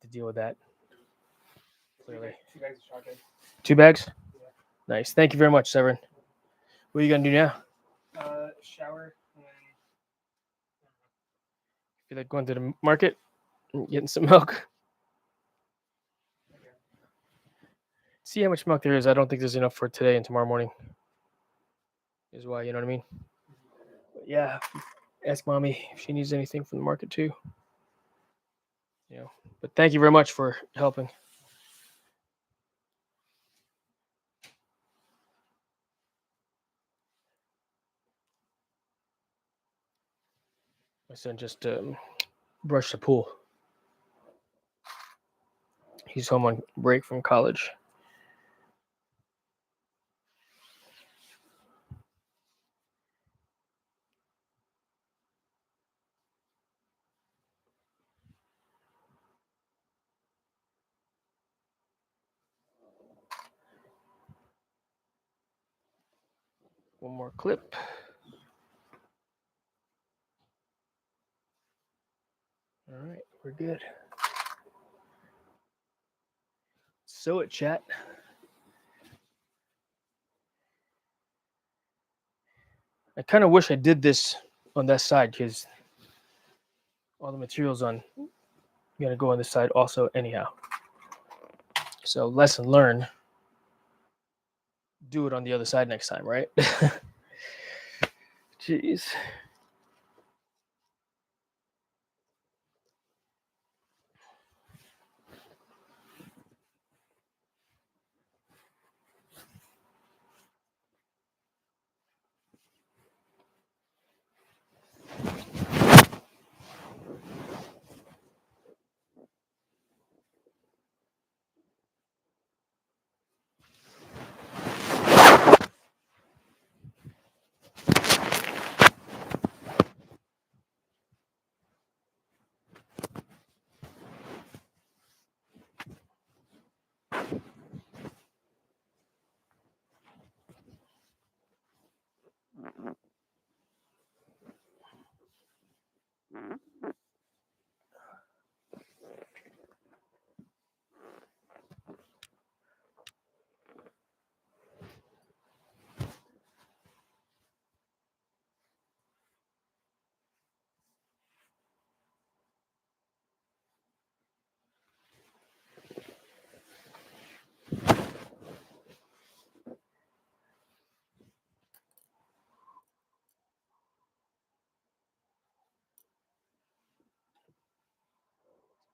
to deal with that. Clearly. 2 bags of shotgun. 2 bags? Yeah. Nice. Thank you very much, Severin. What are you gonna do now? Shower and Feel like going to the market and getting some milk? okay. See how much milk there is. I don't think there's enough for today and tomorrow morning. Is why, you know what I mean? But yeah, ask mommy if she needs anything from the market too. You know, but thank you very much for helping. My son just brushed the pool. He's home on break from college. One more clip. All right, we're good. Sew it, chat. I kind of wish I did this on that side because all the materials on I'm going to go on this side also anyhow. So lesson learned. Do it on the other side next time, right? Jeez.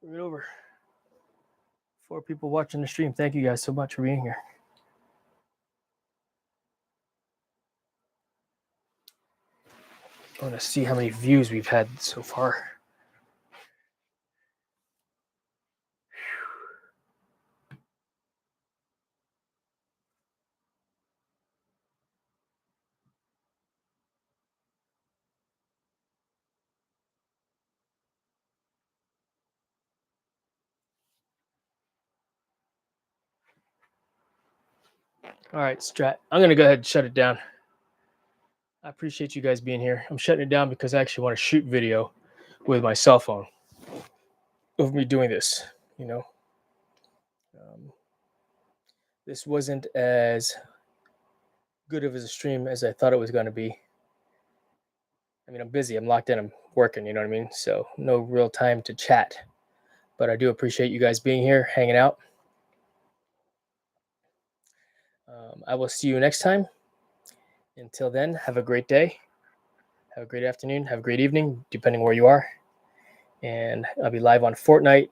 Bring it over. 4 people watching the stream. Thank you guys so much for being here. I want to see how many views we've had so far. All right, Strat. I'm going to go ahead and shut it down. I appreciate you guys being here. I'm shutting it down because I actually want to shoot video with my cell phone of me doing this, you know. This wasn't as good of a stream as I thought it was going to be. I mean, I'm busy. I'm locked in. I'm working, you know what I mean? So no real time to chat. But I do appreciate you guys being here, hanging out. I will see you next time. Until then, have a great day. Have a great afternoon. Have a great evening, depending where you are. And I'll be live on Fortnite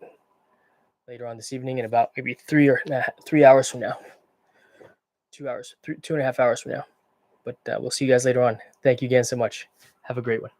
later on this evening in about maybe 3 hours from now. 2 hours, 2.5 hours from now. But we'll see you guys later on. Thank you again so much. Have a great one.